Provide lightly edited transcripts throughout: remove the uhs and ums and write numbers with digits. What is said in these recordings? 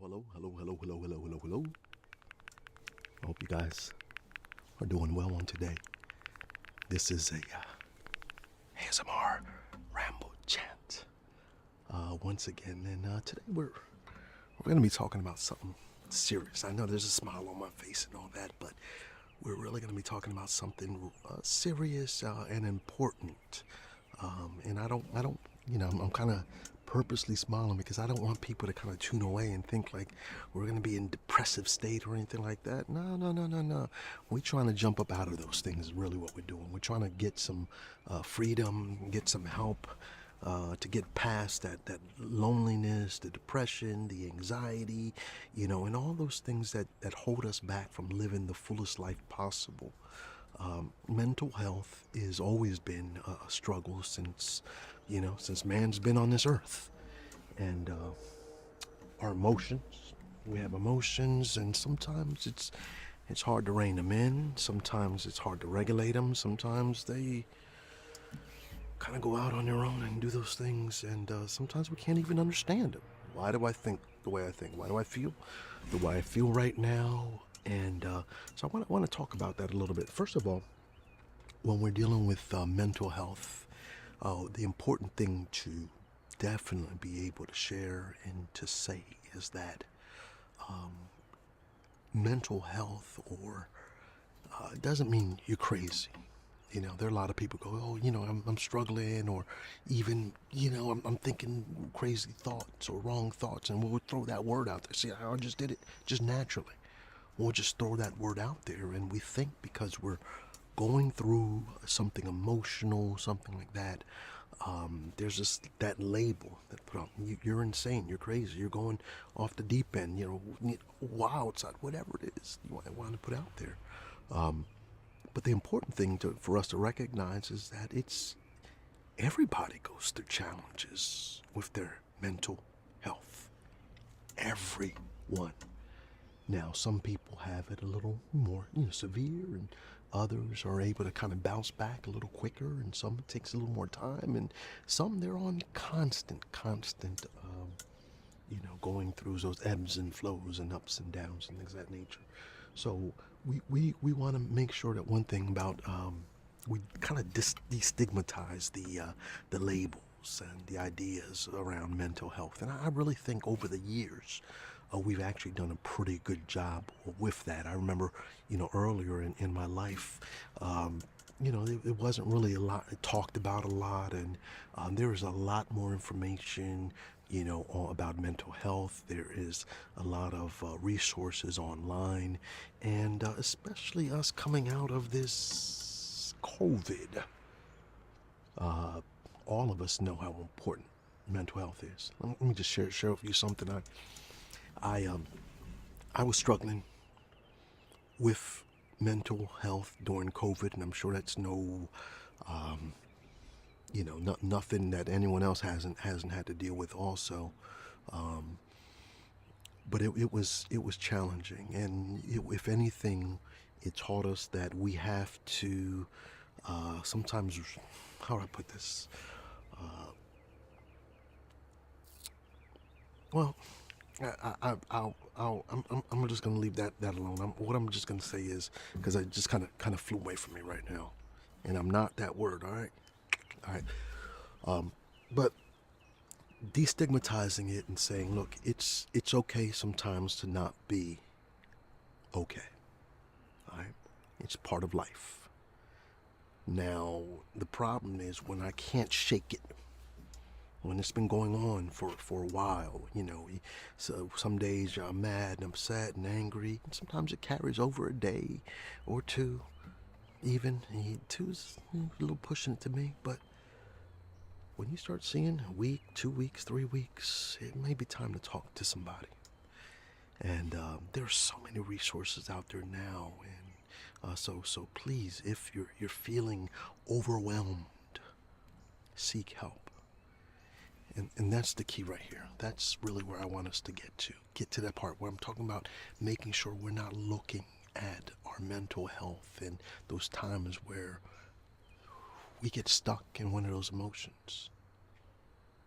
Hello. I hope you guys are doing well on today. This is a ASMR Ramble chant once again, and today we're going to be talking about something serious. I know there's a smile on my face and all that, but we're really going to be talking about something serious and important. And I don't, I'm kind of purposely smiling because I don't want people to kind of tune away and think like we're going to be in depressive state or anything like that. No. We're trying to jump up out of those things is really what we're doing. We're trying to get some freedom, get some help to get past that loneliness, the depression, the anxiety, and all those things that hold us back from living the fullest life possible. Mental health has always been a struggle since man's been on this earth. And our emotions, we have emotions, and sometimes it's hard to rein them in. Sometimes it's hard to regulate them. Sometimes they kind of go out on their own and do those things, and sometimes we can't even understand them. Why do I think the way I think? Why do I feel the way I feel right now? And so I want to talk about that a little bit. First of all, when we're dealing with mental health, the important thing to definitely be able to share and to say is that mental health or it doesn't mean you're crazy. There are a lot of people go, oh, I'm struggling, or even, I'm thinking crazy thoughts or wrong thoughts, and we'll throw that word out there. See how I just did it just naturally. We'll just throw that word out there, and we think because we're going through something emotional, something like that, there's just that label that put on. You're insane, you're crazy, you're going off the deep end, wild side, whatever it is you want to put out there. But the important thing for us to recognize is that everybody goes through challenges with their mental health. Everyone. Now, some people have it a little more, severe, and others are able to kind of bounce back a little quicker, and some it takes a little more time, and some they're on constant, going through those ebbs and flows and ups and downs and things of that nature. So we want to make sure that one thing about we kind of destigmatize the labels and the ideas around mental health, and I really think over the years we've actually done a pretty good job with that. I remember, earlier in my life, it wasn't really a lot talked about a lot, and there was a lot more information, about mental health. There is a lot of resources online, and especially us coming out of this COVID, all of us know how important mental health is. Let me just share with you something. I was struggling with mental health during COVID, and I'm sure that's nothing that anyone else hasn't had to deal with also. But it was challenging, and if anything, it taught us that we have to sometimes. How do I put this? Well. I'm just gonna leave that alone. What I'm just gonna say is, because I just kind of flew away from me right now, and I'm not that word. All right. But destigmatizing it and saying, look, it's okay sometimes to not be okay. All right, it's part of life. Now the problem is when I can't shake it. When it's been going on for a while, so some days I'm mad and upset and angry. And sometimes it carries over a day or two, even. Two's a little pushing it to me, but when you start seeing a week, 2 weeks, 3 weeks, it may be time to talk to somebody. And there are so many resources out there now, and so please, if you're feeling overwhelmed, seek help. And that's the key right here. That's really where I want us to get to that part where I'm talking about making sure we're not looking at our mental health and those times where we get stuck in one of those emotions.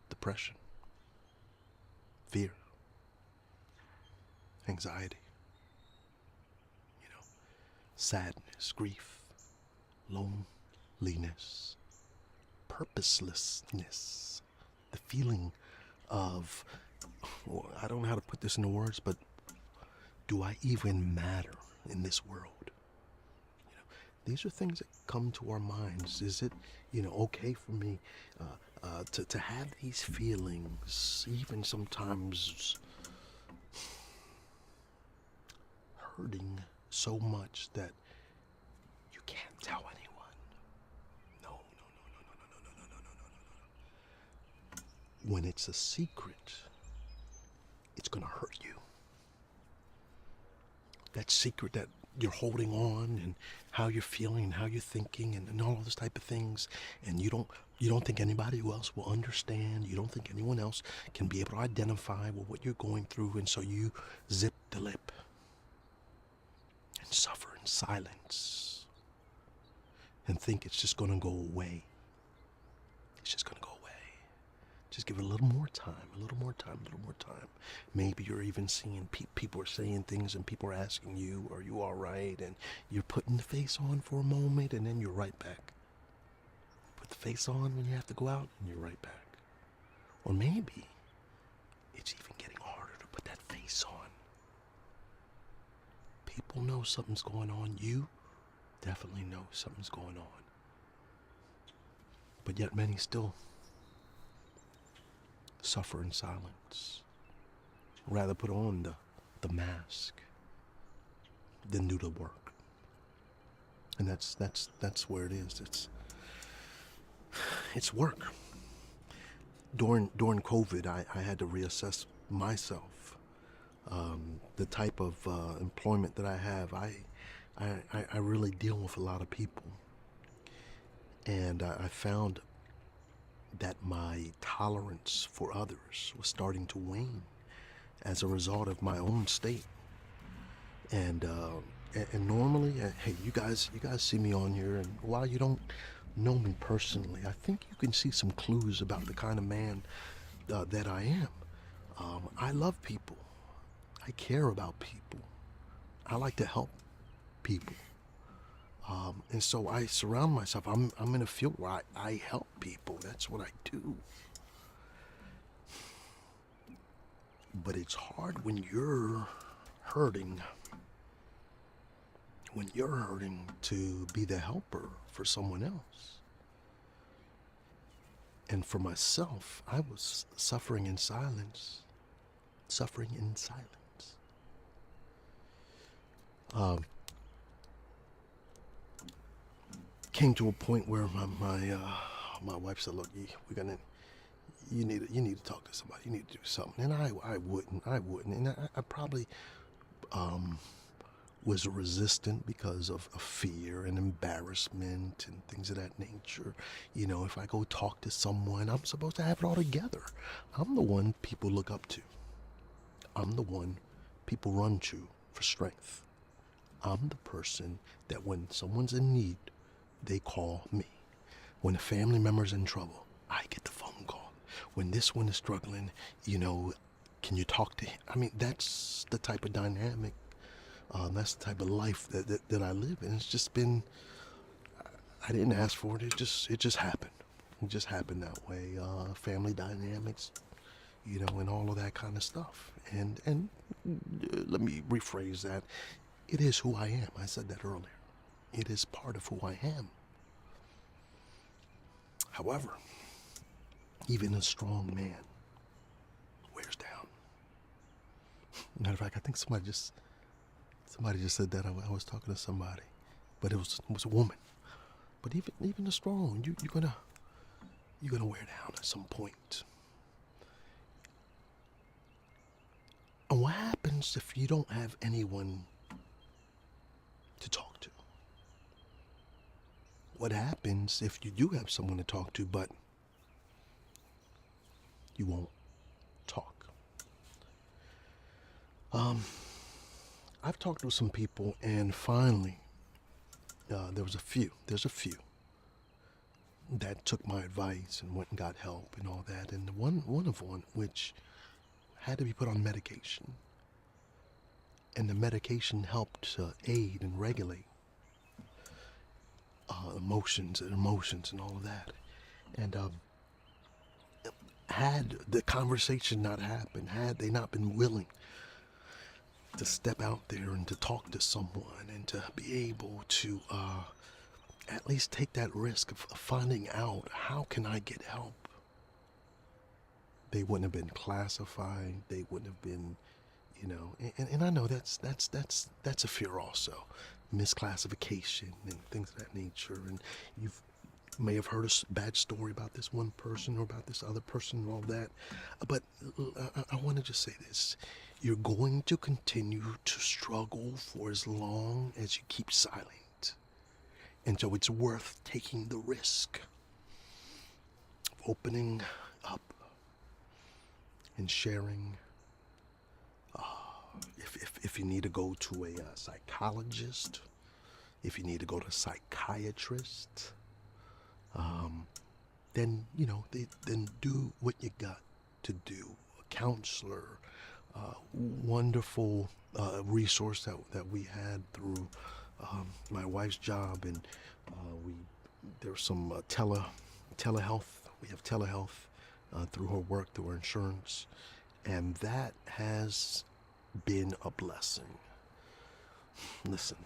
Depression, fear, anxiety, you know, sadness, grief, loneliness, purposelessness, the feeling of, well, I don't know how to put this into words, but do I even matter in this world? You know, these are things that come to our minds. Is it, okay for me to have these feelings, even sometimes hurting so much that you can't tell anyone? No, no, no, no, no, no, no, no, no, no, no, no. When it's a secret, it's gonna hurt you. That secret that you're holding on, and how you're feeling and how you're thinking, and all of those type of things, and you don't think anybody else will understand. You don't think anyone else can be able to identify with what you're going through, and so you zip the lip and suffer in silence and think it's just gonna go away. It's just gonna go away. Just give it a little more time, a little more time, a little more time. Maybe you're even seeing people are saying things, and people are asking you, are you all right? And you're putting the face on for a moment, and then you're right back. Put the face on when you have to go out, and you're right back. Or maybe it's even getting harder to put that face on. People know something's going on. You definitely know something's going on. But yet many still suffer in silence. Rather put on the mask than do the work. And that's where it is. It's work. During COVID, I had to reassess myself. The type of employment that I have, I really deal with a lot of people. And I found that my tolerance for others was starting to wane as a result of my own state. And normally, hey, you guys see me on here, and while you don't know me personally, I think you can see some clues about the kind of man that I am. I love people. I care about people. I like to help people. And so I surround myself. I'm in a field where I help people. That's what I do. But it's hard when you're hurting. When you're hurting, to be the helper for someone else. And for myself, I was suffering in silence. Suffering in silence. Came to a point where my wife said, "Look, you need to talk to somebody. You need to do something." And I wouldn't, and I probably was resistant because of fear and embarrassment and things of that nature. If I go talk to someone, I'm supposed to have it all together. I'm the one people look up to. I'm the one people run to for strength. I'm the person that when someone's in need, they call me. When a family member's in trouble, I get the phone call. When this one is struggling, can you talk to him? I mean, that's the type of dynamic, that's the type of life that I live in. It's just been, I didn't ask for it. It just happened. It just happened that way. Family dynamics, and all of that kind of stuff. And let me rephrase that. It is who I am. I said that earlier. It is part of who I am. However, even a strong man wears down. Matter of fact, I think somebody just said that. I was talking to somebody, but it was a woman. But even the strong, you're gonna wear down at some point. And what happens if you don't have anyone to talk to? What happens if you do have someone to talk to, but you won't talk? I've talked to some people, and finally, there's a few that took my advice and went and got help and all that. And one which had to be put on medication. And the medication helped to aid and regulate emotions and all of that. And had the conversation not happened, had they not been willing to step out there and to talk to someone and to be able to at least take that risk of finding out how can I get help, they wouldn't have been classified. They wouldn't have been, and I know that's a fear also, misclassification and things of that nature. And you may have heard a bad story about this one person or about this other person and all that. But I want to just say this. You're going to continue to struggle for as long as you keep silent. And so it's worth taking the risk of opening up and sharing. If you need to go to a psychologist, if you need to go to a psychiatrist, then then do what you got to do. A counselor, wonderful resource that we had through my wife's job, and there's some telehealth. We have telehealth through her work, through her insurance, and that has been a blessing. Listen,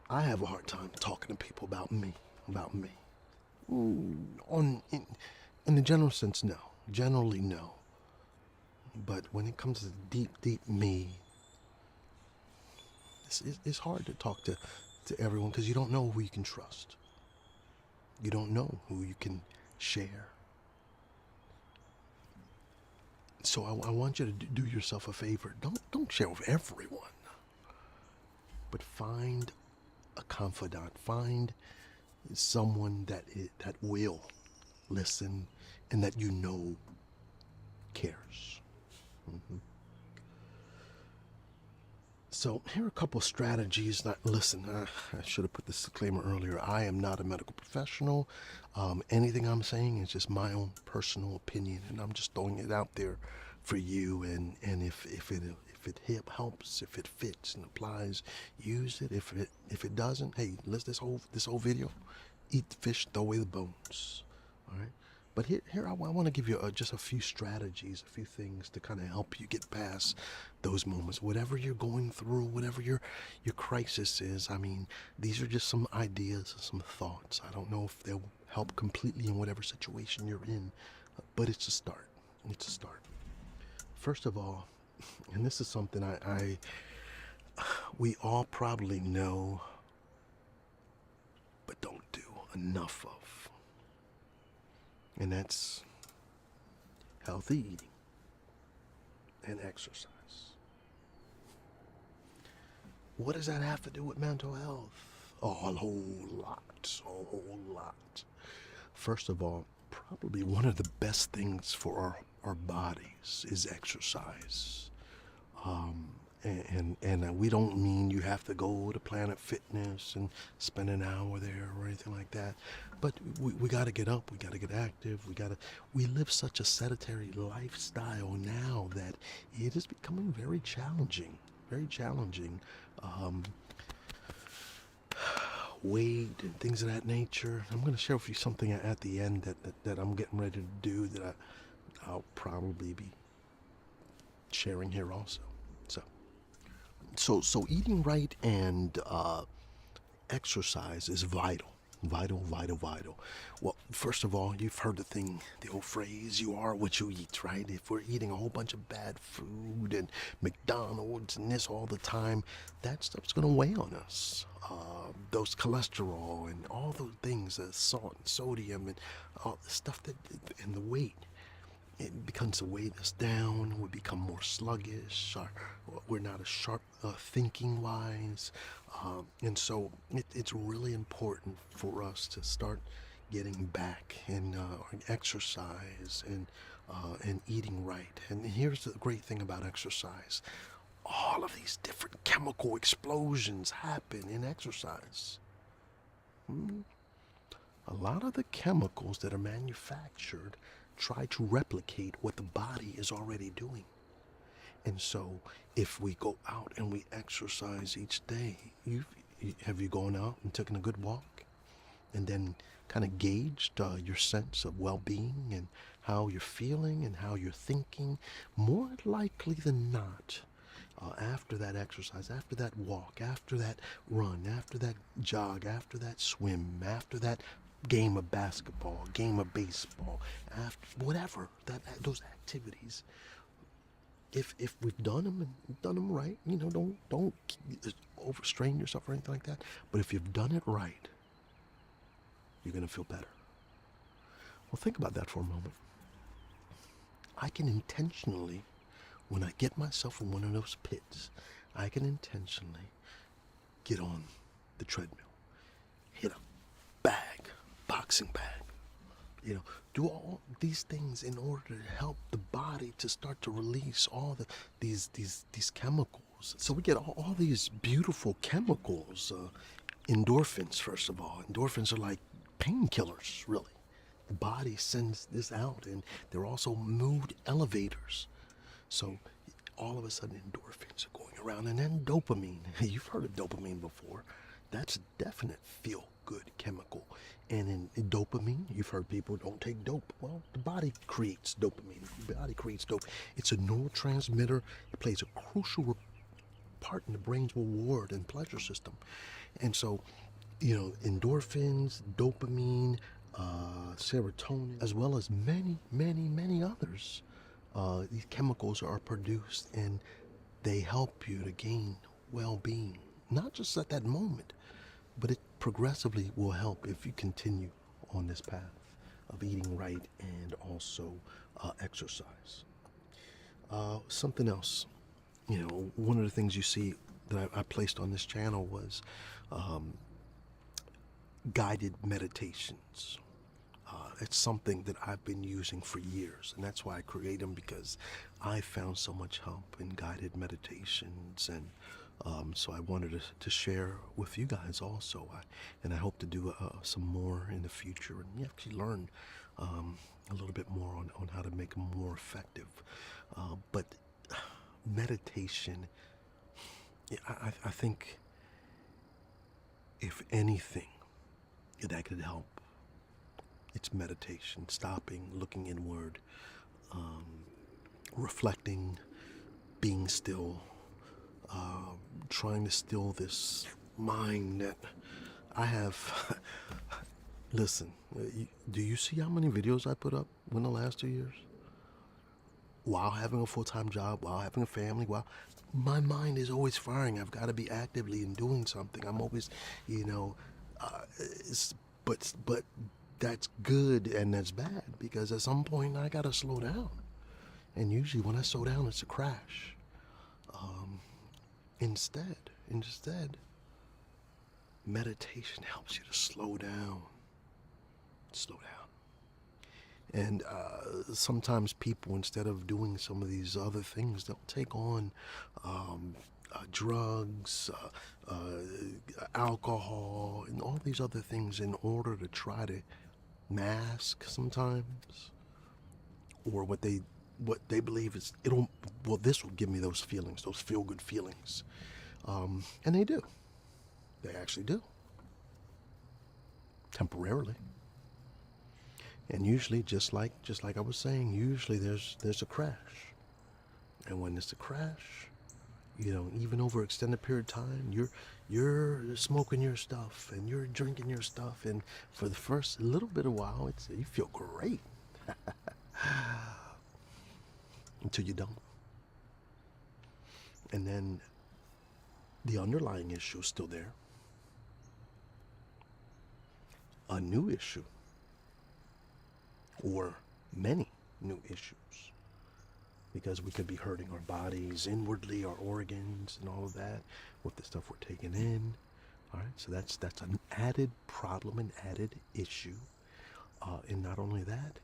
I have a hard time talking to people about me. In the general sense, no. Generally, no. But when it comes to deep me, it's hard to talk to everyone, because you don't know who you can trust. You don't know who you can share. So I want you to do yourself a favor. Don't share with everyone, but find a confidant. Find someone that will listen and that cares. Mm-hmm. So here are a couple of strategies. Listen, I should have put this disclaimer earlier. I am not a medical professional. Anything I'm saying is just my own personal opinion, and I'm just throwing it out there for you. And if it helps, if it fits and applies, use it. If it doesn't, hey, this whole video, eat the fish, throw away the bones. All right. But here I want to give you just a few strategies, a few things to kind of help you get past those moments. Whatever you're going through, whatever your crisis is, I mean, these are just some ideas and some thoughts. I don't know if they'll help completely in whatever situation you're in, but it's a start. It's a start. First of all, and this is something we all probably know, but don't do enough of. And that's healthy eating and exercise. What does that have to do with mental health? A whole lot. First of all, probably one of the best things for our bodies is exercise. And we don't mean you have to go to Planet Fitness and spend an hour there or anything like that. But we got to get up. We got to get active. We live such a sedentary lifestyle now that it is becoming very challenging. Very challenging. Weight and things of that nature. I'm going to share with you something at the end that I'm getting ready to do that I'll probably be sharing here also. So eating right and exercise is vital. Well, first of all, you've heard the old phrase, you are what you eat, right? If we're eating a whole bunch of bad food and McDonald's and this all the time, that stuff's going to weigh on us. Those cholesterol and all those things, salt and sodium and all the stuff and the weight. It becomes to weigh us down. We become more sluggish. We're not as sharp thinking wise. And so it's really important for us to start getting back in exercise and eating right. And here's the great thing about exercise. All of these different chemical explosions happen in exercise. A lot of the chemicals that are manufactured try to replicate what the body is already doing. And so if we go out and we exercise each day, have you gone out and taken a good walk and then kind of gauged your sense of well-being and how you're feeling and how you're thinking? More likely than not, after that exercise, after that walk, after that run, after that jog, after that swim, after that game of basketball, game of baseball, after whatever those activities, if we've done them and done them right, don't overstrain yourself or anything like that. But if you've done it right, you're gonna feel better. Well, think about that for a moment. I can intentionally, when I get myself in one of those pits, I can intentionally get on the treadmill, hit a bag, boxing bag, do all these things in order to help the body to start to release all these chemicals. So we get all these beautiful chemicals, endorphins. First of all, endorphins are like painkillers, really. The body sends this out, and they're also mood elevators. So all of a sudden endorphins are going around, and then dopamine. You've heard of dopamine before. That's a definite feel-good chemical. And in dopamine, you've heard people don't take dope. Well, the body creates dopamine. The body creates dope. It's a neurotransmitter. It plays a crucial part in the brain's reward and pleasure system. And so, endorphins, dopamine, serotonin, as well as many, many, many others, these chemicals are produced, and they help you to gain well-being, not just at that moment, but it progressively will help if you continue on this path of eating right and also exercise. Something else, one of the things you see that I placed on this channel was guided meditations. It's something that I've been using for years, and that's why I create them, because I found so much help in guided meditations, and so I wanted to share with you guys also. And I hope to do some more in the future, and you actually learn a little bit more on how to make them more effective. But meditation, I think if anything that could help, it's meditation. Stopping, looking inward, reflecting, being still, trying to still this mind that I have. Listen, do you see how many videos I put up in the last 2 years? While having a full-time job, while having a family, while my mind is always firing. I've got to be actively and doing something. I'm always, but that's good and that's bad, because at some point I gotta slow down, and usually when I slow down, it's a crash. Instead, meditation helps you to slow down. And sometimes people, instead of doing some of these other things, they'll take on drugs, alcohol, and all these other things in order to try to mask sometimes, or what they believe is this will give me those feelings, those feel-good feelings, and they actually do, temporarily. And usually, just like I was saying, usually there's a crash, and when it's a crash, even over an extended period of time, you're smoking your stuff and you're drinking your stuff, and for the first little bit of while, you feel great until you don't, and then the underlying issue is still there, a new issue, or many new issues, because we could be hurting our bodies inwardly, our organs, and all of that with the stuff we're taking in. All right, so that's an added problem, an added issue, and not only that,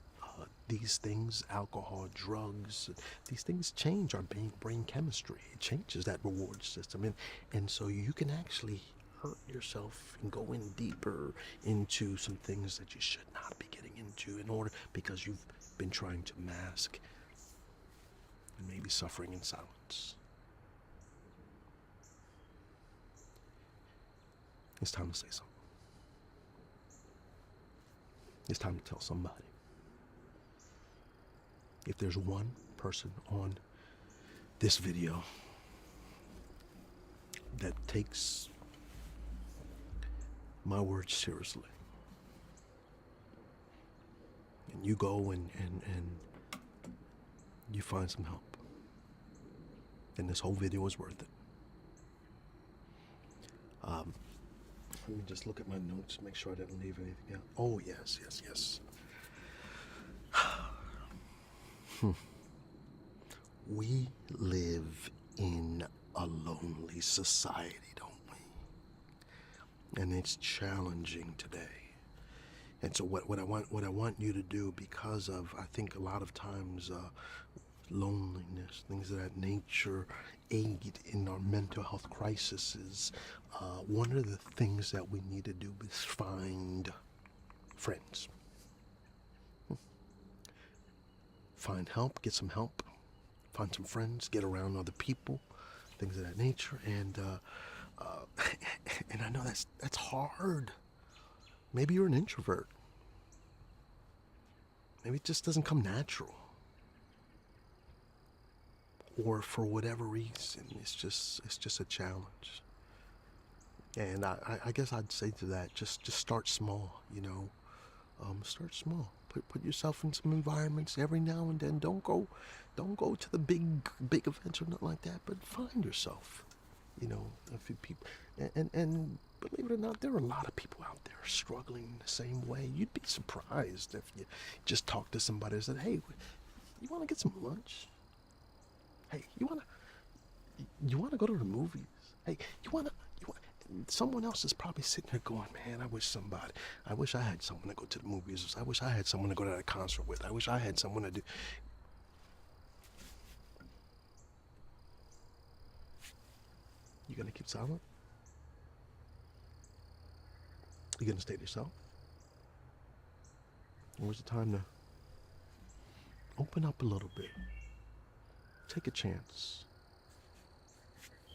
these things, alcohol, drugs, these things change our brain chemistry. It changes that reward system, and so you can actually hurt yourself and go in deeper into some things that you should not be getting into, because you've been trying to mask and maybe suffering in silence. words. It's time to say something. It's time to tell somebody. If there's one person on this video that takes my words seriously, and you go and you find some help, then this whole video is worth it. Let me just look at my notes, make sure I didn't leave anything out. Oh, yes. We live in a lonely society, don't we? And it's challenging today. And so what I want you to do, because of, I think a lot of times loneliness, things of that nature, aid in our mental health crises, one of the things that we need to do is find friends. Find help, get some help, find some friends, get around other people, things of that nature. And and I know that's hard. Maybe you're an introvert. Maybe it just doesn't come natural. Or for whatever reason, it's just a challenge. And I guess I'd say to that, just start small, start small. Put yourself in some environments every now and then. Don't go to the big events or nothing like that, but find yourself, a few people. And believe it or not, there are a lot of people out there struggling the same way. You'd be surprised if you just talk to somebody and said, hey, you want to get some lunch? Hey, you wanna go to the movies? Hey, you wanna someone else is probably sitting there going, man, I wish I had someone to go to the movies. I wish I had someone to go to that concert with. I wish I had someone to do. You gonna keep silent? You gonna stay to yourself? Or is it time to open up a little bit? Take a chance.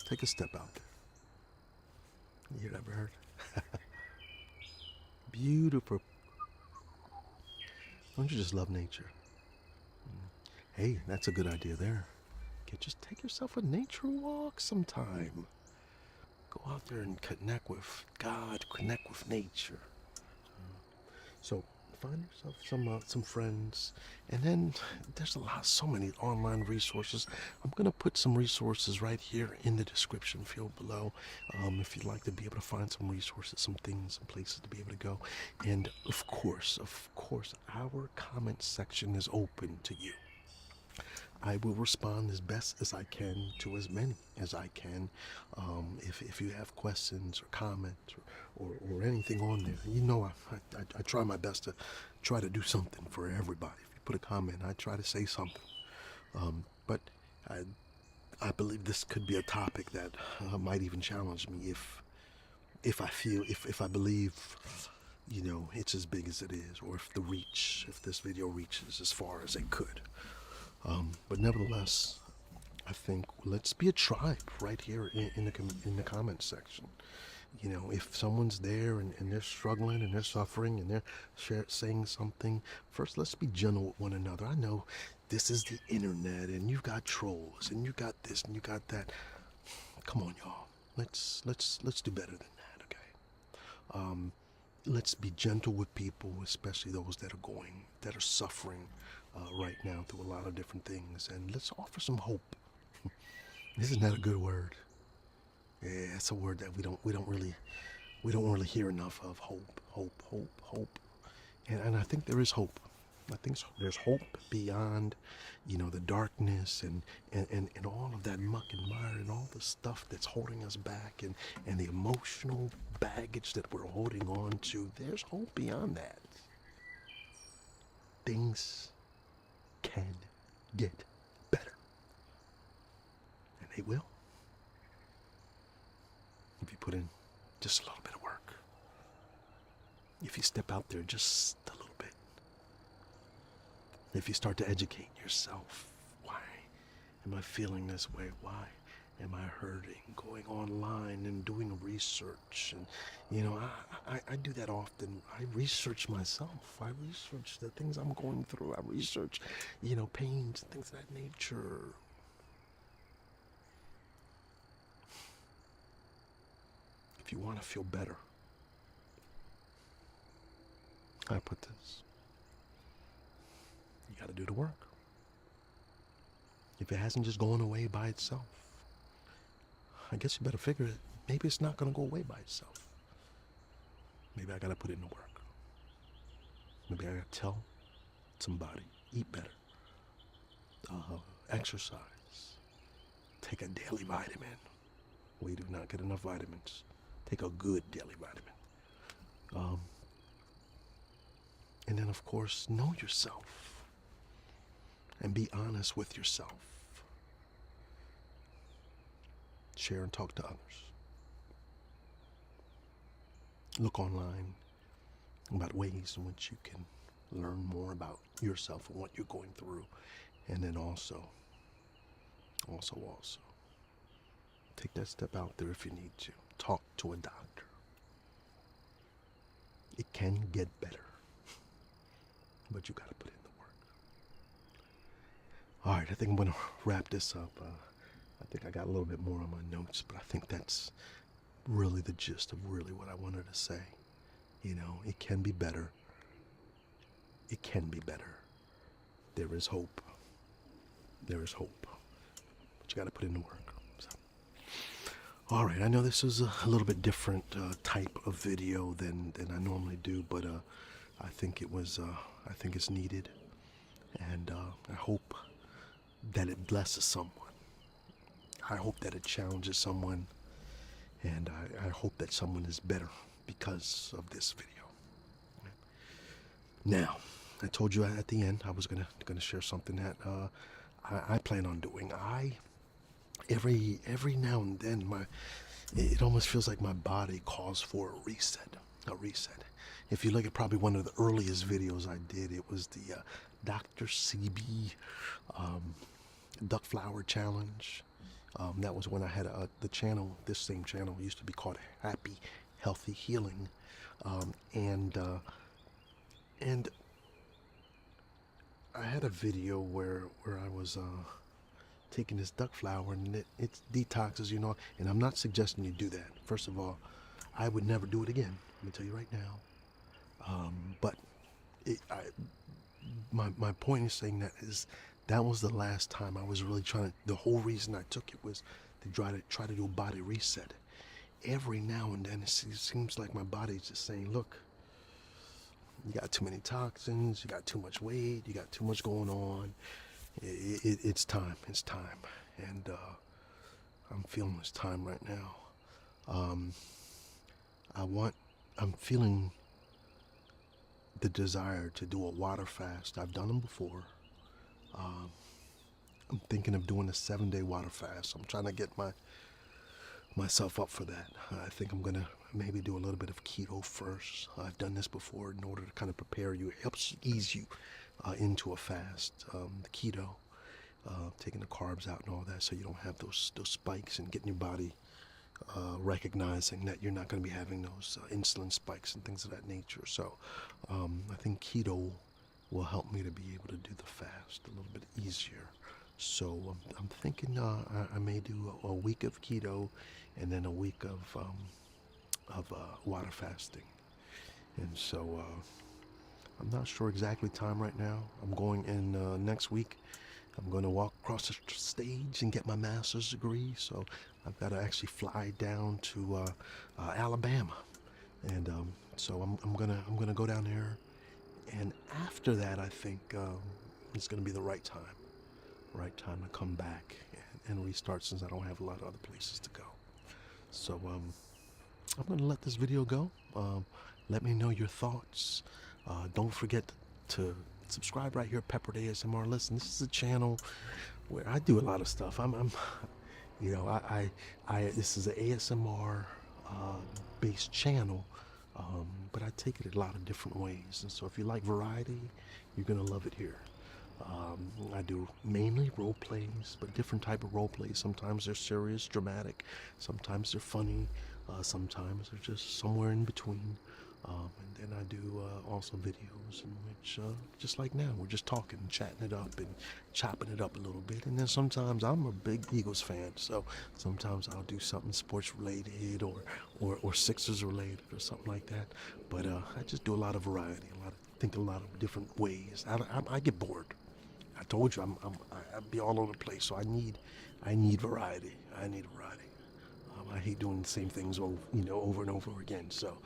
Take a step out there. You ever heard? Beautiful. Don't you just love nature? Hey, that's a good idea there. Just take yourself a nature walk sometime. Go out there and connect with God, connect with nature. So find yourself some friends, and then there's so many online resources. I'm gonna put some resources right here in the description field below, if you'd like to be able to find some resources, some things, some places to be able to go. And of course, our comment section is open to you. I will respond as best as I can to as many as I can. If you have questions or comments or anything on there, I try my best to try to do something for everybody. If you put a comment, I try to say something. But I believe this could be a topic that might even challenge me if I believe it's as big as it is, or if this video reaches as far as it could. But nevertheless, I think let's be a tribe right here in the comment section. If someone's there and they're struggling and they're suffering and they're saying something, first let's be gentle with one another. I know this is the internet and you've got trolls and you got this and you got that. Come on, y'all. Let's do better than that, okay? Let's be gentle with people, especially those that are suffering right now through a lot of different things, and let's offer some hope. Isn't that a good word? Yeah, it's a word that we don't really hear enough of. Hope. And I think there is hope. I think there's hope beyond, the darkness and all of that muck and mire and all the stuff that's holding us back and the emotional baggage that we're holding on to. There's hope beyond that. Things can get better. And they will. If you put in just a little bit of work. If you step out there just a little bit. If you start to educate yourself, why? am I feeling this way? Why am I hurting? Going online and doing research, and I do that often. I research myself. I research the things I'm going through. I research, pains and things of that nature. If you want to feel better, I put this. You got to do the work. If it hasn't just gone away by itself, I guess you better figure it. Maybe it's not going to go away by itself. Maybe I got to put in the work. Maybe I got to tell somebody, eat better, exercise, take a daily vitamin. We do not get enough vitamins. Take a good daily vitamin. And then, of course, know yourself and be honest with yourself. Share and talk to others. Look online about ways in which you can learn more about yourself and what you're going through. And then also, take that step out there if you need to. Talk to a doctor. It can get better, but you got to put in the work. All right, I think I'm going to wrap this up. I think I got a little bit more on my notes, but I think that's really the gist of really what I wanted to say. It can be better. It can be better. There is hope. There is hope. But you got to put in the work. So. All right, I know this is a little bit different type of video than I normally do, but I think it's needed, and I hope that it blesses someone. I hope that it challenges someone, and I hope that someone is better because of this video. Now, I told you at the end I was gonna share something that I plan on doing. Every now and then it almost feels like my body calls for a reset. If you look at probably one of the earliest videos I did, it was the Dr. CB Duck Flower Challenge. That was when I had the channel. This same channel used to be called Happy Healthy Healing, and I had a video where I was taking this duck flower, and it detoxes, and I'm not suggesting you do that. First of all, I would never do it again. Let me tell you right now. But my point in saying that is that was the last time I was really trying to. The whole reason I took it was to try to do a body reset. Every now and then it seems like my body's just saying, look, you got too many toxins, you got too much weight, you got too much going on. It's time. And I'm feeling this time right now. I'm feeling the desire to do a water fast. I've done them before. I'm thinking of doing a 7-day water fast. I'm trying to get myself up for that. I think I'm gonna maybe do a little bit of keto first. I've done this before in order to kind of prepare you. It helps ease you into a fast. The keto, taking the carbs out and all that, so you don't have those spikes, and getting your body recognizing that you're not going to be having those insulin spikes and things of that nature. So I think keto will help me to be able to do the fast a little bit easier. So I'm thinking I may do a week of keto and then a week of water fasting. And so I'm not sure exactly time right now. I'm going in next week. I'm going to walk across the stage and get my master's degree. So I've got to actually fly down to Alabama, and so I'm gonna go down there. And after that, I think it's gonna be the right time to come back and restart, since I don't have a lot of other places to go. So I'm gonna let this video go. Let me know your thoughts. Don't forget to subscribe right here, Peppered ASMR. Listen, this is a channel where I do a lot of stuff. This is an ASMR based channel, but I take it a lot of different ways. And so if you like variety, you're gonna love it here. I do mainly role plays, but different type of role plays. Sometimes they're serious, dramatic. Sometimes they're funny. Sometimes they're just somewhere in between. And then I do also videos in which, just like now, we're just talking, chatting it up, and chopping it up a little bit. And then sometimes I'm a big Eagles fan, so sometimes I'll do something sports related or Sixers related or something like that. But I just do a lot of variety, think a lot of different ways. I get bored. I told you I'd be all over the place, so I need variety. I need variety. I hate doing the same things over and over again. So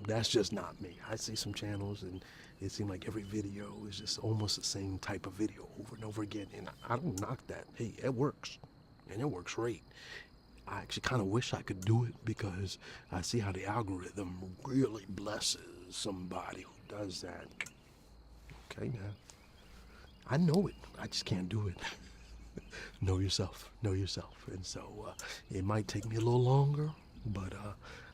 that's just not me. I see some channels, and it seems like every video is just almost the same type of video over and over again. And I don't knock that. Hey, it works, and it works great. I actually kind of wish I could do it because I see how the algorithm really blesses somebody who does that. Okay, man. I know it. I just can't do it. Know yourself. And so it might take me a little longer, but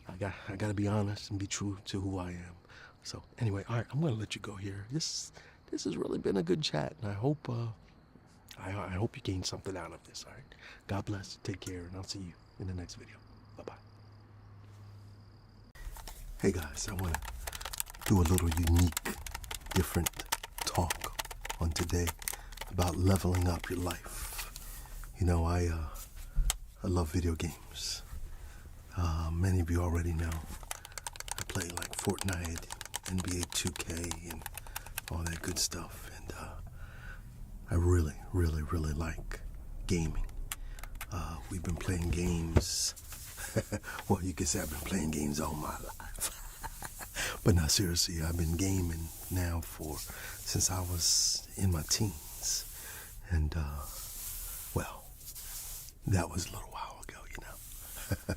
I got to be honest and be true to who I am. So anyway, all right, I'm gonna let you go here. This has really been a good chat, and I hope you gained something out of this. All right. God bless. Take care, and I'll see you in the next video. Bye bye. Hey guys, I want to do a little unique, different talk on today about leveling up your life. You know, I love video games. Many of you already know. I play like Fortnite, NBA 2K, and all that good stuff. And I really, really, really like gaming. We've been playing games. Well, you could say I've been playing games all my life. But no, seriously, I've been gaming now since I was in my teens. And, well, that was a little while ago, you know.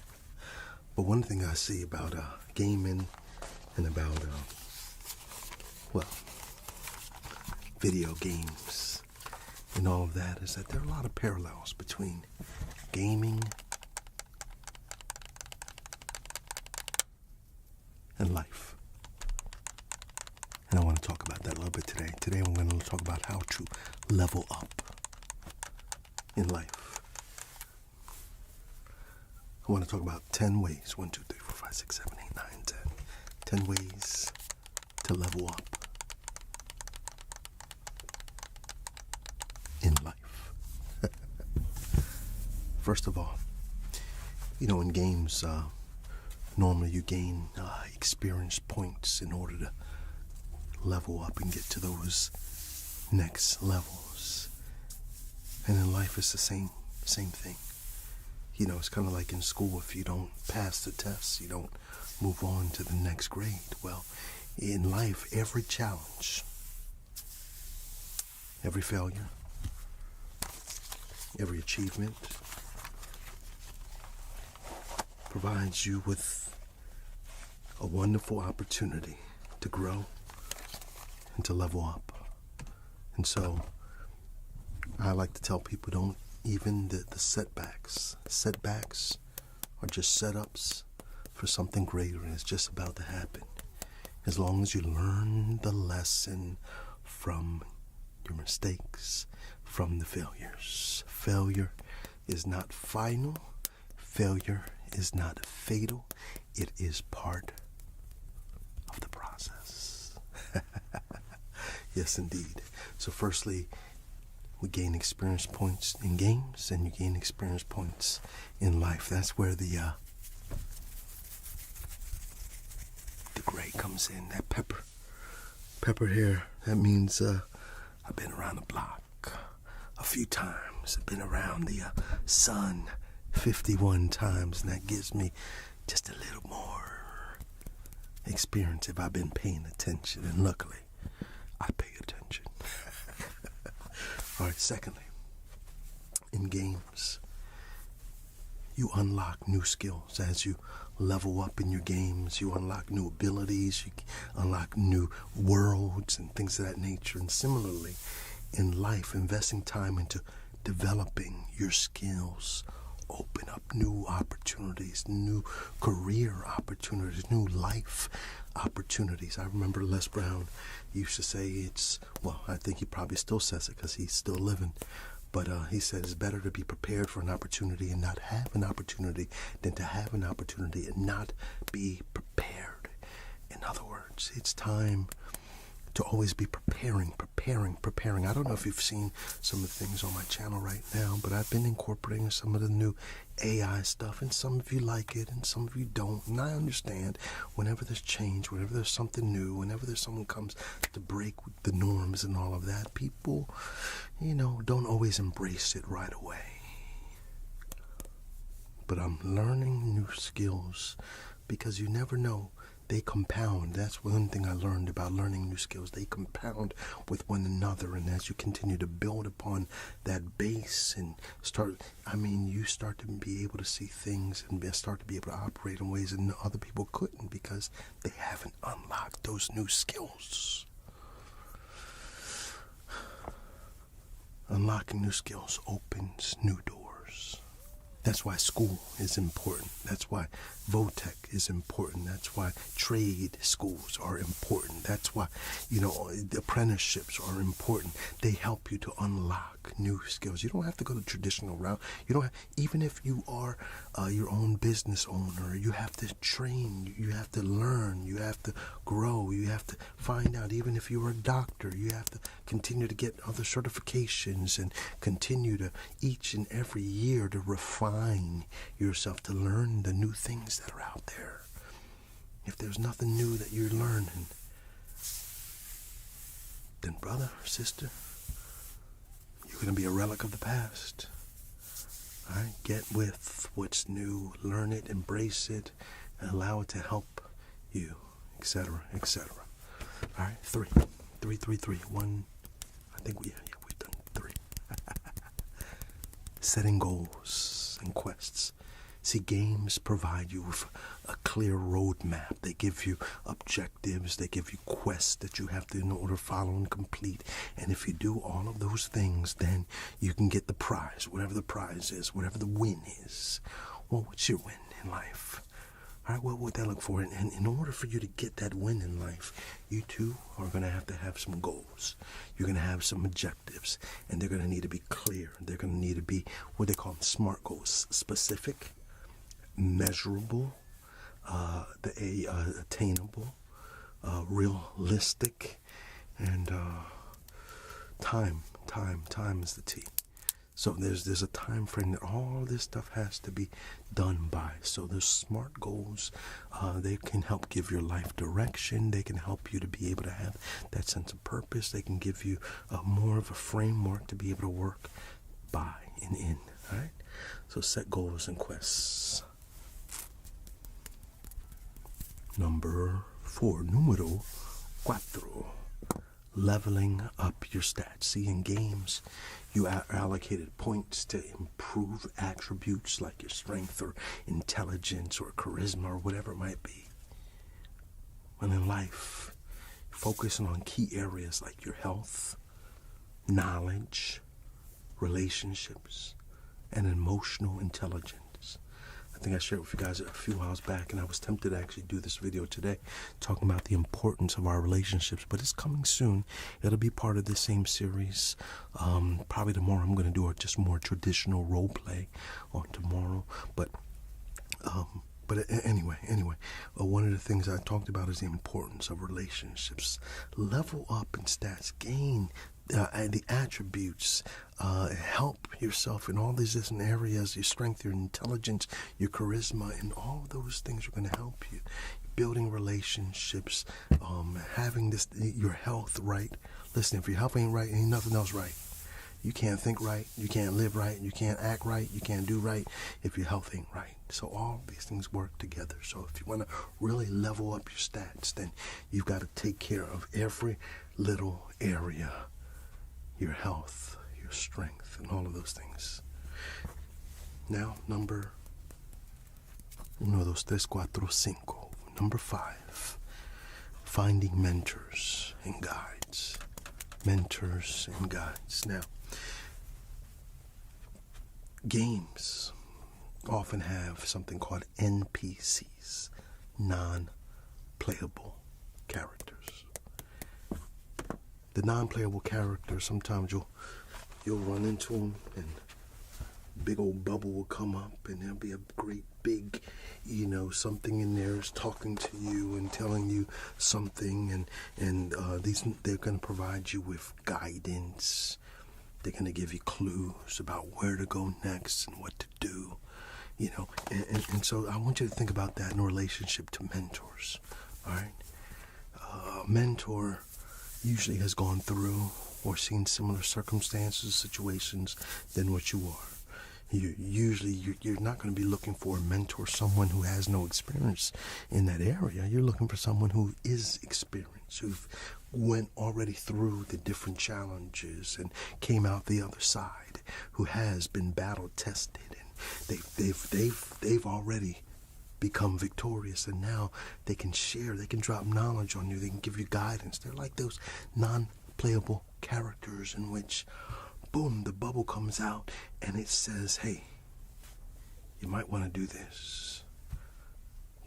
But one thing I see about gaming and about, well, video games and all of that is that there are a lot of parallels between gaming and life. And I want to talk about that a little bit today. Today I'm going to talk about how to level up in life. I want to talk about 10 ways, 1, 2, 3, 4, 5, 6, 7, 8, 9, 10 ways to level up in life. First of all, you know, in games, normally you gain experience points in order to level up and get to those next levels. And in life, it's the same thing. You know, it's kind of like in school. If you don't pass the tests, you don't move on to the next grade. Well, in life, every challenge, every failure, every achievement provides you with a wonderful opportunity to grow and to level up. And so I like to tell people, don't even the setbacks are just setups for something greater, and it's just about to happen. As long as you learn the lesson from your mistakes, from the failures. Failure is not final. Failure is not fatal. It is part of the process. Yes, indeed. So firstly, we gain experience points in games, and you gain experience points in life. That's where the gray comes in. That pepper here. That means I've been around the block a few times. I've been around the sun 51 times, and that gives me just a little more experience if I've been paying attention. And luckily, I pay attention. All right, secondly, in games, you unlock new skills. As you level up in your games, you unlock new abilities, you unlock new worlds and things of that nature. And similarly, in life, investing time into developing your skills open up new opportunities, new career opportunities, new life opportunities. I remember Les Brown used to say I think he probably still says it because he's still living, but he said it's better to be prepared for an opportunity and not have an opportunity than to have an opportunity and not be prepared. In other words, it's time to always be preparing. I don't know if you've seen some of the things on my channel right now, but I've been incorporating some of the new AI stuff, and some of you like it and some of you don't. And I understand whenever there's change, whenever there's something new, whenever there's someone comes to break the norms and all of that, people, don't always embrace it right away. But I'm learning new skills because you never know. They compound. That's one thing I learned about learning new skills. They compound with one another, and as you continue to build upon that base and you start to be able to see things and start to be able to operate in ways that other people couldn't because they haven't unlocked those new skills. Unlocking new skills opens new doors. That's why school is important. That's why VOTEC is important. That's why trade schools are important. That's why, the apprenticeships are important. They help you to unlock new skills. You don't have to go the traditional route. Even if you are your own business owner, you have to train, you have to learn, you have to grow, you have to find out. Even if you're a doctor, you have to continue to get other certifications and continue to each and every year to refine yourself to learn the new things that are out there. If there's nothing new that you're learning, then brother or sister, you're going to be a relic of the past. All right? Get with what's new, learn it, embrace it, and allow it to help you, etc., etc. All right, three. One. I think we've done 3. Setting goals and quests. See, games provide you with a clear roadmap. They give you objectives. They give you quests that you have to, in order to follow and complete. And if you do all of those things, then you can get the prize, whatever the prize is, whatever the win is. Well, what's your win in life? All right, what would that look for? And in order for you to get that win in life, you too are going to have some goals. You're going to have some objectives, and they're going to need to be clear. They're going to need to be what they call SMART goals: specific, measurable, attainable, realistic, and time. Time is the T. So there's a time frame that all this stuff has to be done by. So there's SMART goals. They can help give your life direction. They can help you to be able to have that sense of purpose. They can give you more of a framework to be able to work by and in. All right. So set goals and quests. Number 4, número 4. Leveling up your stats. See, in games, you are allocated points to improve attributes like your strength or intelligence or charisma or whatever it might be. And in life, focusing on key areas like your health, knowledge, relationships, and emotional intelligence. I think I shared with you guys a few whiles back, and I was tempted to actually do this video today talking about the importance of our relationships, but it's coming soon. It'll be part of the same series. Probably tomorrow I'm going to do just more traditional role play on tomorrow, but anyway, one of the things I talked about is the importance of relationships. Level up in stats, gain the attributes, help yourself in all these different areas, your strength, your intelligence, your charisma, and all those things are going to help you. Building relationships, having your health right. Listen, if your health ain't right, ain't nothing else right. You can't think right, you can't live right, you can't act right, you can't do right if your health ain't right. So all these things work together. So if you want to really level up your stats, then you've got to take care of every little area. Your health, your strength, and all of those things. Now, number 1, 2, 3, 4, 5. Number 5, finding mentors and guides. Mentors and guides. Now, games often have something called NPCs, non-playable characters. The non-playable characters, sometimes you'll run into them and big old bubble will come up and there'll be a great big, something in there is talking to you and telling you something, and they're going to provide you with guidance. They're going to give you clues about where to go next and what to do, and so I want you to think about that in relationship to mentors. All right, a mentor usually has gone through or seen similar circumstances, situations than what you are. You're not going to be looking for a mentor, someone who has no experience in that area. You're looking for someone who is experienced, who went already through the different challenges and came out the other side, who has been battle tested, and they've already become victorious, and now they can share, they can drop knowledge on you, they can give you guidance. They're like those non-playable characters in which, boom, the bubble comes out and it says, hey, you might want to do this.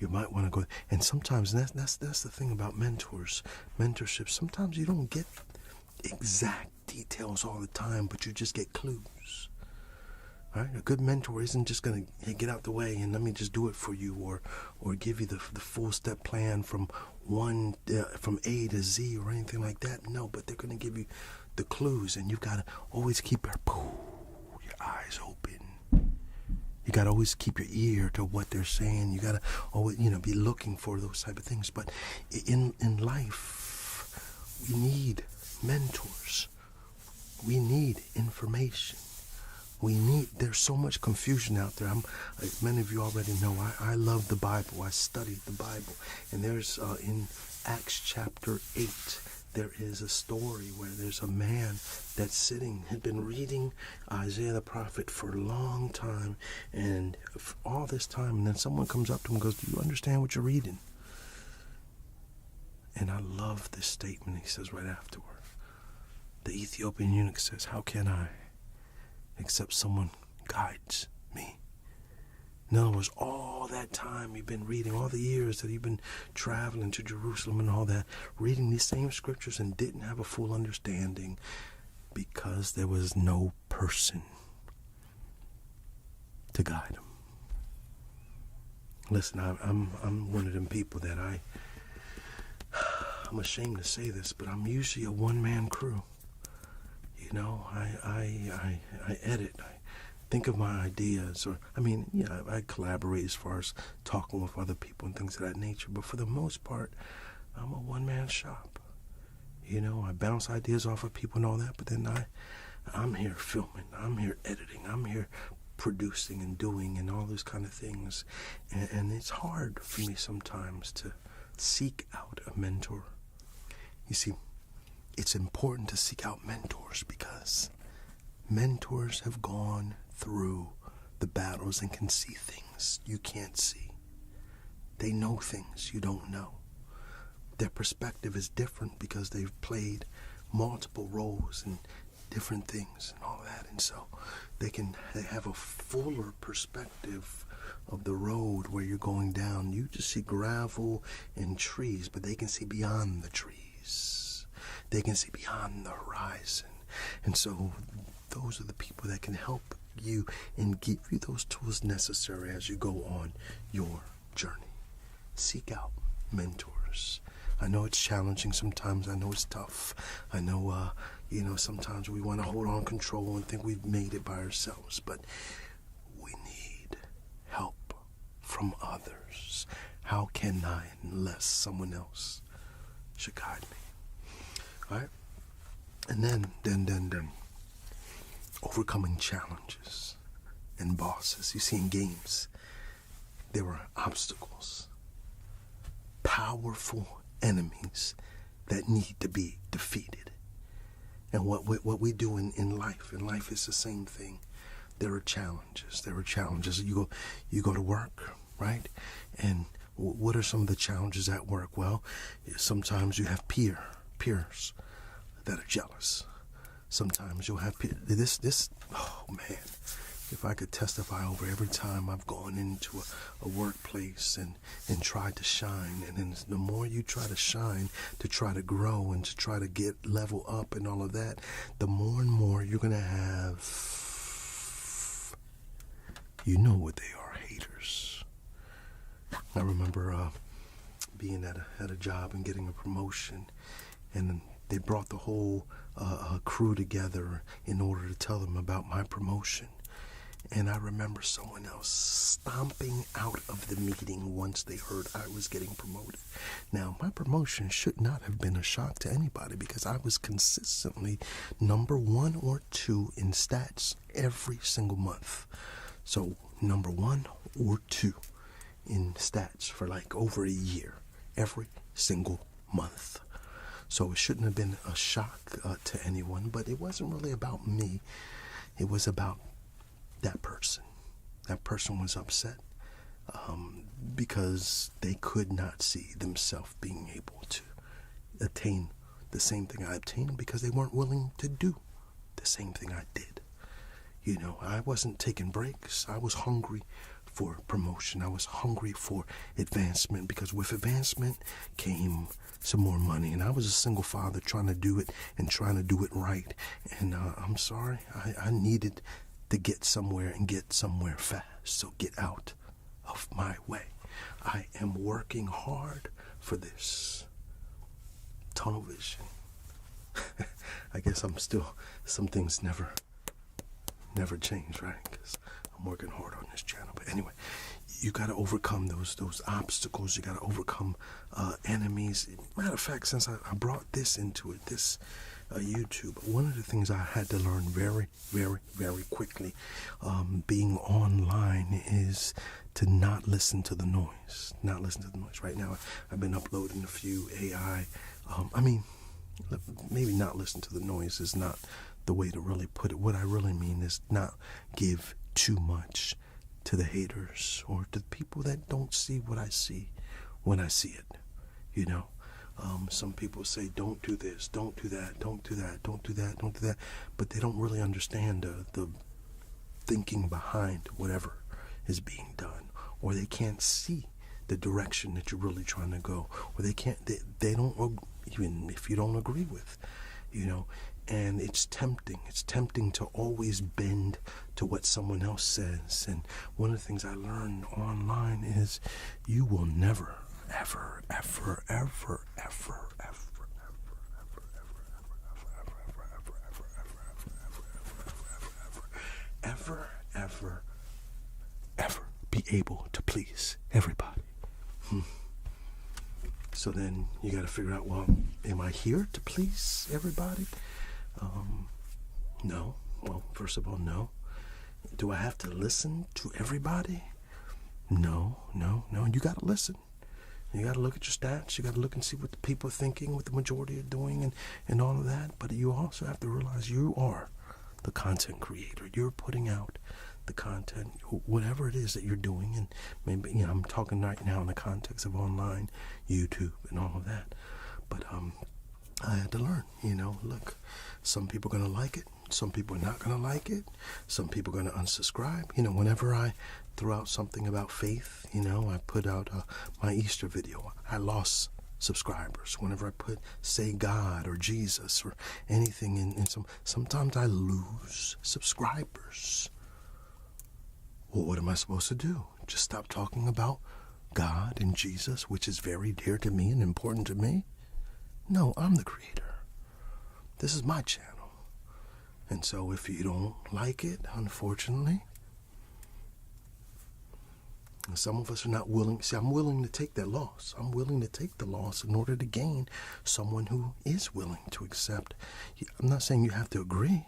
You might want to go. And sometimes that's the thing about mentors, mentorship. Sometimes you don't get exact details all the time, but you just get clues. All right? A good mentor isn't just going to, hey, get out the way and let me just do it for you, or give you the full step plan from A to Z or anything like that. No, but they're going to give you the clues, and you've got to always keep your eyes open. You got to always keep your ear to what they're saying. You got to always, be looking for those type of things. But in life, we need mentors. We need information. There's so much confusion out there. Many of you already know, I love the Bible. I studied the Bible. And there's, in Acts chapter 8, there is a story where there's a man that's had been reading Isaiah the prophet for a long time, and all this time, and then someone comes up to him and goes, do you understand what you're reading? And I love this statement he says right afterward. The Ethiopian eunuch says, how can I, except someone guides me? In other words, all that time you've been reading, all the years that you've been traveling to Jerusalem and all that, reading these same scriptures and didn't have a full understanding because there was no person to guide them. Listen, I'm one of them people that I'm ashamed to say this, but I'm usually a one-man crew. I edit, I think of my ideas, I collaborate as far as talking with other people and things of that nature, but for the most part, I'm a one-man shop. I bounce ideas off of people and all that, but then I'm here filming, I'm here editing, I'm here producing and doing and all those kind of things, and it's hard for me sometimes to seek out a mentor. You see, it's important to seek out mentors because mentors have gone through the battles and can see things you can't see. They know things you don't know. Their perspective is different because they've played multiple roles in different things and all that, and so they have a fuller perspective of the road where you're going down. You just see gravel and trees, but they can see beyond the trees. They can see beyond the horizon. And so those are the people that can help you and give you those tools necessary as you go on your journey. Seek out mentors. I know it's challenging sometimes. I know it's tough. I know, sometimes we want to hold on control and think we've made it by ourselves, but we need help from others. How can I unless someone else should guide me? All right? And then overcoming challenges and bosses. You see, in games, there are obstacles, powerful enemies that need to be defeated. And what we do in life is the same thing. There are challenges. You go to work, right? And what are some of the challenges at work? Well, sometimes you have peers that are jealous. Sometimes you'll have this. Oh man, if I could testify over every time I've gone into a workplace and tried to shine, and then the more you try to shine, to try to grow and to try to get level up and all of that, the more and more you're going to have, you know what they are, haters. I remember being at a job and getting a promotion, and they brought the whole crew together in order to tell them about my promotion. And I remember someone else stomping out of the meeting once they heard I was getting promoted. Now, my promotion should not have been a shock to anybody because I was consistently number 1 or 2 in stats every single month. So, number 1 or 2 in stats for like over a year, every single month. So it shouldn't have been a shock to anyone, but it wasn't really about me. It was about that person. That person was upset because they could not see themselves being able to attain the same thing I obtained because they weren't willing to do the same thing I did. You know, I wasn't taking breaks. I was hungry for promotion. I was hungry for advancement because with advancement came some more money. And I was a single father trying to do it and trying to do it right. And I'm sorry, I needed to get somewhere and get somewhere fast. So get out of my way. I am working hard for this. Tunnel vision. I guess I'm still, some things never change, right? Because I'm working hard on this channel. But anyway, you got to overcome those obstacles. You got to overcome enemies. Matter of fact, since I brought this into it, this YouTube, one of the things I had to learn very, very, very quickly being online is to not listen to the noise. Not listen to the noise. Right now, I've been uploading a few AI. Maybe not listen to the noise is not the way to really put it. What I really mean is not give too much to the haters or to the people that don't see what I see when I see it. You know, some people say, don't do this, don't do that, don't do that, don't do that, don't do that. But they don't really understand the thinking behind whatever is being done, or they can't see the direction that you're really trying to go, or they don't, even if you don't agree with, you know. And it's tempting to always bend to what someone else says. And one of the things I learned online is you will never, ever, ever, ever, ever, ever be able to please everybody. So then you got to figure out, well, am I here to please everybody? No. Well, first of all, no. Do I have to listen to everybody? No. You got to listen. You got to look at your stats. You got to look and see what the people are thinking, what the majority are doing, and all of that. But you also have to realize you are the content creator. You're putting out the content, whatever it is that you're doing. And maybe, you know, I'm talking right now in the context of online, YouTube, and all of that. But I had to learn, you know, look, some people are going to like it. Some people are not going to like it. Some people are going to unsubscribe. You know, whenever I throw out something about faith, you know, I put out my Easter video, I lost subscribers. Whenever I say God or Jesus or anything in sometimes I lose subscribers. Well, what am I supposed to do? Just stop talking about God and Jesus, which is very dear to me and important to me? No, I'm the creator. This is my channel. And so if you don't like it, unfortunately, some of us are not willing. See, I'm willing to take that loss. I'm willing to take the loss in order to gain someone who is willing to accept. I'm not saying you have to agree,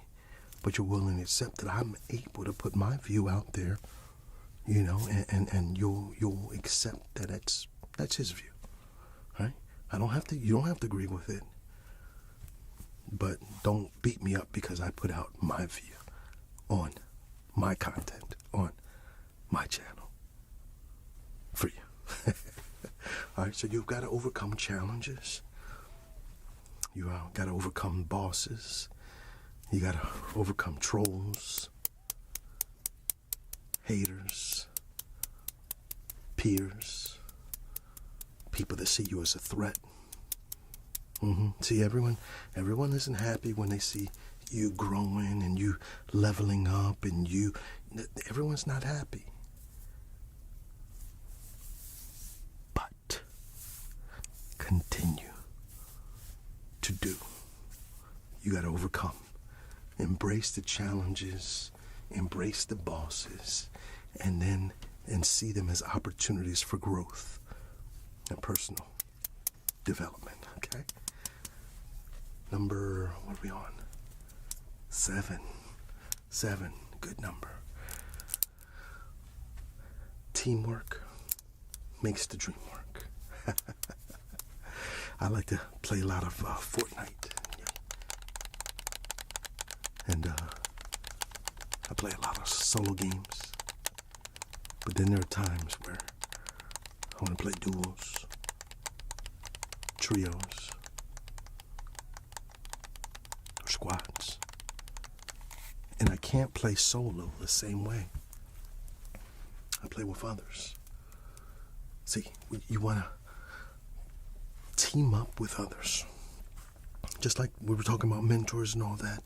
but you're willing to accept that I'm able to put my view out there, you know, and you'll accept that that's his view, right? You don't have to agree with it, but don't beat me up because I put out my view on my content on my channel for you. All right, so you've got to overcome challenges. You got to overcome bosses. You got to overcome trolls. haters, peers, people that see you as a threat. See, everyone isn't happy when they see you growing and you leveling up and everyone's not happy. But continue to do. You got to overcome. Embrace the challenges, embrace the bosses, and see them as opportunities for growth and personal development, okay? Number, what are we on? 7, good number. Teamwork makes the dream work. I like to play a lot of Fortnite. And I play a lot of solo games. But then there are times where I want to play duos, trios, or squads. And I can't play solo the same way. I play with others. See, you want to team up with others. Just like we were talking about mentors and all that.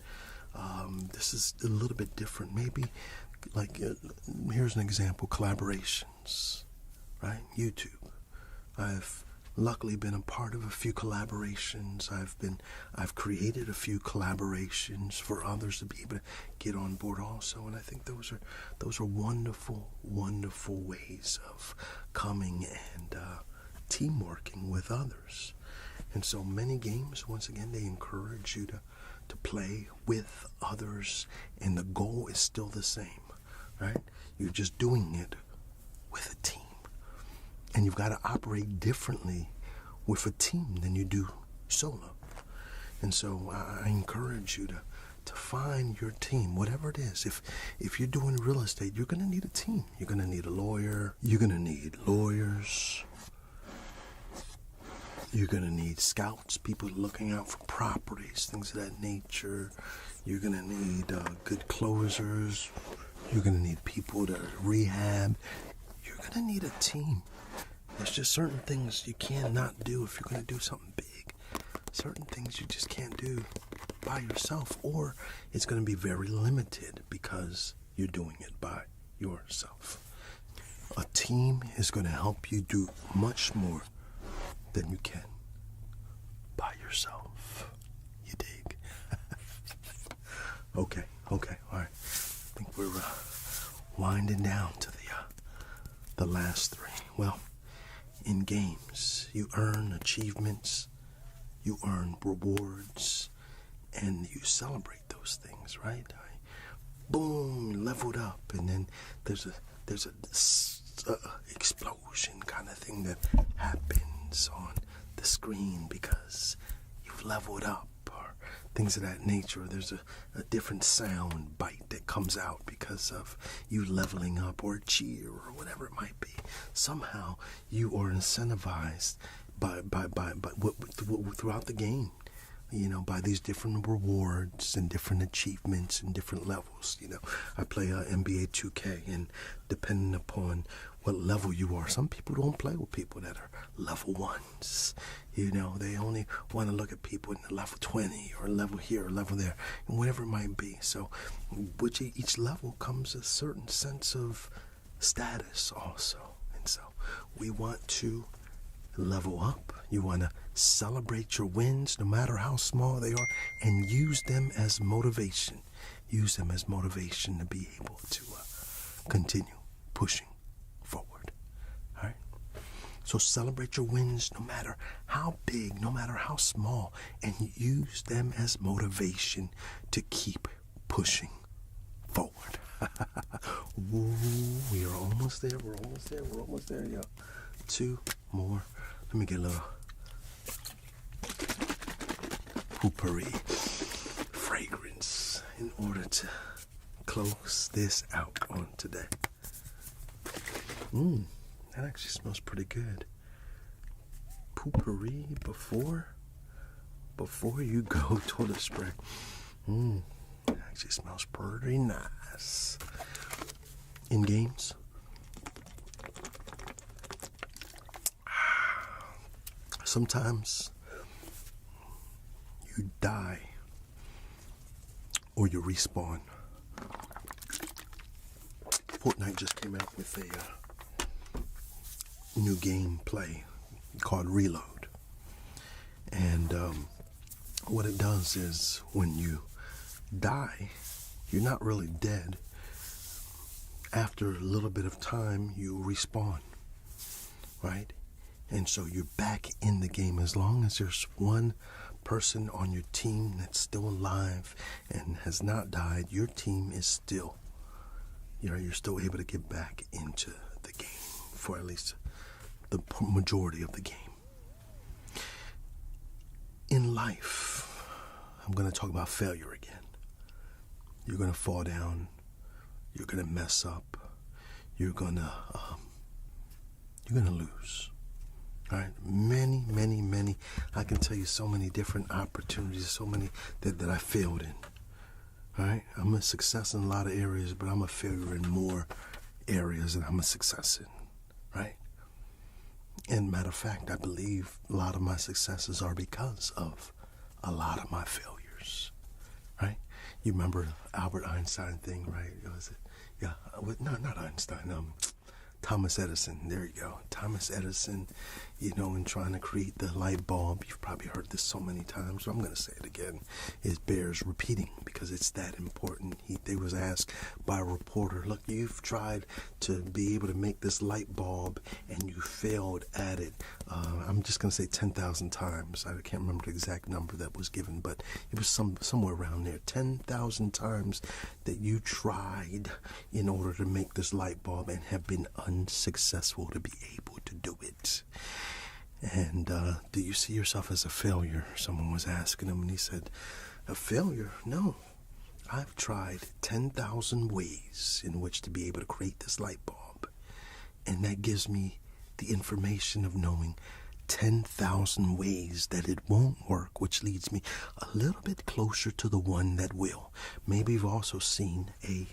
This is a little bit different. Maybe, like, here's an example, collaborations, right? YouTube. I've luckily been a part of a few collaborations. I've created a few collaborations for others to be able to get on board also. And I think those are wonderful, wonderful ways of coming and team working with others. And so many games, once again, they encourage you to play with others, and the goal is still the same, right? You're just doing it with a team. And you've got to operate differently with a team than you do solo. And so I encourage you to find your team, whatever it is. If you're doing real estate, you're going to need a team. You're going to need a lawyer. You're going to need lawyers. You're going to need scouts, people looking out for properties, things of that nature. You're going to need good closers. You're going to need people to rehab. You're going to need a team. There's just certain things you cannot do if you're going to do something big. Certain things you just can't do by yourself, or it's going to be very limited because you're doing it by yourself. A team is going to help you do much more than you can by yourself. You dig? Okay, all right. I think we're winding down to the last 3. Well, in games, you earn achievements, you earn rewards, and you celebrate those things, right? Boom, leveled up, and then there's a explosion kind of thing that happens on the screen because you've leveled up, or things of that nature. There's a different sound bite that comes out because of you leveling up, or a cheer, or whatever it might be. Somehow you are incentivized by throughout the game, by these different rewards and different achievements and different levels. I play NBA 2K, and depending upon what level you are, some people don't play with people that are level 1s. They only want to look at people in the level 20 or level here or level there, and whatever it might be. So with each level comes a certain sense of status also. And so we want to level up. You want to celebrate your wins, no matter how small they are, and use them as motivation. Use them as motivation to be able to continue pushing forward. All right? So celebrate your wins, no matter how big, no matter how small, and use them as motivation to keep pushing forward. Ooh, we are almost there. We're almost there, y'all. 2 more. Let me get a little potpourri fragrance in order to close this out on today. That actually smells pretty good. Potpourri before you go toilet spray. It actually smells pretty nice. in games, sometimes you die or you respawn. Fortnite just came out with a new gameplay called Reload. And what it does is when you die, you're not really dead. After a little bit of time, you respawn, right? And so you're back in the game. As long as there's one person on your team that's still alive and has not died, your team is still, you're still able to get back into the game for at least the majority of the game. In life, I'm going to talk about failure again. You're going to fall down. You're going to mess up. You're going to lose. All right, many. I can tell you so many different opportunities, so many that I failed in. All right, I'm a success in a lot of areas, but I'm a failure in more areas than I'm a success in. Right? And matter of fact, I believe a lot of my successes are because of a lot of my failures. Right? You remember Albert Einstein thing, right? Was it? Yeah. No, not Einstein. Thomas Edison. There you go. Thomas Edison, in trying to create the light bulb. You've probably heard this so many times, so I'm going to say it again. It bears repeating because it's that important. They was asked by a reporter, look, you've tried to be able to make this light bulb and you failed at it. I'm just going to say 10,000 times. I can't remember the exact number that was given, but it was somewhere around there. 10,000 times that you tried in order to make this light bulb and have been unsuccessful to be able to do it. And do you see yourself as a failure? Someone was asking him, and he said, a failure? No. I've tried 10,000 ways in which to be able to create this light bulb. And that gives me the information of knowing 10,000 ways that it won't work, which leads me a little bit closer to the one that will. Maybe you've also seen a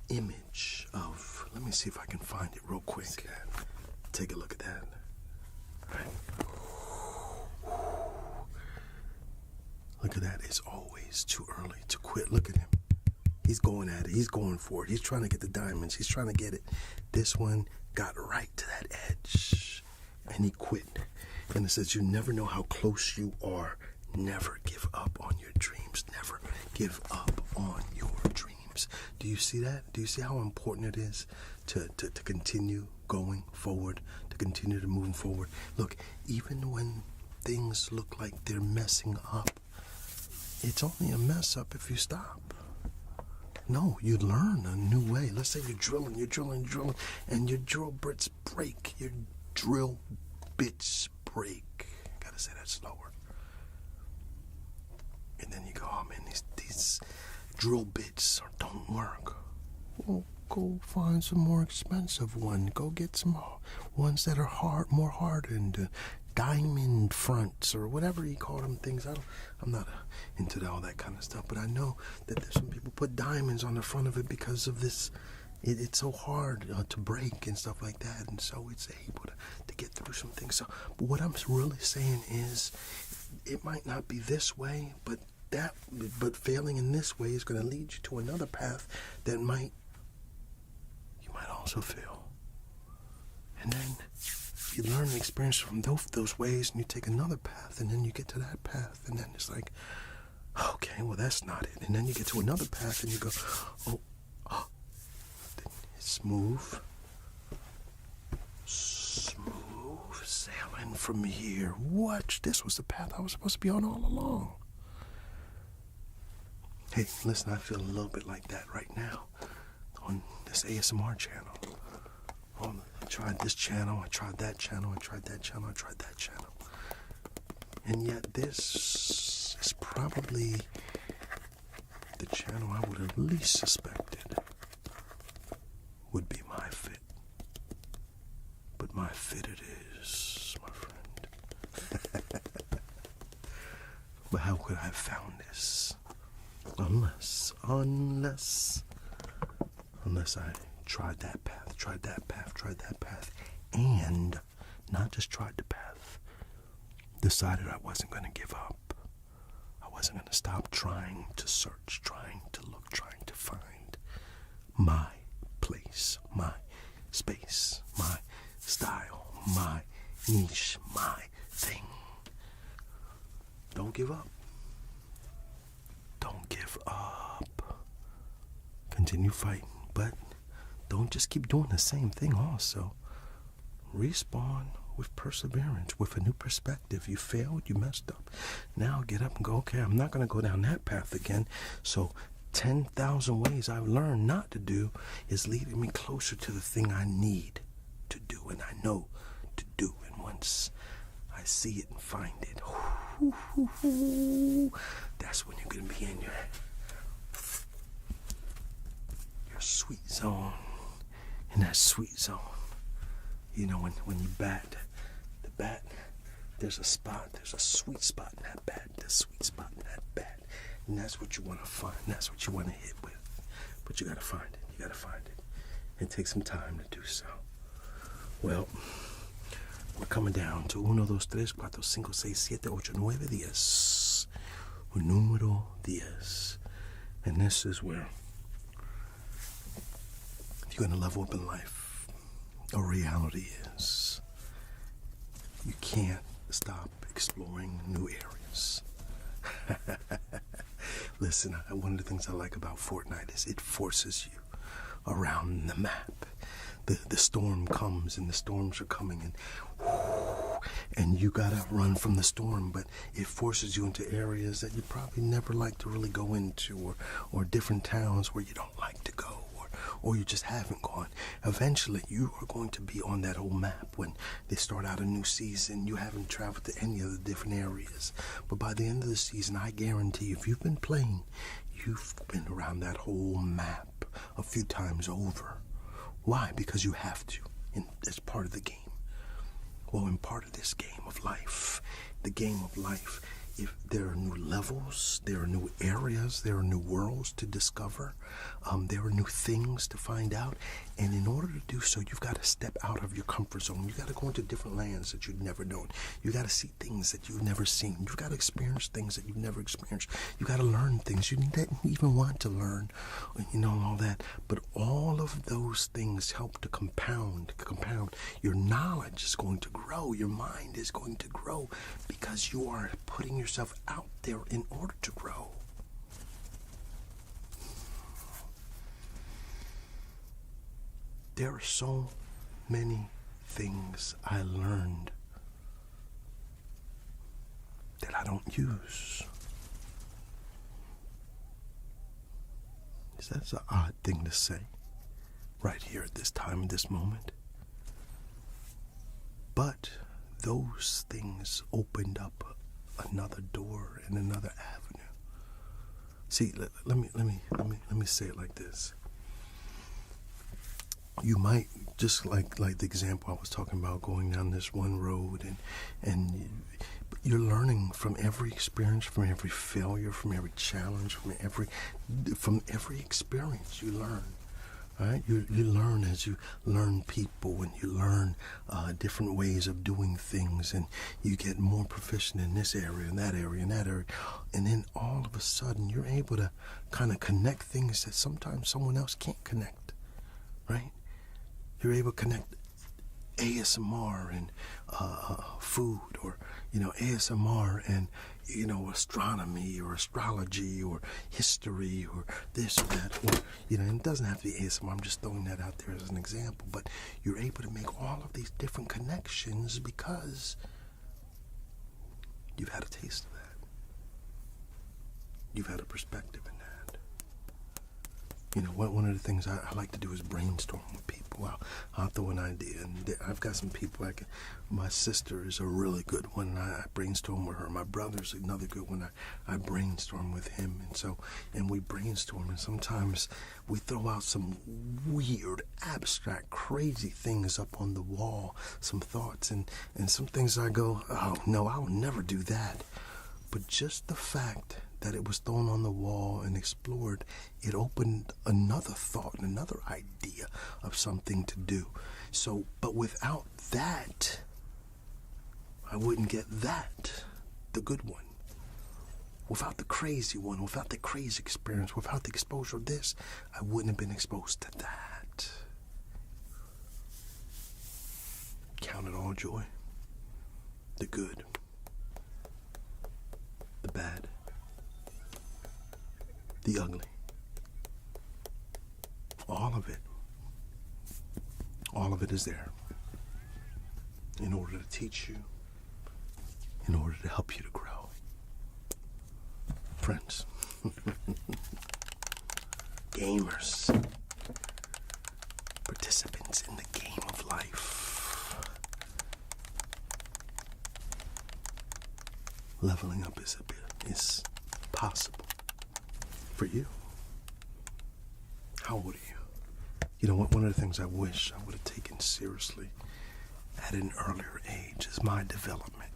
image of, let me see if I can find it real quick. Take a look at that. Right. Look at that. It's always too early to quit. Look at him. He's going at it. He's going for it. He's trying to get the diamonds. He's trying to get it. This one got right to that edge and he quit. And it says, you never know how close you are. Never give up on your dreams. Never give up on your dreams. Do you see that? Do you see how important it is to continue going forward, to continue to move forward? Look, even when things look like they're messing up, it's only a mess up if you stop. No, you learn a new way. Let's say you're drilling, and your drill bits break. Your drill bits break. Gotta say that slower. And then you go, oh man, these drill bits don't work. Well, go find some more expensive one. Go get some ones that are more hardened, diamond fronts or whatever you call them things. I'm not into all that kind of stuff, but I know that there's some people put diamonds on the front of it because of this. It's so hard to break and stuff like that, and so it's able to get through some things. So, but what I'm really saying is, it might not be this way, but failing in this way is going to lead you to another path that you might also fail. And then you learn and experience from those ways, and you take another path, and then you get to that path, and then it's like, okay, well, that's not it. And then you get to another path, and you go, oh, it's smooth sailing from here. What? This was the path I was supposed to be on all along. Hey, listen, I feel a little bit like that right now on this ASMR channel. I tried this channel, I tried that channel, I tried that channel, I tried that channel. And yet this is probably the channel I would have least suspected would be my fit. But my fit it is, my friend. But how could I have found this? Unless unless I tried that path, and not just tried the path, decided I wasn't going to give up. I wasn't going to stop trying to search, trying to look, trying to find my place, my space, my style, my niche, my thing. Don't give up. Don't give up. Continue fighting, but don't just keep doing the same thing also. Respawn with perseverance, with a new perspective. You failed, you messed up. Now get up and go, okay, I'm not going to go down that path again. So 10,000 ways I've learned not to do is leading me closer to the thing I need to do and I know to do. And once I see it and find it, that's when you're going to be in your sweet zone. In that sweet zone. You know, when you bat, the bat, there's a sweet spot in that bat, there's a sweet spot in that bat. And that's what you want to find, that's what you want to hit with. But you got to find it, It takes some time to do so. Well, we're coming down to 1, 2, 3, 4, 5, 6, 7, 8, 9, 10. Un número 10. And this is where, if you're going to level up in life, a reality is you can't stop exploring new areas. Listen, one of the things I like about Fortnite is it forces you around the map. The storm comes and the storms are coming and you gotta run from the storm, but it forces you into areas that you probably never like to really go into, or different towns where you don't like to go, or you just haven't gone. Eventually, you are going to be on that old map when they start out a new season. You haven't traveled to any of the different areas. But by the end of the season, I guarantee if you've been playing, you've been around that whole map a few times over. Why? Because you have to. And it's part of the game. Well, in part of this game of life, the game of life, if there are new levels, there are new areas, there are new worlds to discover, there are new things to find out, and in order to do so, you've got to step out of your comfort zone. You've got to go into different lands that you've never known. You've got to see things that you've never seen. You've got to experience things that you've never experienced. You've got to learn things you didn't even want to learn, all that. But all of those things help to compound. Your knowledge is going to grow. Your mind is going to grow because you are putting yourself out there in order to grow. There are so many things I learned that I don't use. That's an odd thing to say right here at this time, in this moment. But those things opened up another door and another avenue. See, let me say it like this. You might, just like the example I was talking about, going down this one road, and you're learning from every experience, from every failure, from every challenge, from every experience you learn. Right? You learn as you learn people, and you learn different ways of doing things, and you get more proficient in this area and that area and that area. And then all of a sudden, you're able to kind of connect things that sometimes someone else can't connect, right? You're able to connect ASMR and food, or ASMR and astronomy or astrology or history or this or that, or and it doesn't have to be ASMR. I'm just throwing that out there as an example. But you're able to make all of these different connections because you've had a taste of that. You've had a perspective in that. One of the things I like to do is brainstorm with people. I'll throw an idea, and I've got some people. My sister is a really good one, and I brainstorm with her. My brother's another good one. I brainstorm with him, and we brainstorm, and sometimes we throw out some weird, abstract, crazy things up on the wall, some thoughts, and some things I go, oh, no, I will never do that. But just the fact that it was thrown on the wall and explored, it opened another thought and another idea of something to do. So, but without that, I wouldn't get that, the good one. Without the crazy one, without the crazy experience, without the exposure of this, I wouldn't have been exposed to that. Count it all joy. The good, the bad, the ugly. All of it. All of it is there in order to teach you, in order to help you to grow. Friends, gamers, participants in the game of life. Leveling up is possible for you. How old are you? You know what? One of the things I wish I would have taken seriously at an earlier age is my development.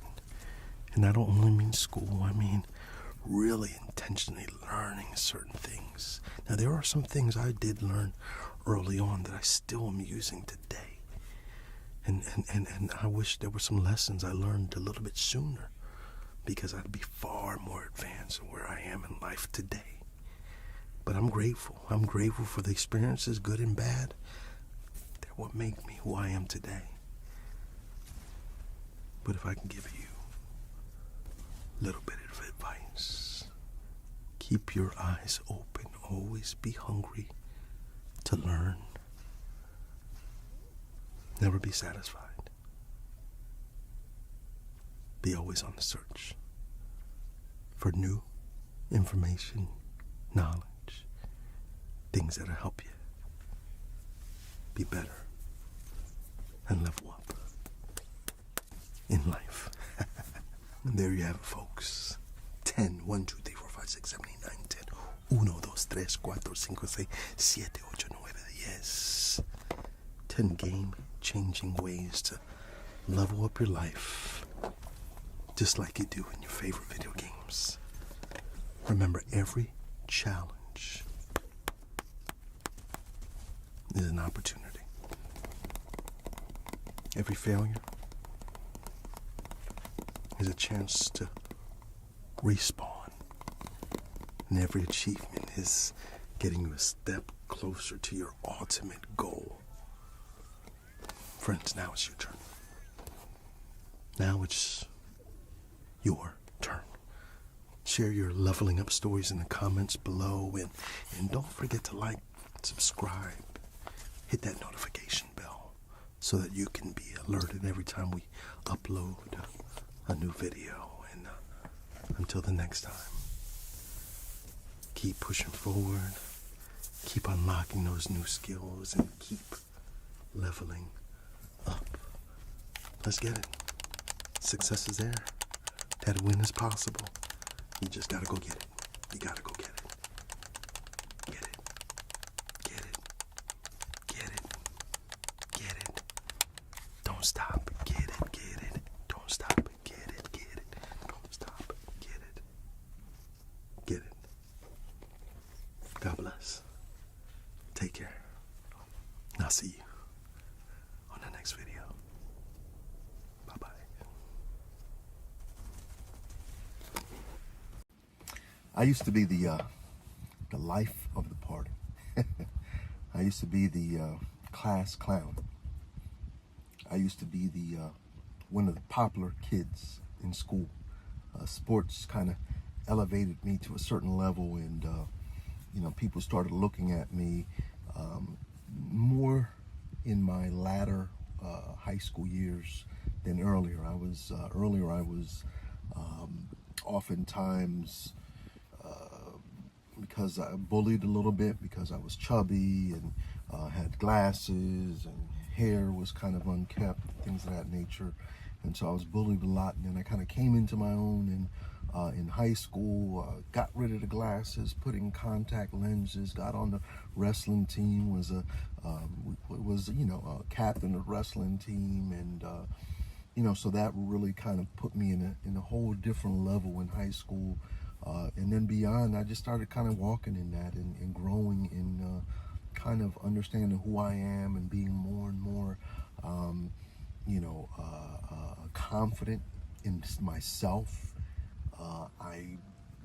And I don't only mean school, I mean really intentionally learning certain things. Now, there are some things I did learn early on that I still am using today. And I wish there were some lessons I learned a little bit sooner, because I'd be far more advanced in where I am in life today. But I'm grateful. I'm grateful for the experiences, good and bad. They're what make me who I am today. But if I can give you a little bit of advice, keep your eyes open. Always be hungry to learn. Never be satisfied. Be always on the search for new information, knowledge, things that'll help you be better and level up in life. And there you have it, folks. 10, 1, 2, 3, 4, 5, 6, 7, 8, 9, 10. 1, 2, 3, 4, 5, 6, 7, 8, 9, 10. 10 game-changing ways to level up your life, just like you do in your favorite video games. Remember, every challenge is an opportunity. Every failure is a chance to respawn. And every achievement is getting you a step closer to your ultimate goal. Friends, now it's your turn. Now it's your turn. Share your leveling up stories in the comments below, and don't forget to like, subscribe, hit that notification bell so that you can be alerted every time we upload a new video. And until the next time, keep pushing forward, keep unlocking those new skills, and keep leveling up. Let's get it. Success is there. That win is possible. You just gotta go get it. You gotta go get it. Get it. Get it. Get it. Get it. Don't stop. Get it. Get it. Don't stop. Get it. Get it. Don't stop. Get it. Get it. God bless. Take care. And I'll see you on the next video. Bye-bye. I used to be the life of the party. I used to be the class clown. I used to be the one of the popular kids in school. Sports kind of elevated me to a certain level, and people started looking at me more in my latter high school years than earlier. I was oftentimes, because I bullied a little bit, because I was chubby and had glasses, and hair was kind of unkempt, things of that nature. And so I was bullied a lot, and then I kind of came into my own in high school, got rid of the glasses, put in contact lenses, got on the wrestling team, was a captain of the wrestling team, and so that really kind of put me in a whole different level in high school. And then beyond, I just started kind of walking in that and growing in kind of understanding who I am and being more and more, confident in myself. I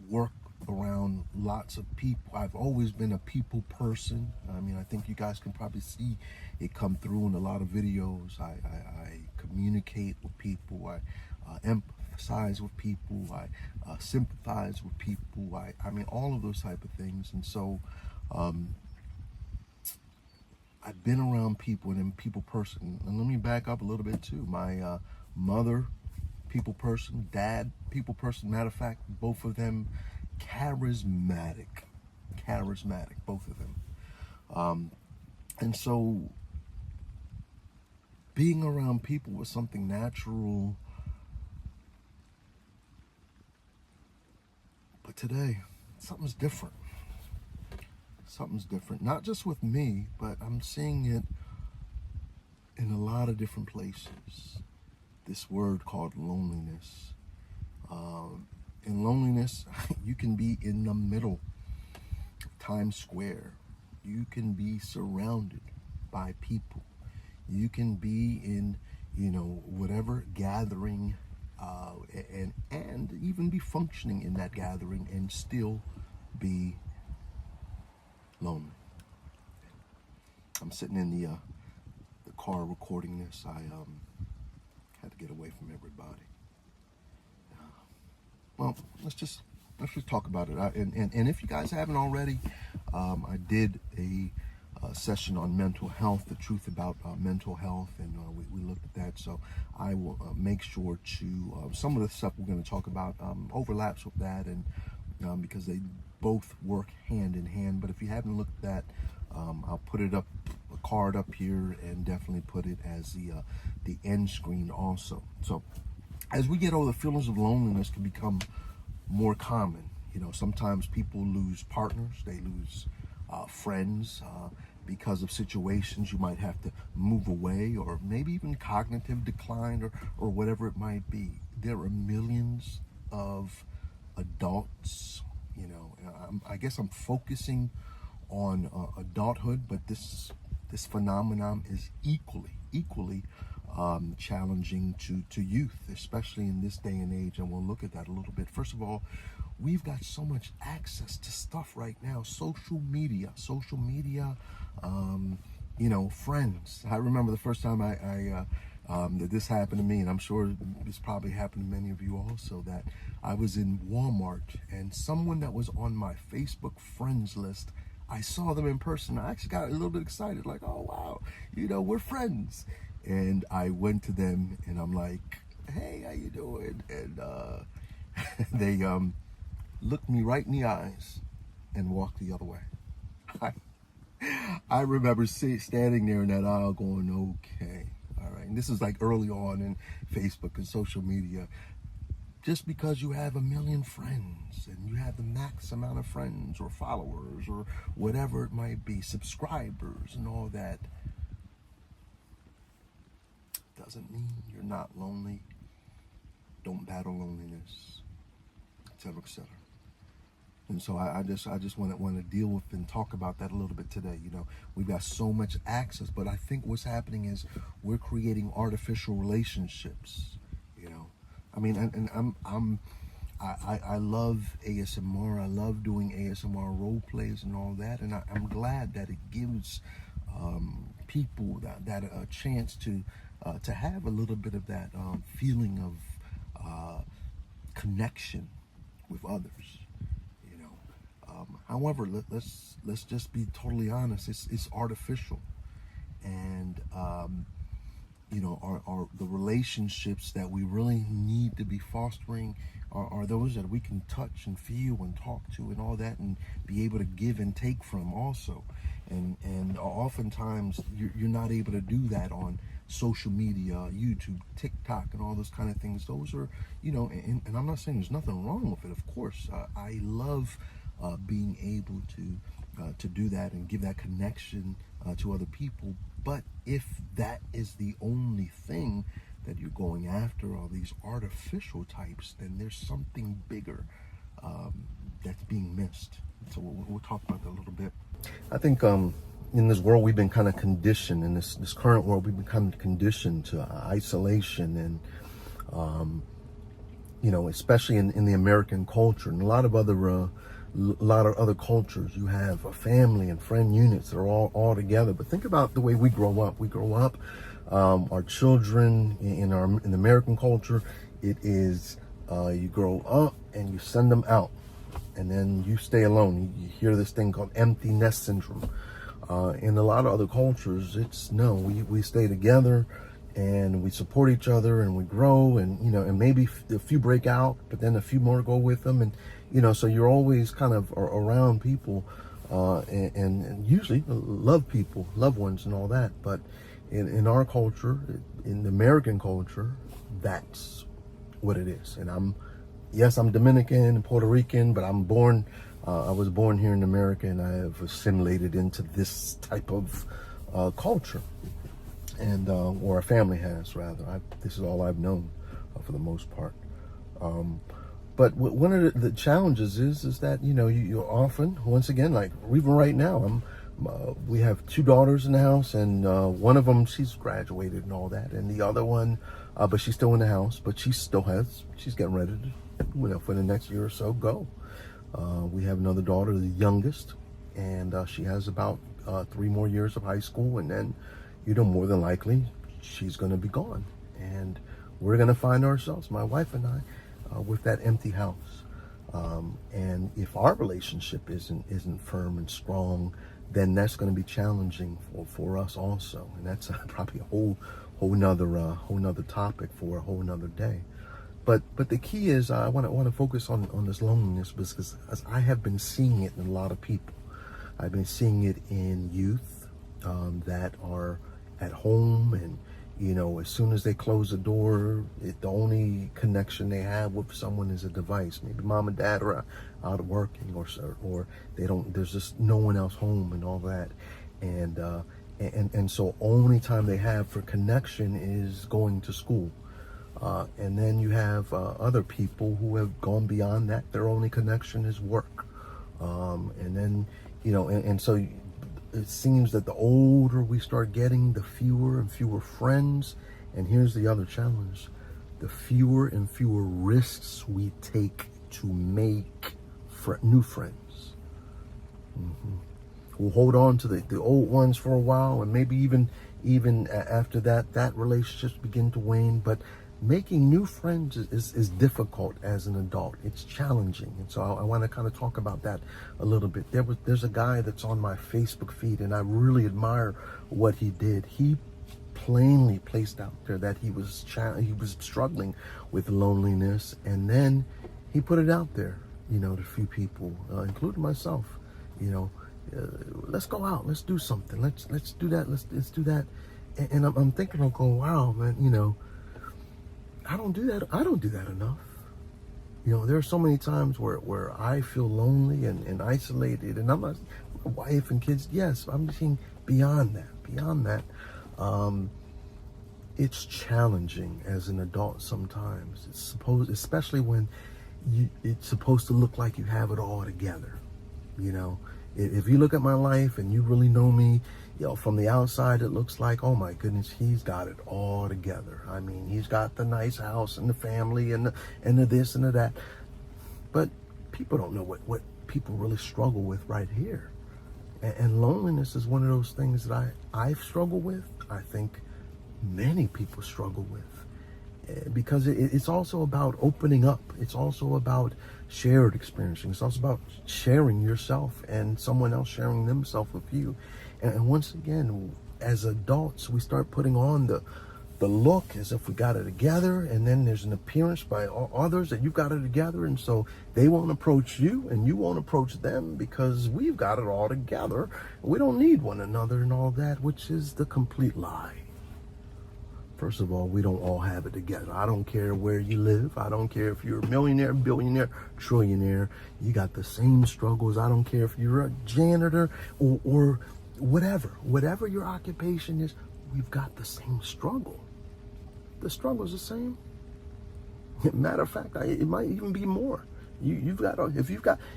work around lots of people. I've always been a people person. I mean, I think you guys can probably see it come through in a lot of videos. I communicate with people. I empathize with people. I sympathize with people. I mean, all of those type of things. And so I've been around people and I'm people person. And let me back up a little bit too. My mother, people person, dad, people person. Matter of fact, both of them charismatic, both of them. And so being around people was something natural. But today, something's different. Something's different. Not just with me, but I'm seeing it in a lot of different places. This word called loneliness. In loneliness, you can be in the middle of Times Square. You can be surrounded by people. You can be in, whatever gathering, and even be functioning in that gathering and still be lonely. I'm sitting in the car recording this. I had to get away from everybody. Well, let's just talk about it. And if you guys haven't already, I did a session on mental health, the truth about mental health, and we looked at that. So I will make sure to some of the stuff we're going to talk about overlaps with that, and because they both work hand in hand. But if you haven't looked at that, I'll put it up, a card up here, and definitely put it as the end screen also. So as we get older, feelings of loneliness can become more common. Sometimes people lose partners, they lose friends because of situations. You might have to move away, or maybe even cognitive decline, or whatever it might be. There are millions of adults, I guess I'm focusing on adulthood, but this phenomenon is equally challenging to youth, especially in this day and age. And we'll look at that a little bit. First of all, we've got so much access to stuff right now. Social media, friends. I remember the first time that this happened to me, and I'm sure this probably happened to many of you also, that I was in Walmart and someone that was on my Facebook friends list, I saw them in person. I actually got a little bit excited, like, oh wow, we're friends. And I went to them and I'm like, hey, how you doing? And they looked me right in the eyes and walked the other way. I remember standing there in that aisle going, okay, all right. And this is like early on in Facebook and social media. Just because you have 1 million friends and you have the max amount of friends or followers or whatever it might be, subscribers and all that, doesn't mean you're not lonely. Don't battle loneliness, etc., etc. And so I just want to deal with and talk about that a little bit today. We've got so much access, but I think what's happening is we're creating artificial relationships. I mean, and I love ASMR. I love doing ASMR role plays and all that, and I'm glad that it gives people that a chance to have a little bit of that feeling of connection with others. However, let's just be totally honest. It's artificial, and are the relationships that we really need to be fostering are those that we can touch and feel and talk to and all that, and be able to give and take from also. And oftentimes you're not able to do that on social media, YouTube, TikTok, and all those kind of things. Those are, and I'm not saying there's nothing wrong with it. Of course, I love being able to do that and give that connection to other people. But if that is the only thing that you're going after, all these artificial types, then there's something bigger that's being missed. So we'll talk about that a little bit. I think in this world we've been kind of conditioned, in this current world we've been kind of conditioned to isolation, and especially in the American culture and a lot of other cultures. You have a family and friend units that are all together. But think about the way we grow up. We grow up, our children in the American culture, it is you grow up and you send them out, and then you stay alone. You hear this thing called empty nest syndrome. In a lot of other cultures, it's no, we stay together and we support each other and we grow, and and maybe a few break out, but then a few more go with them, and so you're always kind of around people, and usually love people, loved ones and all that. But in our culture, in the American culture, that's what it is. And I'm Dominican and Puerto Rican, but I was born here in America, and I have assimilated into this type of culture, and or our family has, rather. This is all I've known for the most part. But one of the challenges is that you often, once again, like even right now, we have 2 daughters in the house, and one of them, she's graduated and all that, and the other one, but she's still in the house, but she's getting ready to, for the next year or so, go. We have another daughter, the youngest, and she has about 3 more years of high school, and then, more than likely, she's going to be gone, and we're going to find ourselves, my wife and I, with that empty house. And if our relationship isn't firm and strong, then that's going to be challenging for us also, and that's probably a whole nother topic for a whole nother day. But the key is, I want to focus on this loneliness, because as I have been seeing it in a lot of people. I've been seeing it in youth that are at home, and as soon as they close the door, the only connection they have with someone is a device. Maybe mom and dad are out working, or they don't. There's just no one else home and all that, and so only time they have for connection is going to school. And then you have other people who have gone beyond that. Their only connection is work. And then, and so it seems that the older we start getting, the fewer and fewer friends. And here's the other challenge: the fewer and fewer risks we take to make new friends. Mm-hmm. We'll hold on to the old ones for a while, and maybe even after that relationships begin to wane. But making new friends is difficult as an adult. It's challenging. And so I want to kind of talk about that a little bit. There's a guy that's on my Facebook feed, and I really admire what he did. He plainly placed out there that he was struggling with loneliness, and then he put it out there, to a few people, including myself. Let's go out, let's do something, let's do that, let's do that. And I'm thinking, I'm going, wow, man, I don't do that enough. There are so many times where I feel lonely and isolated, and I'm not, my wife and kids, yes, I'm saying beyond that. It's challenging as an adult sometimes. Especially when it's supposed to look like you have it all together. If you look at my life and you really know me, from the outside, it looks like, oh my goodness, he's got it all together. I mean, he's got the nice house and the family and the this and the that. But people don't know what people really struggle with right here. And loneliness is one of those things that I've struggled with. I think many people struggle with, because it's also about opening up. It's also about shared experiencing. It's also about sharing yourself and someone else sharing themselves with you. And once again, as adults, we start putting on the look as if we got it together, and then there's an appearance by others that you've got it together, and so they won't approach you and you won't approach them because we've got it all together. We don't need one another and all that, which is the complete lie. First of all, we don't all have it together. I don't care where you live. I don't care if you're a millionaire, billionaire, trillionaire. You got the same struggles. I don't care if you're a janitor or whatever your occupation is, we've got the same struggle. The struggle is the same. Matter of fact, it might even be more. You've got,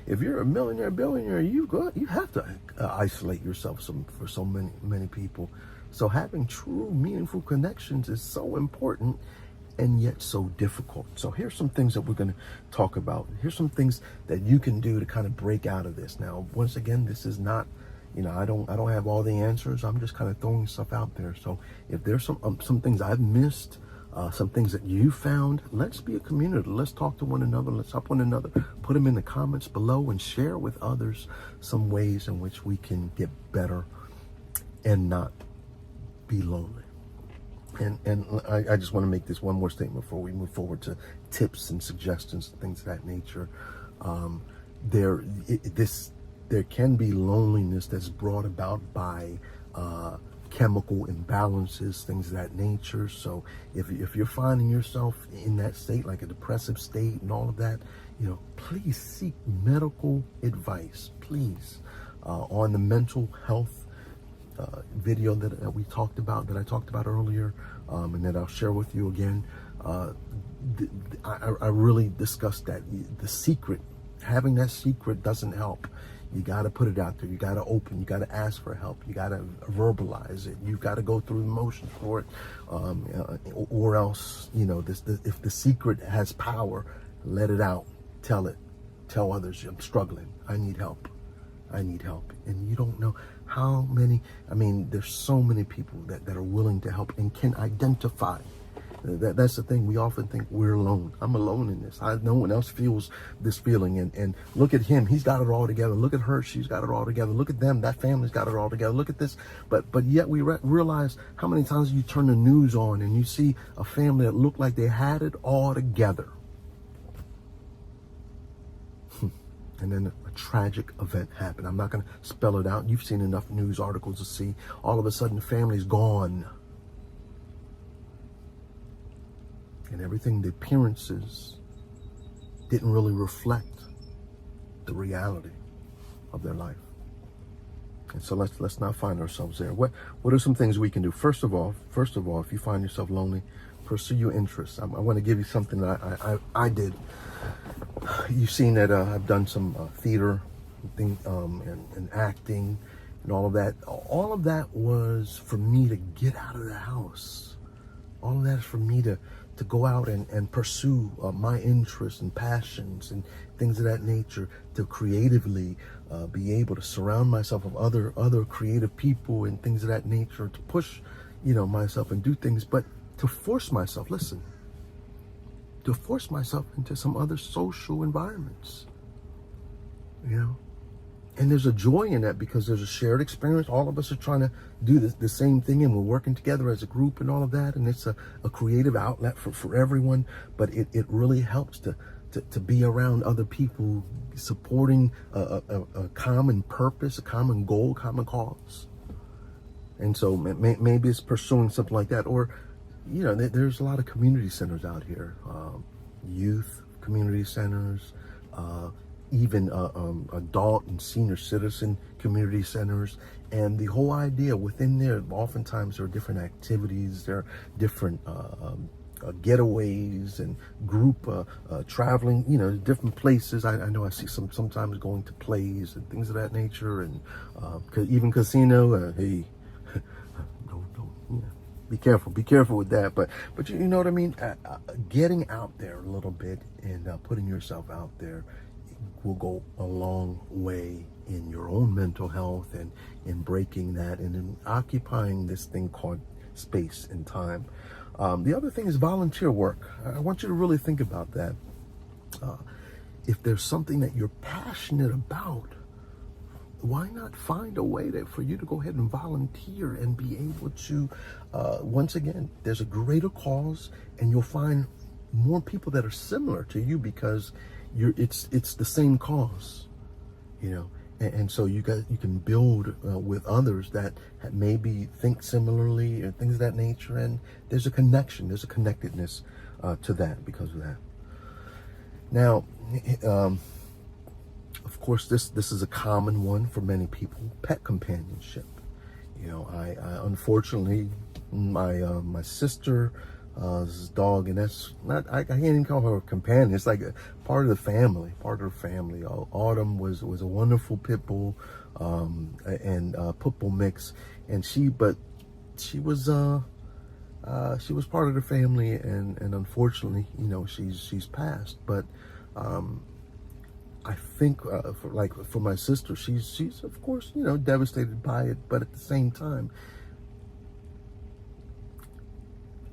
if you're a millionaire, billionaire, you have to isolate yourself for so many people. So having true, meaningful connections is so important, and yet so difficult. So here's some things that we're going to talk about. Here's some things that you can do to kind of break out of this. Now, once again, this is not, I don't have all the answers. I'm just kind of throwing stuff out there. So if there's some things I've missed, some things that you found, let's be a community. Let's talk to one another. Let's help one another. Put them in the comments below and share with others some ways in which we can get better and not be lonely. And I just want to make this one more statement before we move forward to tips and suggestions and things of that nature. There can be loneliness that's brought about by chemical imbalances, things of that nature. So if you're finding yourself in that state, like a depressive state and all of that, please seek medical advice, please, on the mental health video that I talked about earlier, and that I'll share with you again. I really discussed that. The secret, having that secret doesn't help. You got to put it out there. You got to open. You got to ask for help. You got to verbalize it. You got to go through emotions for it, or else, if the secret has power, let it out. Tell it. Tell others, I'm struggling. I need help. And you don't know how many, there's so many people that are willing to help and can identify. That's the thing. We often think we're alone. I'm alone in this. No one else feels this feeling. And look at him. He's got it all together. Look at her. She's got it all together. Look at them. That family's got it all together. Look at this. But yet we realize how many times you turn the news on and you see a family that looked like they had it all together. And then a tragic event happened. I'm not going to spell it out. You've seen enough news articles to see all of a sudden the family's gone. And everything, the appearances didn't really reflect the reality of their life. And so let's not find ourselves there. What are some things we can do? First of all, if you find yourself lonely, pursue your interests. I want to give you something that I did. You've seen that I've done some theater thing, and acting and all of that. All of that was for me to get out of the house. All of that is for me to go out and pursue my interests and passions and things of that nature, to creatively be able to surround myself with other creative people and things of that nature, to push myself and do things, but to force myself, to force myself into some other social environments, and there's a joy in that because there's a shared experience. All of us are trying to do the same thing, and we're working together as a group and all of that, and it's a creative outlet for everyone. But it really helps to be around other people supporting a common purpose, a common goal, common cause. And so maybe it's pursuing something like that. Or there's a lot of community centers out here, youth community centers, even adult and senior citizen community centers. And the whole idea within there, oftentimes there are different activities, there are different getaways and group traveling, different places. I know I see sometimes going to plays and things of that nature, and even casino. Hey, be careful with that. But you know what I mean? Getting out there a little bit and putting yourself out there will go a long way in your own mental health and in breaking that and in occupying this thing called space and time. The other thing is volunteer work. I want you to really think about that. If there's something that you're passionate about, why not find a way for you to go ahead and volunteer and be able to, once again, there's a greater cause, and you'll find more people that are similar to you because it's the same cause, and so you can build with others that maybe think similarly and things of that nature, and there's a connection, there's a connectedness to that because of that. Now, of course, this is a common one for many people: pet companionship. I unfortunately, my sister this dog, and that's not, I can't even call her a companion. It's like a part of the family, Autumn was a wonderful pit bull, and pit bull mix, and she was part of the family, and unfortunately, she's passed. But I think for my sister, she's of course devastated by it, but at the same time,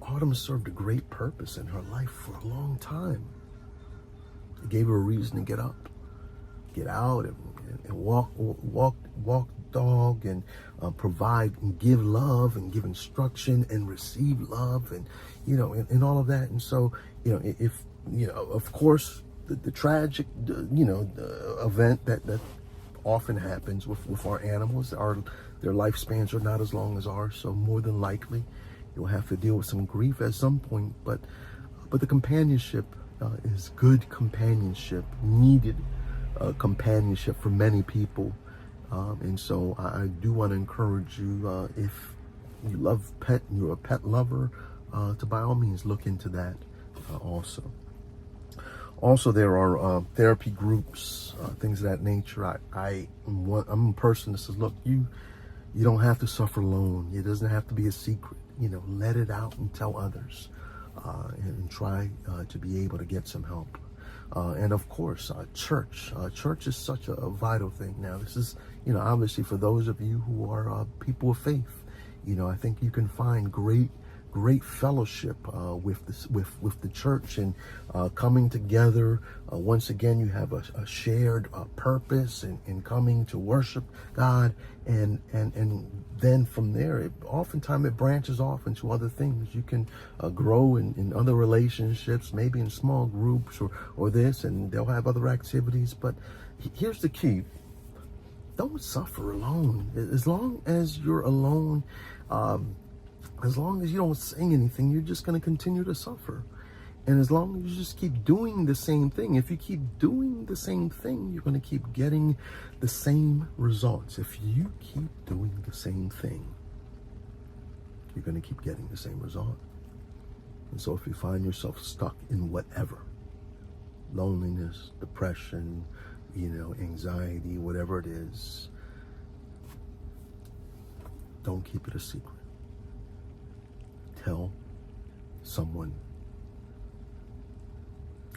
Autumn served a great purpose in her life for a long time. It gave her a reason to get up, get out, and walk the dog, and provide and give love and give instruction and receive love, and and all of that. And so if of course the tragic the event that often happens with our animals, their lifespans are not as long as ours, so more than likely you'll have to deal with some grief at some point. But the companionship is good companionship, needed companionship for many people. And so I do want to encourage you, if you love pet and you're a pet lover, to by all means look into that also. Also, there are therapy groups, things of that nature. I'm a person that says, look, you don't have to suffer alone. It doesn't have to be a secret. Let it out and tell others, and try to be able to get some help. And of course, church. Church is such a vital thing. Now, this is, obviously for those of you who are people of faith, I think you can find great fellowship with the church, and coming together. Once again, you have a shared purpose in coming to worship God, and then from there, oftentimes it branches off into other things. You can grow in other relationships, maybe in small groups or this, and they'll have other activities. But here's the key: don't suffer alone. As long as you're alone, as long as you don't sing anything, you're just going to continue to suffer. And as long as you just keep doing the same thing, if you keep doing the same thing, you're going to keep getting the same results. If you keep doing the same thing, you're going to keep getting the same result. And so if you find yourself stuck in whatever, loneliness, depression, anxiety, whatever it is, don't keep it a secret. Tell someone.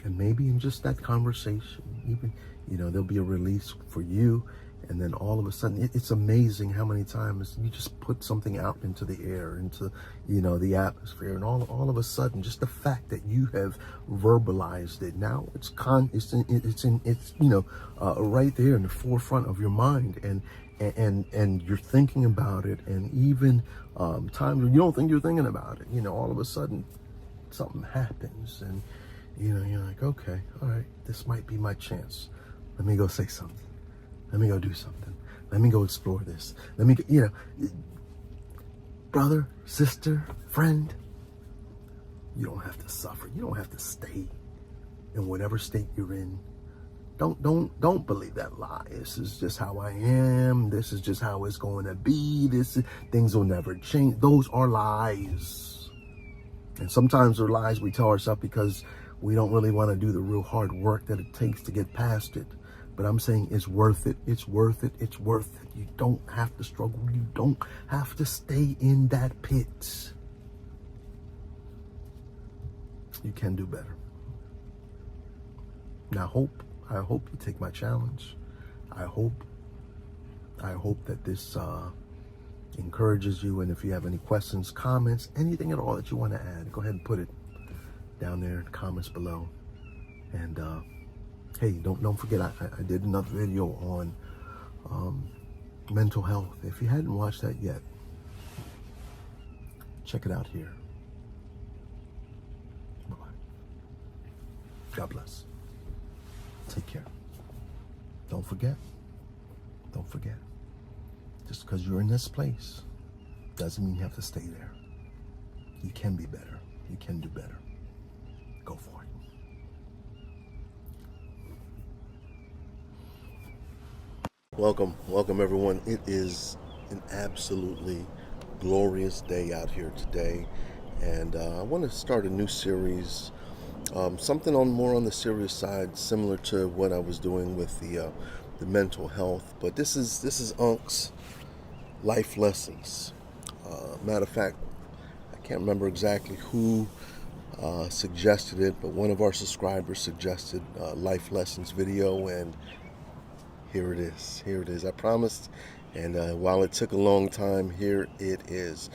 And maybe in just that conversation, even, there'll be a release for you. And then all of a sudden, it's amazing how many times you just put something out into the air, into, the atmosphere. And all of a sudden, just the fact that you have verbalized it, now it's right there in the forefront of your mind. And you're thinking about it. And even times when you don't think you're thinking about it, all of a sudden something happens, and you're like, okay, all right, this might be my chance. Let me go say something. Let me go do something. Let me go explore this. Let me, brother, sister, friend, you don't have to suffer. You don't have to stay in whatever state you're in. Don't believe that lie. This is just how I am. This is just how it's going to be. Things will never change. Those are lies. And sometimes they're lies we tell ourselves because we don't really want to do the real hard work that it takes to get past it. But I'm saying it's worth it. It's worth it. It's worth it. You don't have to struggle. You don't have to stay in that pit. You can do better. Now, I hope you take my challenge. I hope that this encourages you. And if you have any questions, comments, anything at all that you want to add, go ahead and put it down there in the comments below. And hey, don't forget, I did another video on mental health. If you hadn't watched that yet, check it out here. Bye-bye. God bless. Take care. Don't forget. Just because you're in this place doesn't mean you have to stay there. You can be better. You can do better. Go for it. Welcome everyone. It is an absolutely glorious day out here today. and I want to start a new series, something on more on the serious side, similar to what I was doing with the mental health. But this is Unc's life lessons. Matter of fact, I can't remember exactly who suggested it, but one of our subscribers suggested life lessons video, and here it is. Here it is. I promised, and while it took a long time, here it is.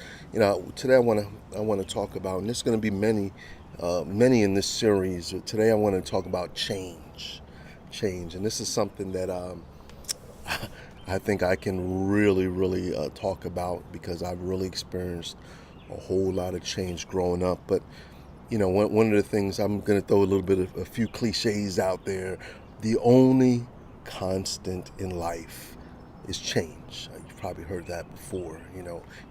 Today I want to talk about, and there's going to be many in this series. Today I want to talk about change, and this is something that I think I can really talk about because I've really experienced a whole lot of change growing up. But one of the things, I'm going to throw a little bit of a few cliches out there. The only constant in life is change. You've probably heard that before.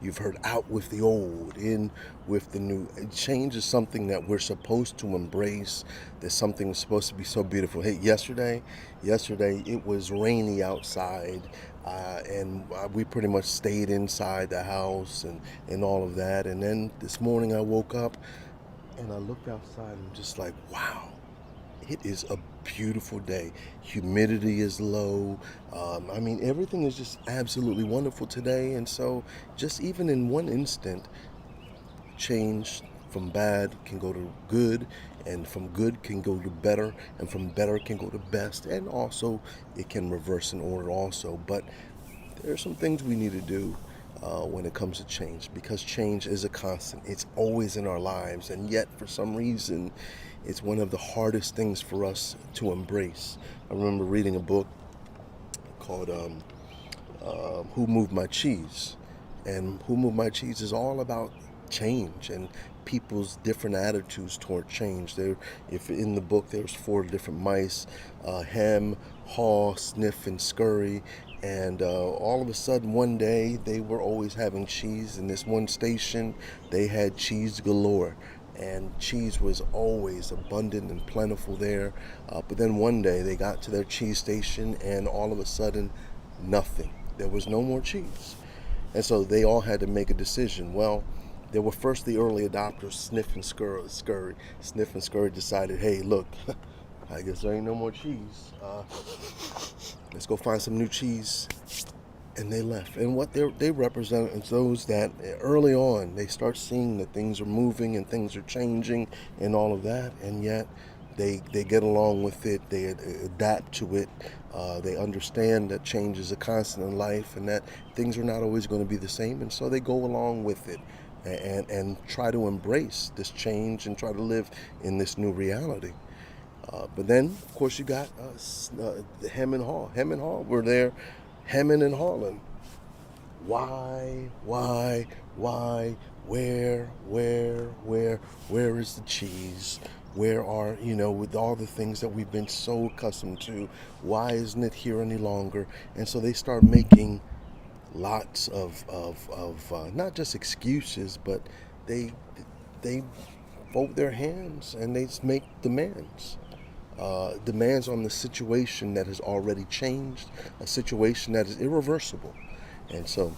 You've heard out with the old, in with the new. Change is something that we're supposed to embrace. There's something that's supposed to be so beautiful. Hey, yesterday it was rainy outside, and we pretty much stayed inside the house and all of that. And then this morning I woke up and I looked outside and just like, wow, it is a beautiful day. Humidity is low. Everything is just absolutely wonderful today. And so, just even in one instant, change from bad can go to good, and from good can go to better, and from better can go to best, and also it can reverse in order also. But there are some things we need to do when it comes to change, because change is a constant. It's always in our lives, and yet for some reason it's one of the hardest things for us to embrace. I remember reading a book called Who Moved My Cheese? And Who Moved My Cheese is all about change and people's different attitudes toward change. If in the book there's 4 different mice, hem, haw, sniff, and scurry. And all of a sudden one day they were always having cheese. In this one station they had cheese galore, and cheese was always abundant and plentiful there. But then one day they got to their cheese station, and all of a sudden, nothing. There was no more cheese. And so they all had to make a decision. Well, there were first the early adopters, Sniff and Scurry. Sniff and Scurry decided, hey, look, I guess there ain't no more cheese. Let's go find some new cheese. And they left. And what they represent is those that early on they start seeing that things are moving and things are changing and all of that, and yet they get along with it. They adapt to it. They understand that change is a constant in life, and that things are not always going to be the same, and so they go along with it and try to embrace this change and try to live in this new reality. But then, of course, you got hem and haw. Hem and haw were there, hemming and hawing. Why, where is the cheese? Where are, with all the things that we've been so accustomed to, why isn't it here any longer? And so they start making lots of not just excuses, but they fold their hands and they make demands. Demands on the situation that has already changed, a situation that is irreversible. And so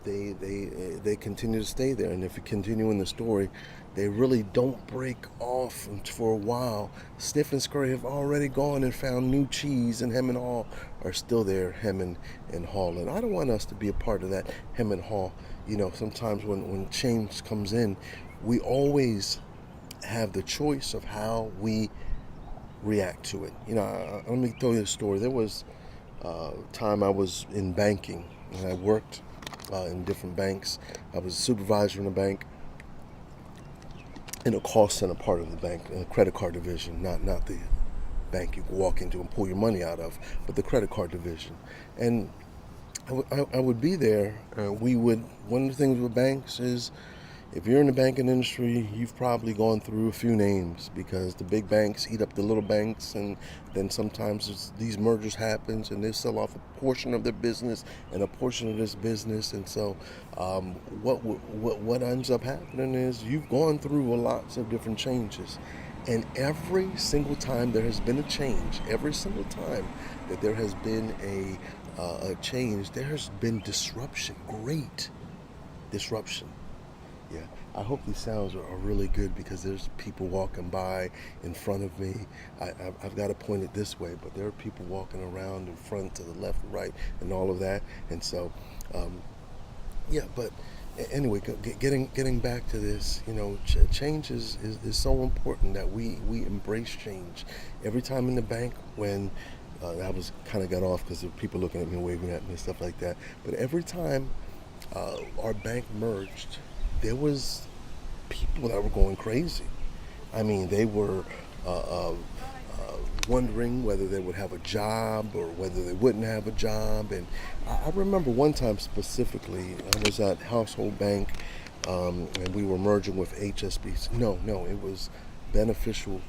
they continue to stay there. And if you continue in the story, they really don't break off for a while. Sniff and Scurry have already gone and found new cheese, and Hem and Haw are still there hemming and hawing. I don't want us to be a part of that hem and haw. Sometimes when change comes in, we always have the choice of how we react to it. Let me tell you a story. There was a time I was in banking, and I worked in different banks. I was a supervisor in a bank, in a call center part of the bank, in a credit card division, not the bank you walk into and pull your money out of, but the credit card division. And I would be there. One of the things with banks is, if you're in the banking industry, you've probably gone through a few names, because the big banks eat up the little banks, and then sometimes these mergers happens and they sell off a portion of their business and a portion of this business. And so what ends up happening is you've gone through lots of different changes, and every single time there has been a change, every single time that there has been a change, there has been disruption, great disruption. Yeah, I hope these sounds are really good because there's people walking by in front of me. I've got to point it this way, but there are people walking around in front, to the left, right, and all of that. And so, um, yeah, but anyway, getting back to this, change is so important that we embrace change. Every time in the bank when I was kind of got off because of people looking at me, waving at me, and stuff like that. But every time our bank merged, there was people that were going crazy. I mean, they were wondering whether they would have a job or whether they wouldn't have a job. And I remember one time specifically, I was at Household Bank, and we were merging with HSBC. No, it was Beneficial.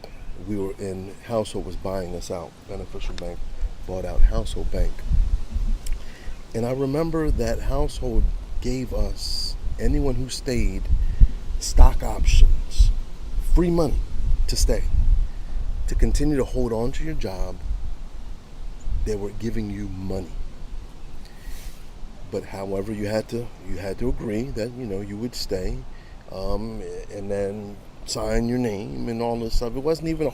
We were in Household was buying us out. Beneficial Bank bought out Household Bank, and I remember that Household gave us, anyone who stayed, stock options, free money to stay, to continue to hold on to your job. They were giving you money, but however, you had to agree that you would stay, and then sign your name and all this stuff. It wasn't even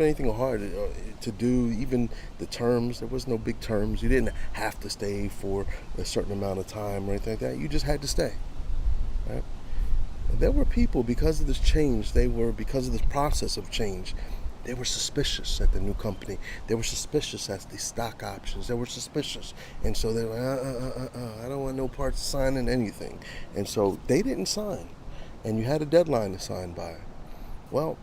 anything hard to do. Even the terms, there was no big terms. You didn't have to stay for a certain amount of time or anything like that. You just had to stay, right? There were people, because of this change, because of this process of change, they were suspicious at the new company. They were suspicious at the stock options. They were suspicious. And so they were like, I don't want no parts of signing anything. And so they didn't sign. And you had a deadline to sign by. Well,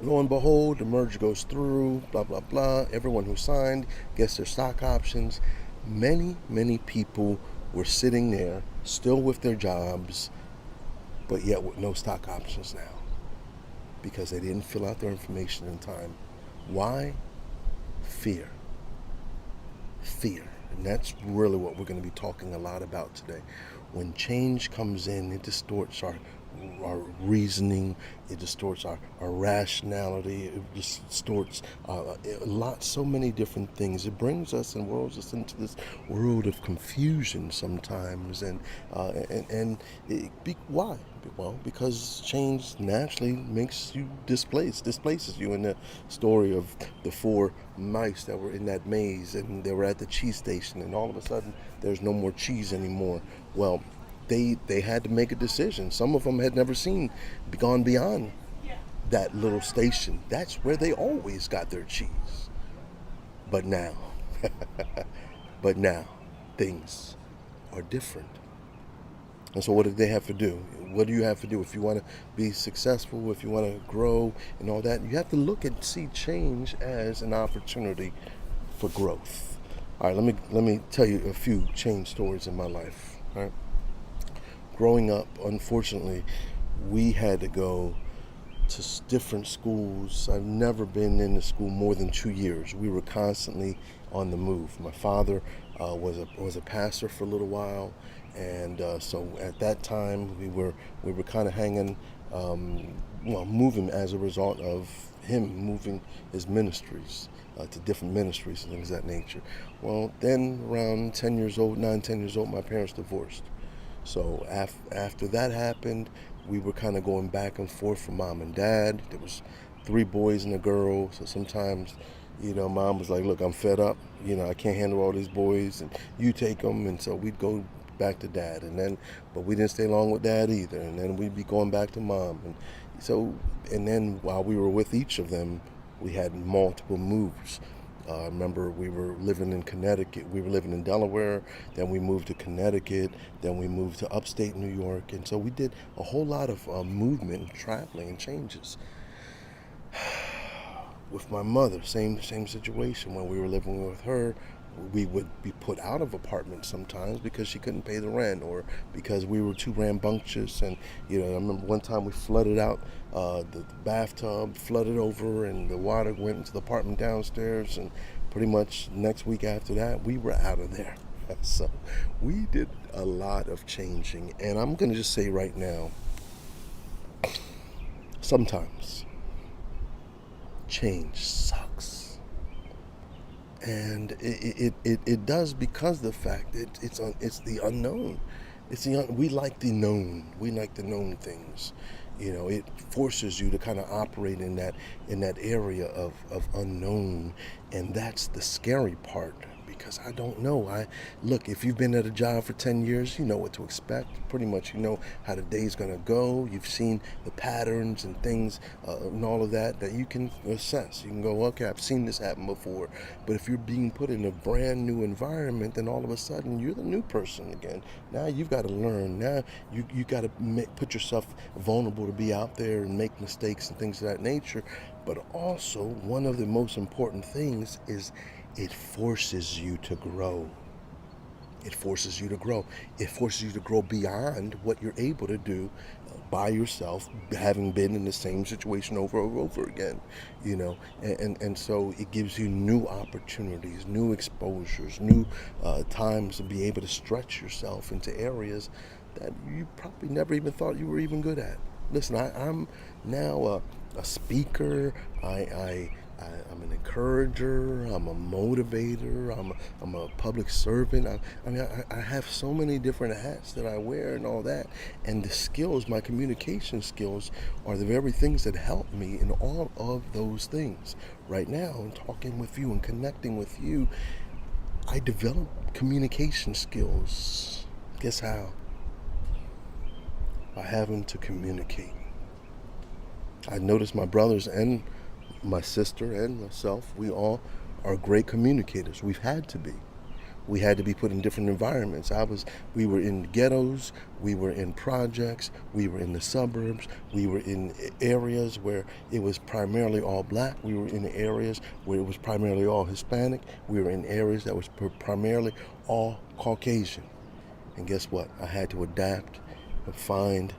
lo and behold, the merge goes through, blah, blah, blah. Everyone who signed gets their stock options. Many, many people were sitting there, still with their jobs, but yet with no stock options now, because they didn't fill out their information in time. Why? Fear. Fear. And that's really what we're going to be talking a lot about today. When change comes in, it distorts our reasoning, it distorts our rationality, it distorts so many different things. It brings us and whirls us into this world of confusion sometimes. Why? Well, because change naturally makes you displaces you. In the story of the four mice that were in that maze, and they were at the cheese station, and all of a sudden there's no more cheese anymore. Well, they had to make a decision. Some of them had never gone beyond that little station. That's where they always got their cheese. But now, but now, things are different. And so what did they have to do? What do you have to do if you want to be successful, if you want to grow and all that? You have to look and see change as an opportunity for growth. All right, let me tell you a few change stories in my life. All right. Growing up, unfortunately, we had to go to different schools. I've never been in the school more than 2 years. We were constantly on the move. My father was a pastor for a little while, and so at that time we were kind of hanging, moving as a result of him moving his ministries to different ministries and things of that nature. Well, then around 10 years old, 9, 10 years old, my parents divorced. So after that happened, we were kind of going back and forth from mom and dad. There was 3 boys and a girl. So sometimes, mom was like, look, I'm fed up. I can't handle all these boys, and you take them. And so we'd go back to dad. But we didn't stay long with dad either. And then we'd be going back to mom. And then while we were with each of them, we had multiple moves. I remember we were living in Connecticut. We were living in Delaware. Then we moved to Connecticut. Then we moved to upstate New York. And so we did a whole lot of movement and traveling and changes. With my mother, same situation. When we were living with her, we would be put out of apartments sometimes because she couldn't pay the rent, or because we were too rambunctious. And I remember one time we flooded out, the bathtub flooded over, and the water went into the apartment downstairs, and pretty much next week after that we were out of there. So we did a lot of changing, and I'm gonna just say right now, sometimes change sucks. And it does, because the fact it's the unknown. we like the known. We like the known things. It forces you to kind of operate in that area of unknown, and that's the scary part because I don't know. Look, if you've been at a job for 10 years, you know what to expect. Pretty much, you know how the day's gonna go. You've seen the patterns and things and all of that you can assess. You can go, okay, I've seen this happen before. But if you're being put in a brand new environment, then all of a sudden you're the new person again. Now you've got to learn. Now you got to put yourself vulnerable to be out there and make mistakes and things of that nature. But also, one of the most important things is it forces you to grow. It forces you to grow. It forces you to grow beyond what you're able to do by yourself, having been in the same situation over and over again, and so it gives you new opportunities, new exposures, new times to be able to stretch yourself into areas that you probably never even thought you were even good at. Listen, I'm now a speaker. I'm an encourager. I'm a motivator. I'm a public servant. I have so many different hats that I wear and all that. And the skills, my communication skills, are the very things that help me in all of those things. Right now, in talking with you and connecting with you, I develop communication skills. Guess how? By having to communicate. I noticed my brothers and my sister and myself, we all are great communicators. We've had to be. We had to be put in different environments. We were in ghettos, we were in projects, we were in the suburbs, we were in areas where it was primarily all black, we were in areas where it was primarily all Hispanic, we were in areas that was primarily all Caucasian. And guess what? I had to adapt and find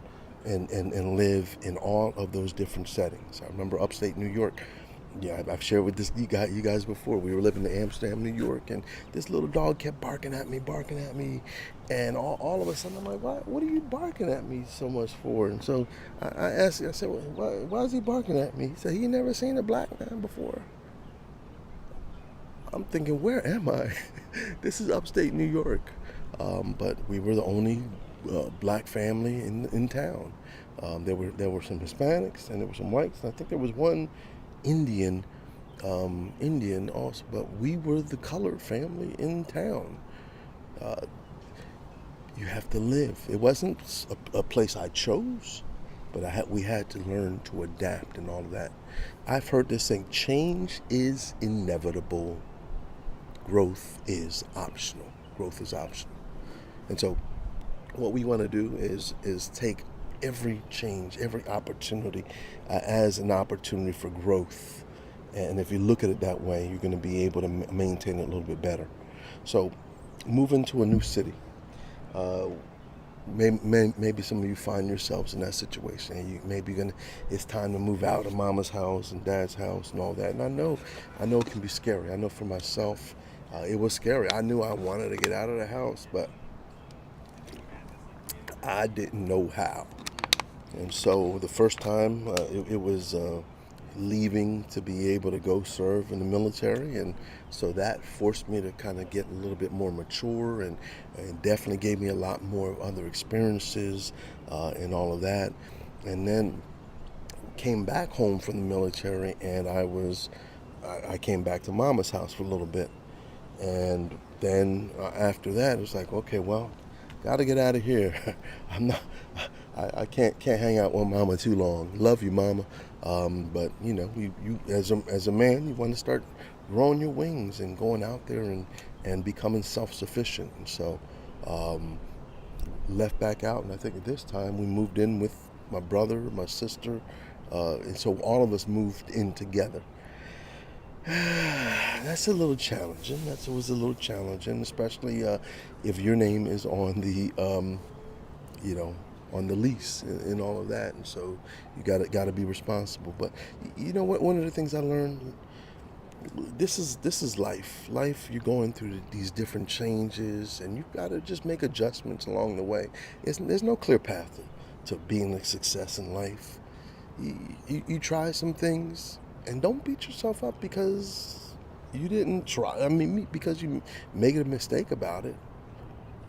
and live in all of those different settings. I remember upstate New York. Yeah, I've shared with you guys before. We were living in Amsterdam, New York, and this little dog kept barking at me, and all of a sudden I'm like, what are you barking at me so much for? And so I asked, I said, why is he barking at me? He said he never seen a black man before. I'm thinking, where am I? This is upstate New York, but we were the only black family in town. There were some Hispanics and there were some whites. And I think there was one Indian also, but we were the colored family in town. You have to live. It wasn't a place I chose, but we had to learn to adapt and all of that. I've heard this saying: change is inevitable. Growth is optional. Growth is optional. And so what we want to do is take every change, every opportunity as an opportunity for growth. And if you look at it that way, you're going to be able to maintain it a little bit better. So moving to a new city. Maybe some of you find yourselves in that situation. And it's time to move out of mama's house and dad's house and all that. And I know it can be scary. I know for myself, it was scary. I knew I wanted to get out of the house, but I didn't know how. And so the first time it was leaving to be able to go serve in the military, and so that forced me to kind of get a little bit more mature, and definitely gave me a lot more other experiences and all of that. And then came back home from the military, and I came back to mama's house for a little bit. And then after that, it was like, okay, well, gotta get out of here. I can't hang out with mama too long. Love you, mama, but you as a man, you want to start growing your wings and going out there and becoming self-sufficient. And so left back out, and I think at this time we moved in with my brother, my sister, and so all of us moved in together. That's a little challenging. That was a little challenging, especially if your name is on the, on the lease and all of that. And so you got to be responsible. But you know what? One of the things I learned, this is life. Life, you're going through these different changes, and you've got to just make adjustments along the way. There's no clear path to being a success in life. You try some things. And don't beat yourself up because you didn't try. Because you made a mistake about it.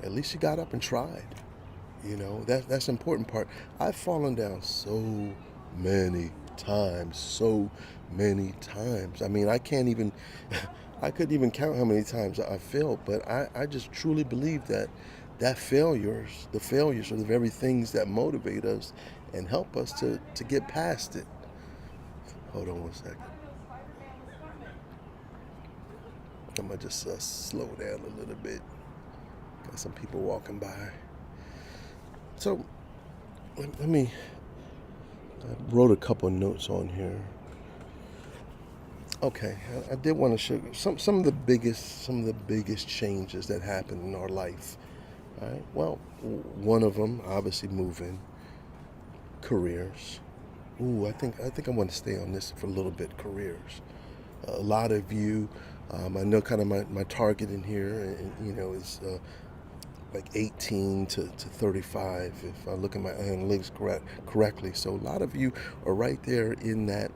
At least you got up and tried. You know, that's the important part. I've fallen down so many times, so many times. I mean, I can't even, I couldn't even count how many times I failed, but I just truly believe that the failures are the very things that motivate us and help us to get past it. Hold on one second. I'm gonna just slow down a little bit. Got some people walking by. So let me. I wrote a couple of notes on here. Okay, I did want to show you some of the biggest changes that happen in our life. All right. Well, one of them obviously moving, careers. Ooh, I think I want to stay on this for a little bit. Careers. A lot of you, I know kind of my target in here, and, is like 18 to 35, if I look at my analytics correctly. So a lot of you are right there in that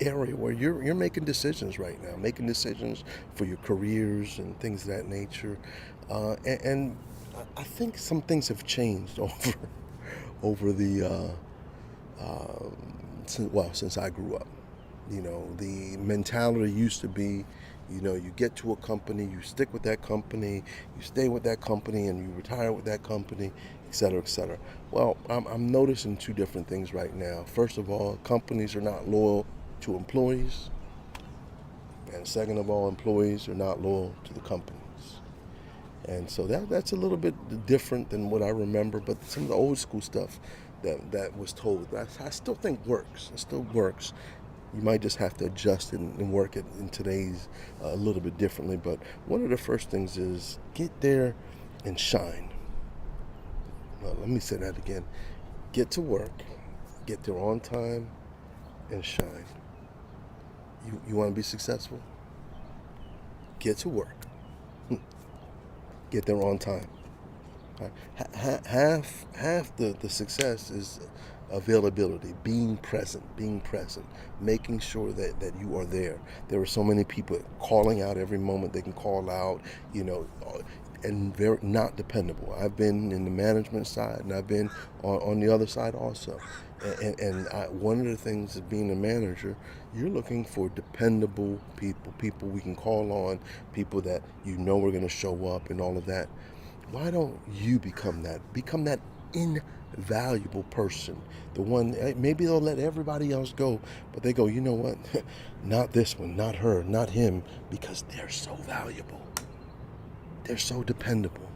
area where you're making decisions right now, making decisions for your careers and things of that nature. And I think some things have changed over the since I grew up. The mentality used to be, you get to a company, you stick with that company, you stay with that company, and you retire with that company, et cetera, et cetera. Well, I'm noticing two different things right now. First of all, companies are not loyal to employees, and second of all, employees are not loyal to the companies. And so that's a little bit different than what I remember, but some of the old school stuff that was told, I still think works. It still works. You might just have to adjust it and work it in today's a little bit differently. But one of the first things is get there and shine. Well, let me say that again. Get to work, get there on time, and shine. You want to be successful? Get to work. Get there on time. Half the success is availability, being present, making sure that you are there. There are so many people calling out every moment they can call out, and very not dependable. I've been in the management side, and I've been on the other side also. One of the things of being a manager, you're looking for dependable people we can call on, people that are going to show up and all of that. Why don't you become that? Become that invaluable person. The one, maybe they'll let everybody else go, but they go, you know what? Not this one, not her, not him, because they're so valuable. They're so dependable.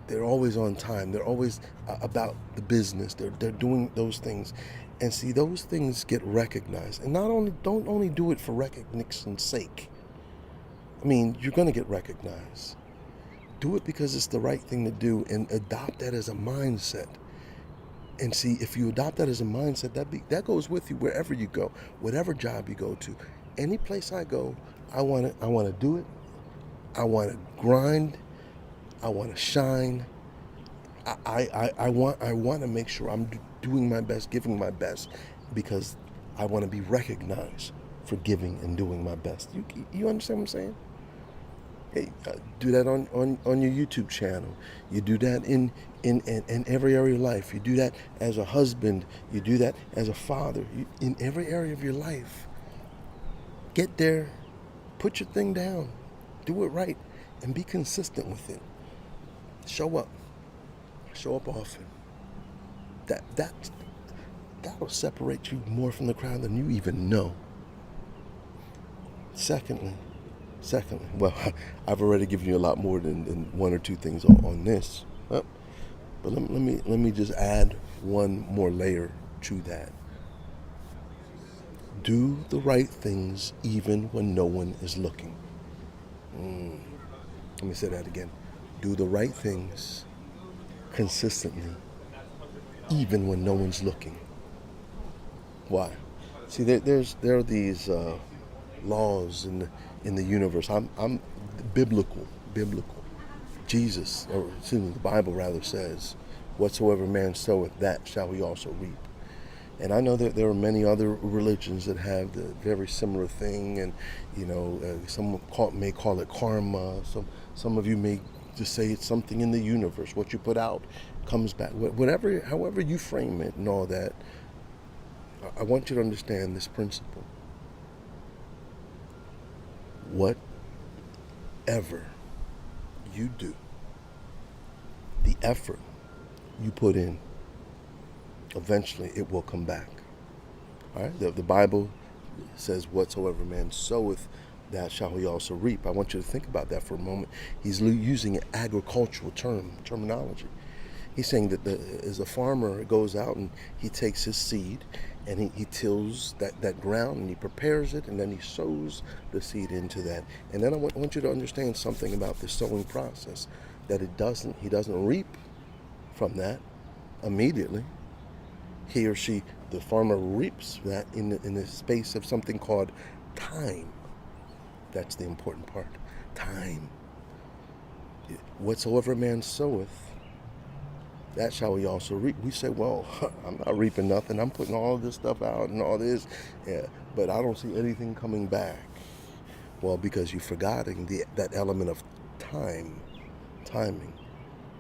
They're always on time. They're always about the business. They're doing those things. And see, those things get recognized. And don't only do it for recognition's sake. I mean, you're going to get recognized. Do it because it's the right thing to do, and adopt that as a mindset. And see, if you adopt that as a mindset, that goes with you wherever you go, whatever job you go to. Any place I go, I want to do it. I want to grind. I want to shine. I want to make sure I'm doing my best, giving my best, because I want to be recognized for giving and doing my best. You understand what I'm saying? Hey, do that on your YouTube channel. You do that in every area of life. You do that as a husband. You do that as a father. In every area of your life. Get there. Put your thing down. Do it right. And be consistent with it. Show up. Show up often. That'll separate you more from the crowd than you even know. Secondly, well, I've already given you a lot more than one or two things on this. But let me just add one more layer to that. Do the right things even when no one is looking. Let me say that again. Do the right things consistently even when no one's looking. Why? See, there are these laws in the universe. I'm biblical. Jesus, or excuse me, the Bible rather says, "Whatsoever man soweth, that shall he also reap." And I know that there are many other religions that have the very similar thing, and some may call it karma. Some of you may Just say it's something in the universe. What you put out comes back. Whatever, however you frame it and all that, I want you to understand this principle. Whatever you do, the effort you put in, eventually it will come back. All right? The Bible says, whatsoever man soweth, that shall he also reap. I want you to think about that for a moment. He's using an agricultural terminology. He's saying that as a farmer goes out and he takes his seed and he tills that ground and he prepares it and then he sows the seed into that. And then I want you to understand something about the sowing process, that he doesn't reap from that immediately. He or she, the farmer, reaps that in the space of something called time. That's the important part. Time. Whatsoever man soweth, that shall he also reap. We say, well, I'm not reaping nothing. I'm putting all this stuff out and all this, but I don't see anything coming back. Well, because you're forgetting that element of timing,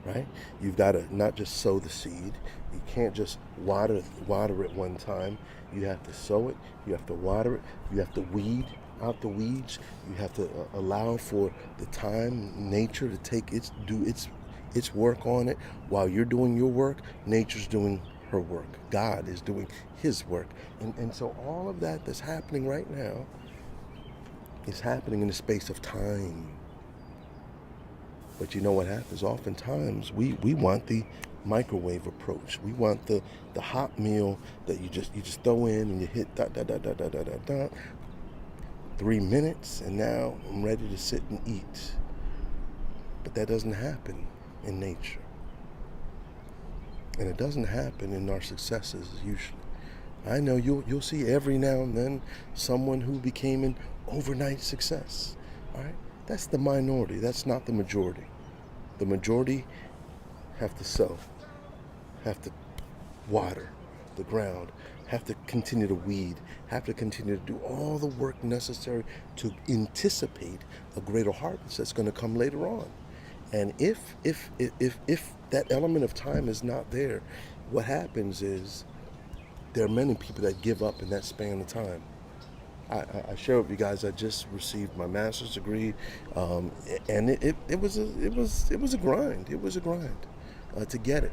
right? You've got to not just sow the seed. You can't just water it one time. You have to sow it. You have to water it. You have to weed out the weeds. You have to allow for the time, nature to do its work on it. While you're doing your work, nature's doing her work. God is doing his work. And so all of that that's happening right now is happening in the space of time. But you know what happens? Oftentimes we want the microwave approach. We want the hot meal that you just throw in and you hit dot dot dot dot dot dot dot dot. 3 minutes and now I'm ready to sit and eat. But that doesn't happen in nature. And it doesn't happen in our successes usually. I know you'll see every now and then someone who became an overnight success. All right? That's the minority. That's not the majority. The majority have to sow, have to water the ground, have to continue to weed, have to continue to do all the work necessary to anticipate a greater harvest that's going to come later on. And if that element of time is not there, what happens is there are many people that give up in that span of time. I share with you guys, I just received my master's degree, and it was a grind. It was a grind to get it.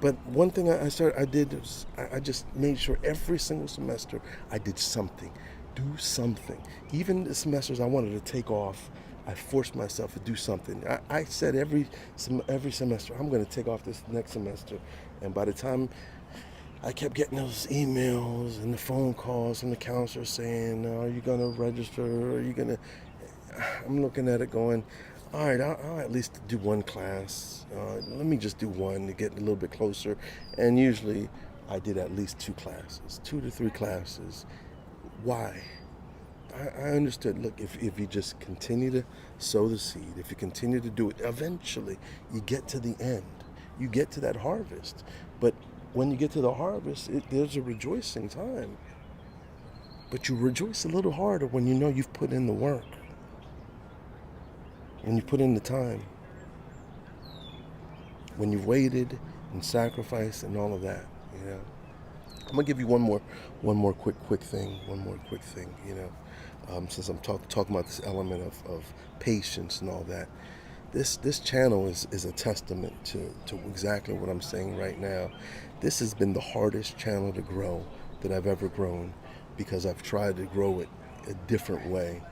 But one thing I just made sure every single semester I did something, do something. Even the semesters I wanted to take off, I forced myself to do something. I said every semester I'm going to take off this next semester, and by the time I kept getting those emails and the phone calls from the counselor saying, "Are you going to register? Are you going to?" I'm looking at it going, all right, I'll at least do one class. Let me just do one to get a little bit closer. And usually I did at least 2 classes, 2 to 3 classes. Why? I understood, look, if you just continue to sow the seed, if you continue to do it, eventually you get to the end. You get to that harvest. But when you get to the harvest, there's a rejoicing time. But you rejoice a little harder when you know you've put in the work. When you put in the time, when you've waited and sacrificed and all of that, you know. I'm gonna give you one more quick thing, you know. Since I'm talking about this element of patience and all that, this channel is a testament to exactly what I'm saying right now. This has been the hardest channel to grow that I've ever grown, because I've tried to grow it a different way.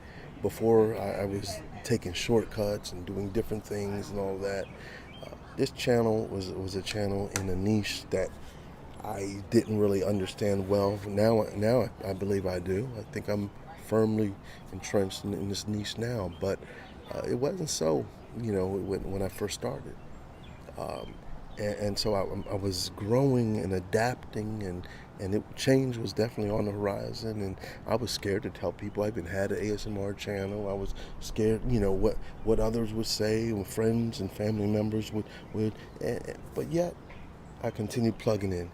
Before I was taking shortcuts and doing different things and all that. This channel was a channel in a niche that I didn't really understand well. Now I believe I do. I think I'm firmly entrenched in this niche now, but it wasn't so, you know, when I first started. And so I was growing and adapting, and change was definitely on the horizon, and I was scared to tell people I even had an ASMR channel. I was scared, you know, what others would say, and friends and family members would but yet I continued plugging in.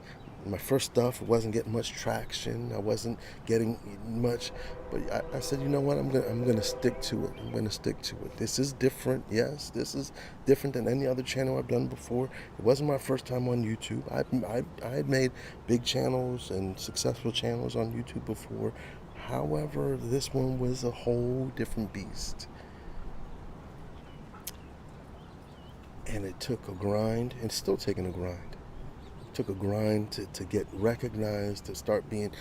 My first stuff wasn't getting much traction. I wasn't getting much, but I said, you know what? I'm gonna stick to it. I'm gonna stick to it. This is different. Yes, this is different than any other channel I've done before. It wasn't my first time on YouTube. I had made big channels and successful channels on YouTube before. However, this one was a whole different beast, and it took a grind, and it's still taking a grind. Took a grind to get recognized, to start being,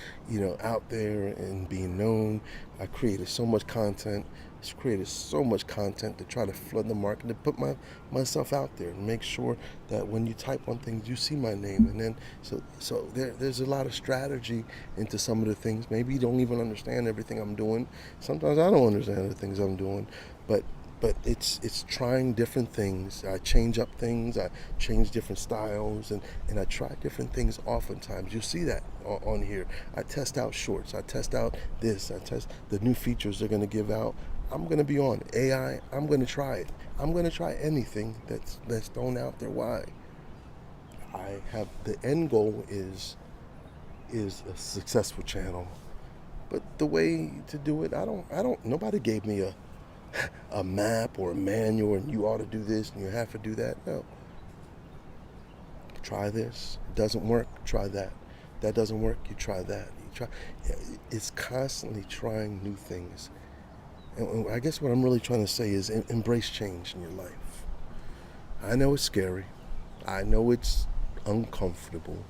out there and being known. I created so much content. Created so much content to try to flood the market, to put myself out there and make sure that when you type on things, you see my name. And then there's a lot of strategy into some of the things. Maybe you don't even understand everything I'm doing. Sometimes I don't understand the things I'm doing, but it's trying different things. I change up things. I change different styles, and I try different things. Oftentimes, you see that on here. I test out shorts. I test out this. I test the new features they're going to give out. I'm going to be on AI. I'm going to try it. I'm going to try anything that's thrown out there. Why? I have the end goal is a successful channel, but the way to do it, I don't. Nobody gave me a map or a manual, and you ought to do this and you have to do that. No. Try this. It doesn't work. Try that. That doesn't work. You try that. You try. It's constantly trying new things. And I guess what I'm really trying to say is embrace change in your life. I know it's scary. I know it's uncomfortable.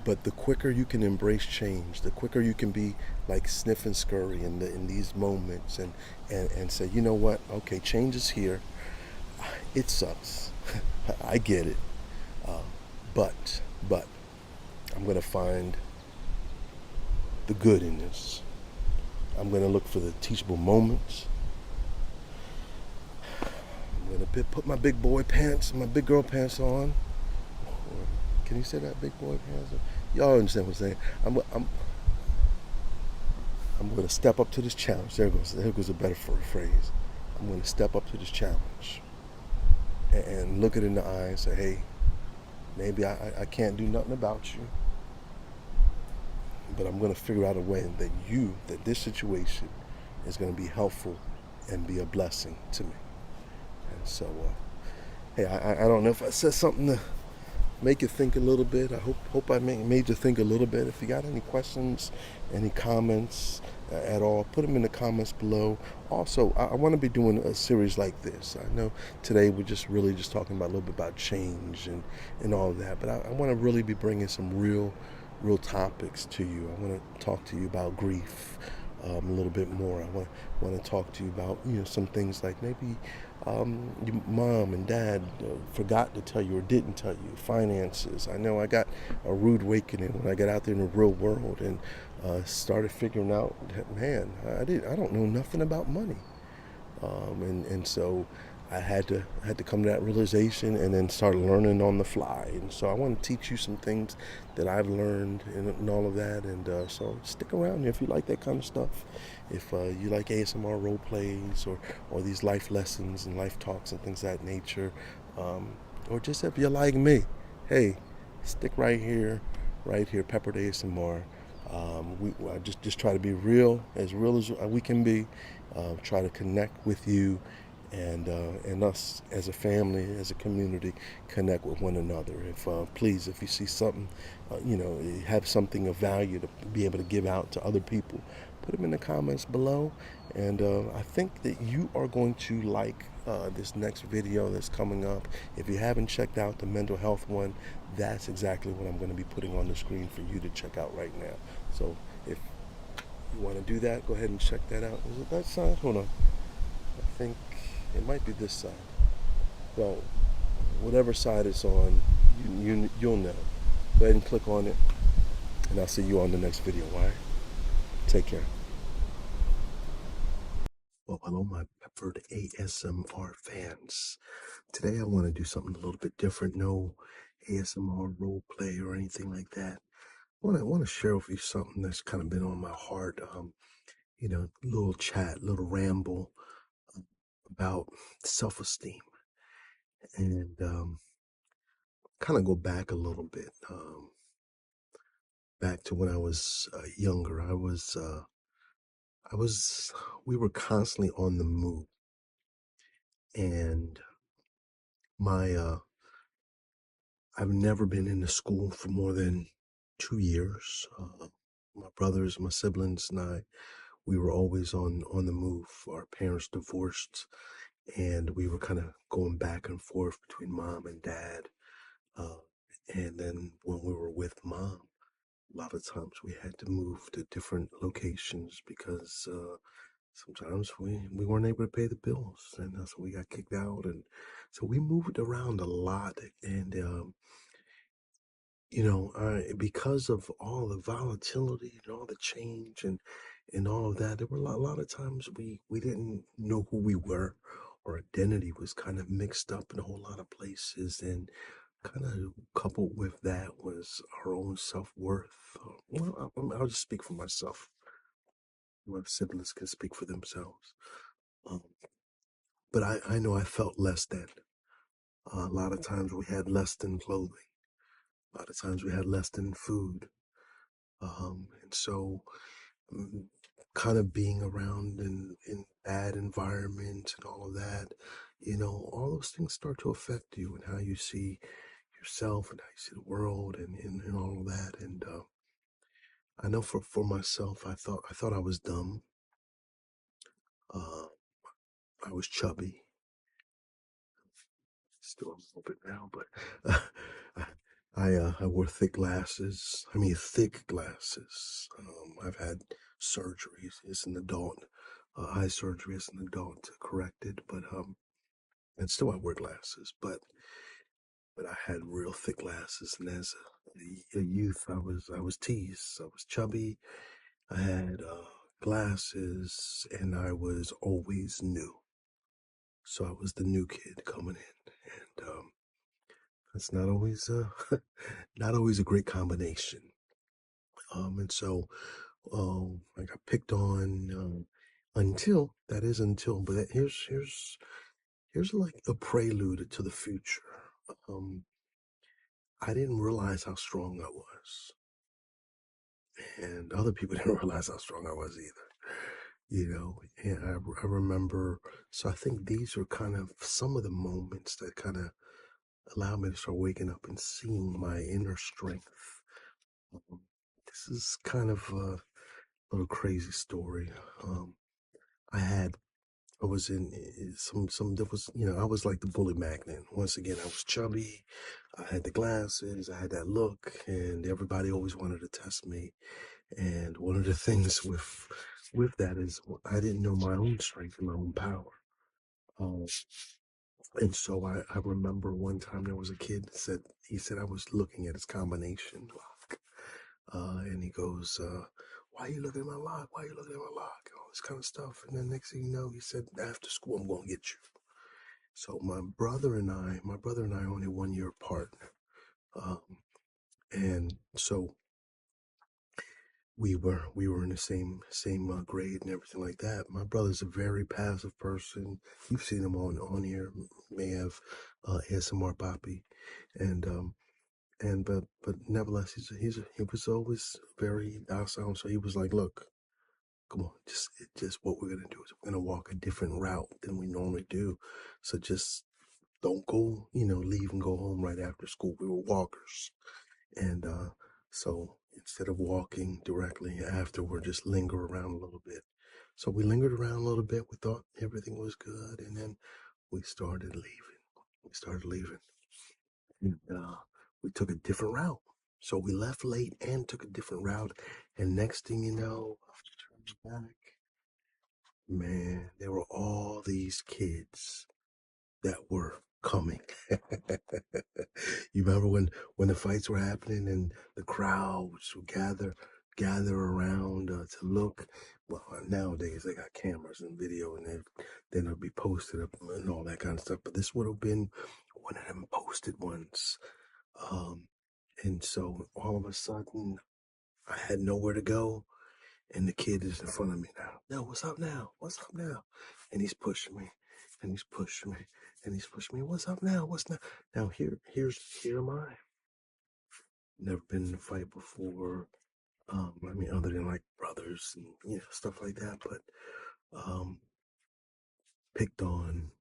But the quicker you can embrace change, the quicker you can be like Sniff and Scurry in these moments, and say, you know what? Okay, change is here. It sucks. I get it. Uh, but I'm going to find the good in this. I'm going to look for the teachable moments. I'm going to put my big boy pants, my big girl pants on. Or, can you say that, big boy pants? Y'all understand what I'm saying? I'm going to step up to this challenge. There goes a better phrase. I'm going to step up to this challenge and look it in the eye and say, hey, maybe I can't do nothing about you, but I'm going to figure out a way that this situation is going to be helpful and be a blessing to me. And so, hey, I don't know if I said something to make you think a little bit. I hope I made you think a little bit. If you got any questions, any comments at all, put them in the comments below. Also, I want to be doing a series like this. I know today we're just really just talking about a little bit about change and all of that, but I want to really be bringing some real topics to you. I want to talk to you about grief a little bit more. I want to talk to you about some things like maybe your mom and dad forgot to tell you or didn't tell you. Finances. I know I got a rude awakening when I got out there in the real world and started figuring out that, man, I don't know nothing about money, and so I had to come to that realization and then start learning on the fly. And so I want to teach you some things that I've learned and all of that. And so stick around if you like that kind of stuff. If you like ASMR role plays or these life lessons and life talks and things of that nature, or just if you're like me, hey, stick right here, Peppered ASMR. I just try to be real as we can be. Try to connect with you, and us as a family, as a community, connect with one another. If please, if you see something, you have something of value to be able to give out to other people, put them in the comments below. And I think that you are going to like this next video that's coming up. If you haven't checked out the mental health one, that's exactly what I'm going to be putting on the screen for you to check out right now. So if you want to do that, go ahead and check that out. Is it that side? Hold on. I think it might be this side. Well, whatever side it's on, you'll know. Go ahead and click on it, and I'll see you on the next video. All right? Take care. Well, hello, my Peppered ASMR fans. Today I want to do something a little bit different. No ASMR role play or anything like that. I want to share with you something that's kind of been on my heart. Little chat, little ramble about self-esteem, and kind of go back a little bit. back to when I was younger. I was, we were constantly on the move, and my, I've never been in a school for more than 2 years. My brothers, my siblings, and I, we were always on the move. Our parents divorced, and we were kind of going back and forth between mom and dad. Uh, and then when we were with mom, a lot of times we had to move to different locations because sometimes we weren't able to pay the bills, and so we got kicked out, and so we moved around a lot. And because of all the volatility and all the change and all of that, there were a lot of times we didn't know who we were. Our identity was kind of mixed up in a whole lot of places, and kind of coupled with that was our own self-worth. Well, I'll just speak for myself. My siblings can speak for themselves. Um, but I know I felt less than. A lot of times we had less than clothing. A lot of times we had less than food. And so mm, kind of being around in bad environments and all of that, all those things start to affect you and how you see yourself and how you see the world and all of that. And I know for myself, I thought I was dumb. Uh, I was chubby. Still a little bit now, but I wore thick glasses. I mean, thick glasses. I've had surgeries as an adult, eye surgery as an adult to correct it, but and still I wear glasses, but I had real thick glasses, and as a youth, I was teased. I was chubby. I had glasses, and I was always new. So I was the new kid coming in, and that's not always not always a great combination. And so I got picked on until, but here's like a prelude to the future. Um, I didn't realize how strong I was, and other people didn't realize how strong I was either. And I remember. So I think these are kind of some of the moments that kind of allowed me to start waking up and seeing my inner strength. Um, this is kind of a little crazy story. Um, I had, I was in there was, I was like the bully magnet. Once again, I was chubby. I had the glasses. I had that look, and everybody always wanted to test me. And one of the things with that is I didn't know my own strength and my own power. Um, and so I remember one time there was a kid that he said I was looking at his combination lock. And he goes, why are you looking at my lock? Why are you looking at my lock? And all this kind of stuff. And then next thing you know, he said, after school, I'm going to get you. So my brother and I only 1 year apart. Um, and so we were in the same grade and everything like that. My brother's a very passive person. You've seen him on here. May have ASMR Poppy, and but nevertheless, he was always very docile. So he was like, "Look, come on, just what we're gonna do is we're gonna walk a different route than we normally do. So just don't go, leave and go home right after school. We were walkers, and so instead of walking directly after, we'll just linger around a little bit. So we lingered around a little bit. We thought everything was good, and then we started leaving. We started leaving, and we took a different route. So we left late and took a different route. And next thing you know, I turned back. Man, there were all these kids that were coming. You remember when the fights were happening and the crowds would gather around to look. Well, nowadays they got cameras and video, and then it'll be posted up and all that kind of stuff. But this would have been one of them posted ones. Um, and so all of a sudden, I had nowhere to go, and the kid is in front of me now. No, what's up now? What's up now? And he's pushing me, and he's pushing me, and he's pushing me. What's up now? What's now? Now here am I. Never been in a fight before. I mean, other than like brothers and stuff like that, but um, picked on,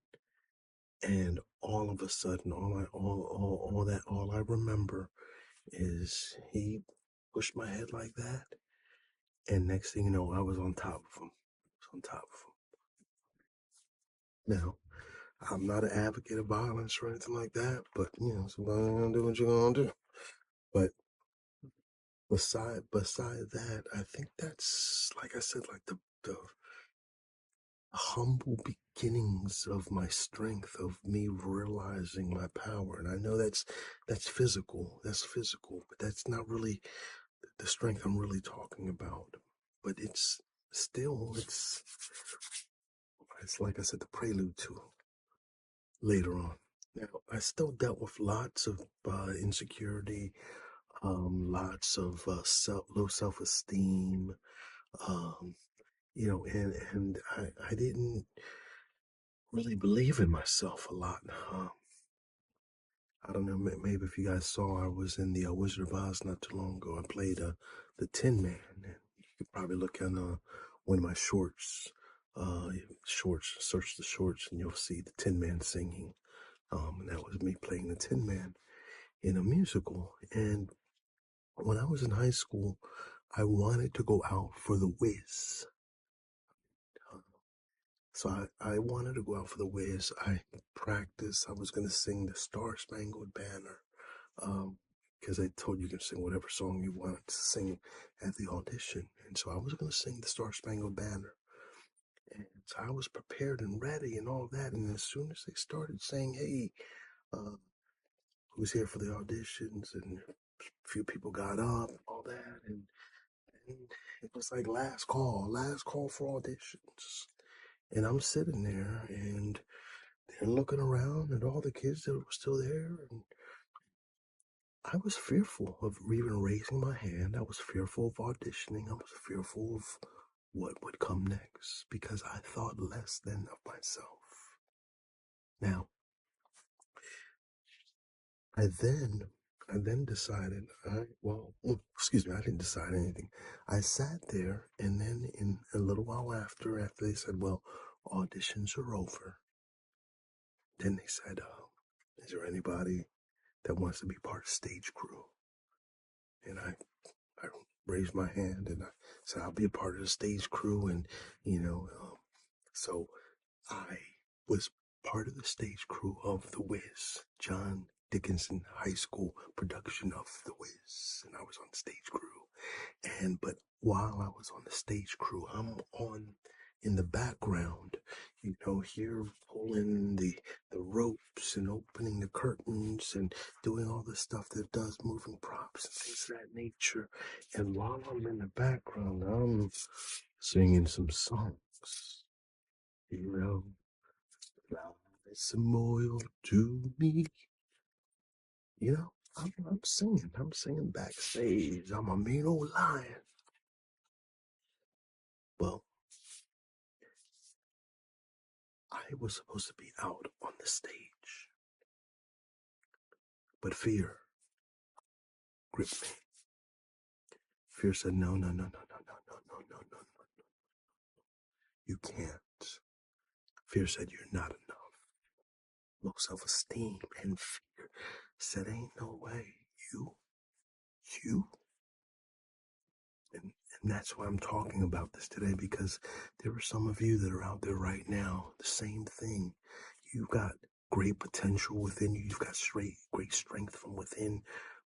and all of a sudden, all I remember is he pushed my head like that, and next thing you know, I was on top of him. I was on top of him. Now, I'm not an advocate of violence or anything like that, but sometimes you're gonna do what you're gonna do. But beside that, I think that's like I said, like the humble beginnings of my strength, of me realizing my power. And I know that's physical. That's physical, but that's not really the strength I'm really talking about. But it's still it's like I said, the prelude to later on. Now, I still dealt with lots of insecurity, lots of low self-esteem, um, and I didn't really believe in myself a lot. I don't know, maybe if you guys saw, I was in the Wizard of Oz not too long ago. I played the Tin Man, and you could probably look on one of my uh, shorts, search the shorts, and you'll see the Tin Man singing. And that was me playing the Tin Man in a musical. And when I was in high school, I wanted to go out for the whiz. Uh, So I wanted to go out for the whiz. I practiced. I was going to sing the Star Spangled Banner because they told you can sing whatever song you wanted to sing at the audition. And so I was going to sing the Star Spangled Banner. And so I was prepared and ready and all that. And as soon as they started saying, hey, uh, who's here for the auditions? And a few people got up, all that. And it was like last call for auditions. And I'm sitting there and they're looking around at all the kids that were still there. And I was fearful of even raising my hand. I was fearful of auditioning. I was fearful of what would come next because I thought less than of myself. Now, I then I then decided excuse me, I didn't decide anything. I sat there and then in a little while after they said, well, auditions are over, then they said, is there anybody that wants to be part of stage crew? And I raised my hand and I said, I'll be a part of the stage crew. And, so I was part of the stage crew of The Wiz, John Dickinson High School production of The Wiz. And I was on the stage crew. But while I was on the stage crew, I'm on in the background, here pulling the ropes and opening the curtains and doing all the stuff that does moving props and things of that nature. And while I'm in the background, I'm singing some songs, you know, like some oil to me, I'm singing backstage. I'm a mean old lion. Well, I was supposed to be out on the stage, but fear gripped me. Fear said, no, no, no, no, no, no, no, no, no, no, no. You can't. Fear said, you're not enough. Low self-esteem and fear said, ain't no way. You. And, and that's why I'm talking about this today, because there are some of you that are out there right now, the same thing. You've got great potential within you. You've got great strength from within,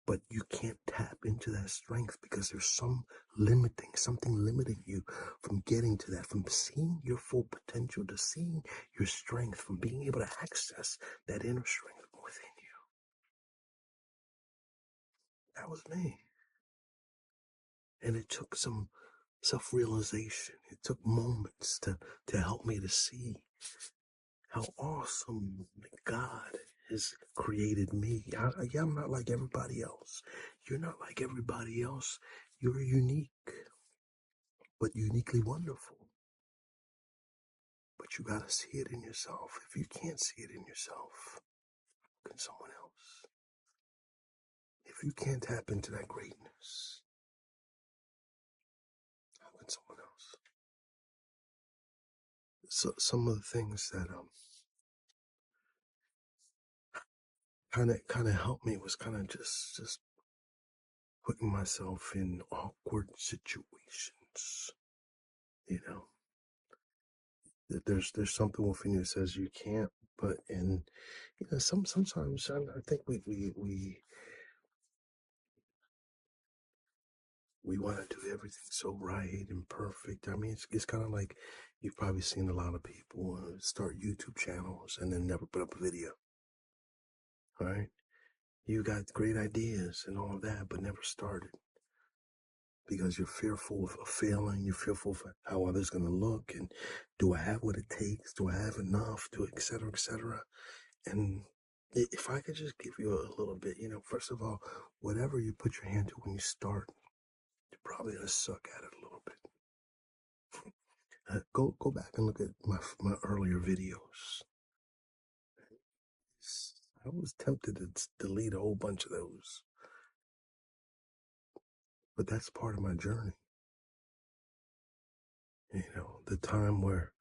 but you can't tap into that strength because there's something limiting you from getting to that, from seeing your full potential, to seeing your strength, from being able to access that inner strength within you. That was me. And it took some self-realization. It took moments to help me to see how awesome God has created me. I'm not like everybody else. You're not like everybody else. You're unique, but uniquely wonderful. But you gotta see it in yourself. If you can't see it in yourself, how can someone else? If you can't tap into that greatness, So some of the things that kind of helped me was kind of just putting myself in awkward situations. You know, there's something within you that says you can't, but and sometimes I think we want to do everything so right and perfect. I mean, it's kind of like you've probably seen a lot of people start YouTube channels and then never put up a video. Right? You got great ideas and all of that, but never started because you're fearful of failing. You're fearful of how others going to look, and do I have what it takes? Do I have enough? Do et cetera, et cetera. And if I could just give you a little bit, first of all, whatever you put your hand to when you start, you're probably gonna suck at it a little bit. Go back and look at my earlier videos. I was tempted to delete a whole bunch of those, but that's part of my journey. The time where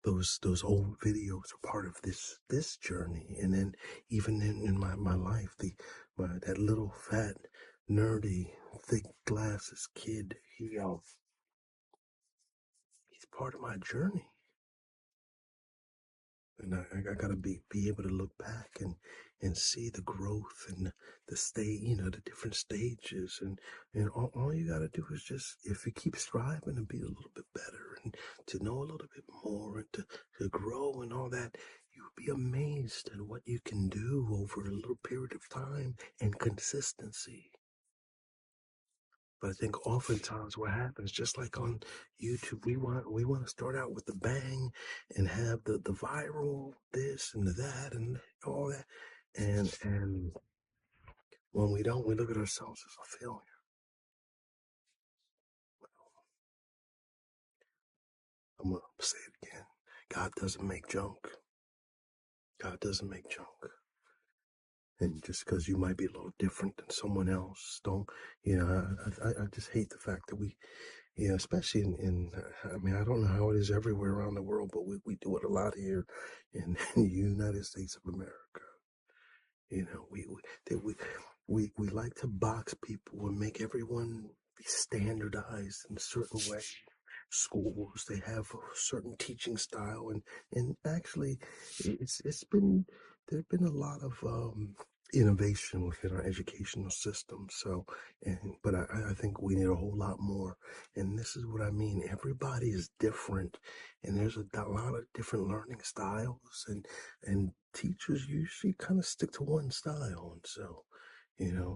those old videos are part of this journey, and then even in my life, that little fat nerdy thick glasses kid, he's part of my journey. And I gotta be able to look back and see the growth and the state, the different stages, and all you gotta do is just, if you keep striving to be a little bit better and to know a little bit more and to grow and all that, you'll be amazed at what you can do over a little period of time and consistency. But I think oftentimes what happens, just like on YouTube, we want to start out with the bang and have the viral this and the that and all that, and when we don't, we look at ourselves as a failure. I'm gonna say it again. God doesn't make junk. God doesn't make junk. And just because you might be a little different than someone else, don't, I just hate the fact that especially I mean, I don't know how it is everywhere around the world, but we do it a lot here in, in the United States of America. We like to box people and make everyone be standardized in a certain way. Schools, they have a certain teaching style, and actually, it's been there's been a lot of innovation within our educational system. So, but I think we need a whole lot more. And this is what I mean. Everybody is different, and there's a lot of different learning styles, and teachers usually kind of stick to one style. And so,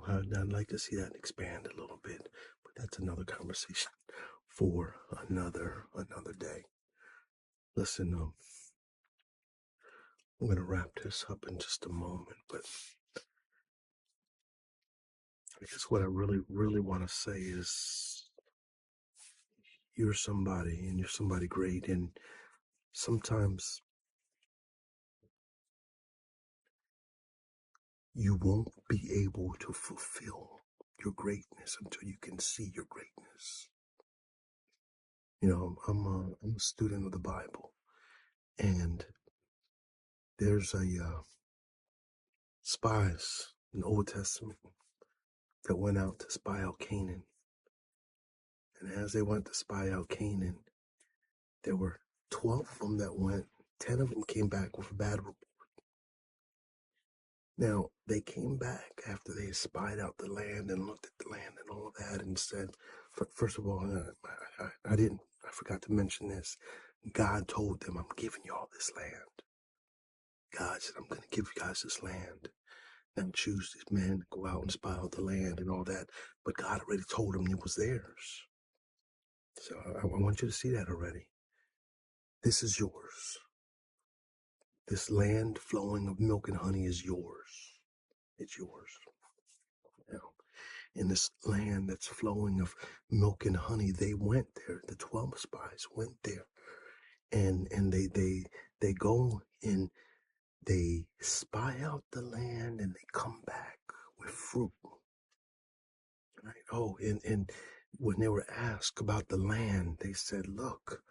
I'd like to see that expand a little bit, but that's another conversation for another day. Listen, I'm gonna wrap this up in just a moment, but I guess what I really want to say is you're somebody and you're somebody great, and sometimes you won't be able to fulfill your greatness until you can see your greatness. I'm a student of the Bible, and there's a spies in the Old Testament that went out to spy out Canaan. And as they went to spy out Canaan, there were 12 of them that went. 10 of them came back with a bad report. Now, they came back after they spied out the land and looked at the land and all that and said, first of all, I forgot to mention this. God told them, I'm giving you all this land. God said, I'm going to give you guys this land. Now choose these men to go out and spy out the land and all that. But God already told them it was theirs. So I want you to see that already. This is yours. This land flowing of milk and honey is yours. It's yours. Now, in this land that's flowing of milk and honey, they went there. The 12 spies went there, and they go and they spy out the land, and they come back with fruit. Right? Oh, and when they were asked about the land, they said, "Look,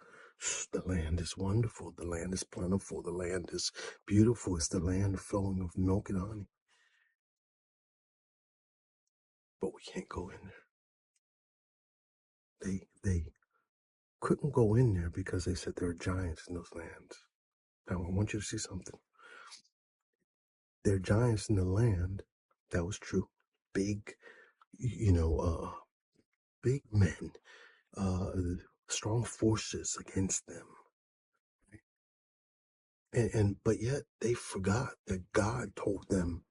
The land is wonderful. The land is plentiful. The land is beautiful. It's the land flowing of milk and honey. But we can't go in there. They couldn't go in there because they said there are giants in those lands. Now I want you to see something. There are giants in the land. That was true. Big, big men, uh, strong forces against them. And but yet they forgot that God told them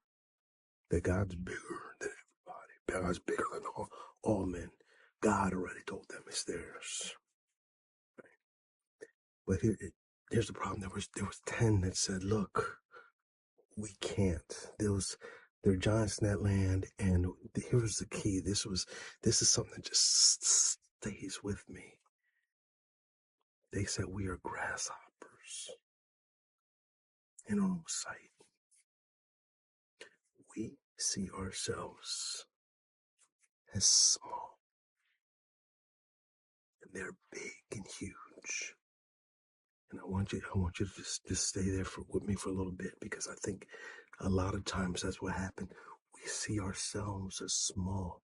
that God's bigger than everybody. God's bigger than all men. God already told them it's theirs. But here's the problem. There was 10 that said, "Look, we can't." There are giants in that land, and here's the key. This is something that just stays with me. They said we are grasshoppers in our own sight. We see ourselves as small, and they're big and huge. And I want you to just stay there with me for a little bit, because I think a lot of times that's what happened. We see ourselves as small.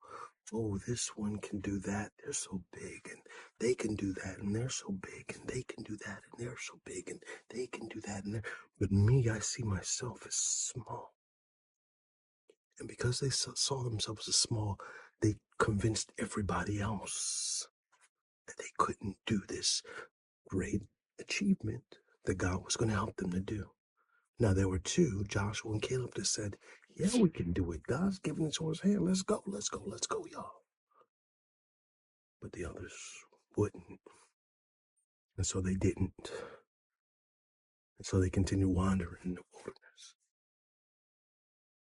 Oh, this one can do that. They're so big, and they can do that, and they're so big, and they can do that, and they're so big, and they can do that, and but me, I see myself as small. And because they saw themselves as small, they convinced everybody else that they couldn't do this great achievement that God was going to help them to do. Now, there were two, Joshua and Caleb, that said, "Yeah, we can do it. God's giving it to us hand. Let's go, let's go, let's go, y'all." But the others wouldn't. And so they didn't. And so they continued wandering in the wilderness.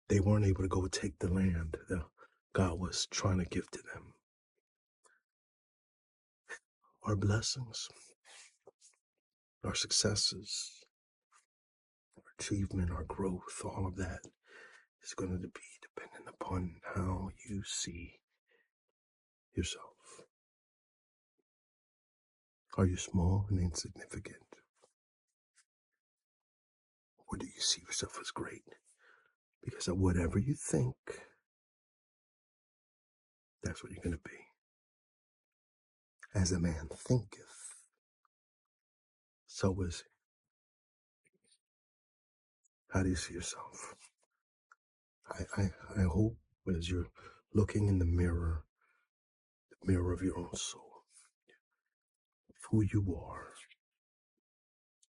They weren't able to go take the land that God was trying to give to them. Our blessings, our successes, our achievement, our growth, all of that is going to be dependent upon how you see yourself. Are you small and insignificant? Or do you see yourself as great? Because of whatever you think, that's what you're going to be. As a man thinketh, so is he. How do you see yourself? I hope as you're looking in the mirror of your own soul, of who you are,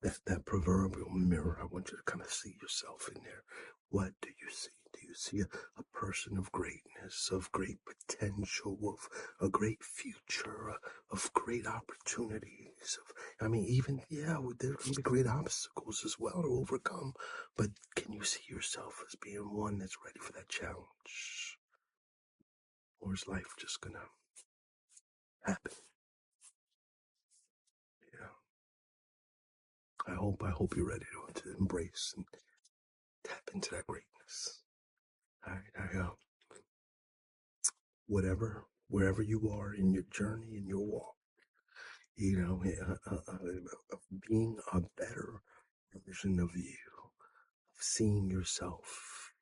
that proverbial mirror, I want you to kind of see yourself in there. What do you see? Do you see a person of greatness, of great potential, of a great future, of great opportunities? Even, yeah, there can be great obstacles as well to overcome, but can you see yourself as being one that's ready for that challenge? Or is life just gonna happen? Yeah. I hope you're ready to embrace and tap into that greatness. Wherever you are in your journey, in your walk, of being a better version of you, of seeing yourself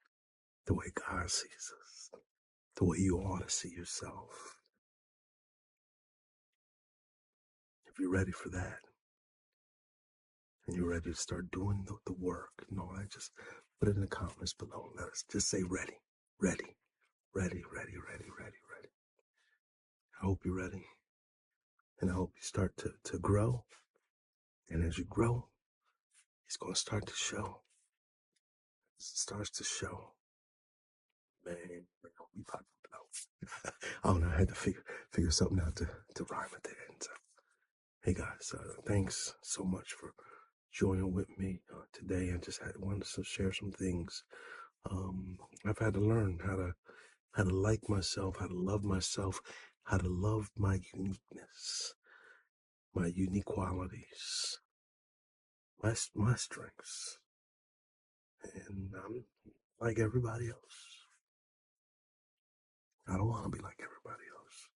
the way God sees us, the way you ought to see yourself. If you're ready for that, and you're ready to start doing the work and all that, just put it in the comments below. Let us just say ready, ready, ready, ready, ready, ready, ready. I hope you're ready. And I hope you start to grow. And as you grow, it's going to start to show. It starts to show. Man, we popped out. I don't know. I had to figure something out to rhyme at the end. So, hey guys, thanks so much for joining with me today. I just wanted to share some things. I've had to learn how to like myself, how to love myself, how to love my uniqueness, my unique qualities, my strengths, and I'm like everybody else. I don't want to be like everybody else.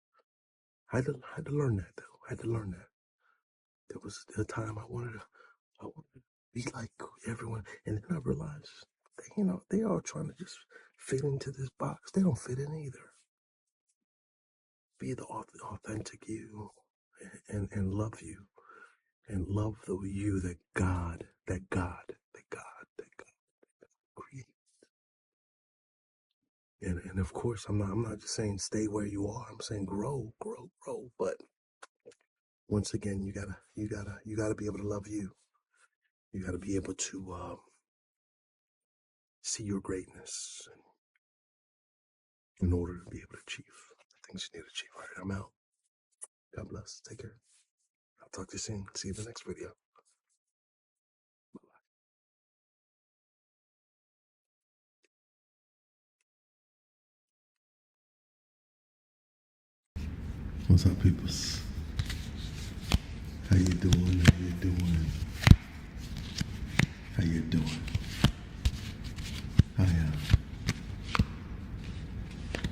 I had to learn that though. I had to learn that. There was a time I wanted to be like everyone, and then I realized, they are trying to just fit into this box. They don't fit in either. Be the authentic you, and love you, and love the you that God created. And of course, I'm not just saying stay where you are. I'm saying grow. But once again, you gotta be able to love you. You gotta be able to see your greatness in order to be able to achieve the things you need to achieve. All right, I'm out. God bless. Take care. I'll talk to you soon. See you in the next video. What's up, peoples? How you doing? How you doing? How you doing? I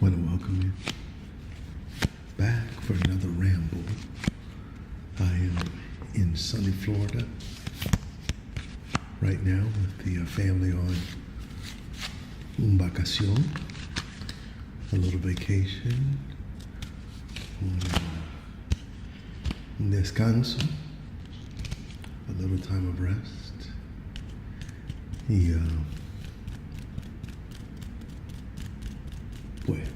want to welcome you back for another ramble. I am in sunny Florida right now with the family on un vacación, a little vacation, un descanso, a little time of rest. Y pues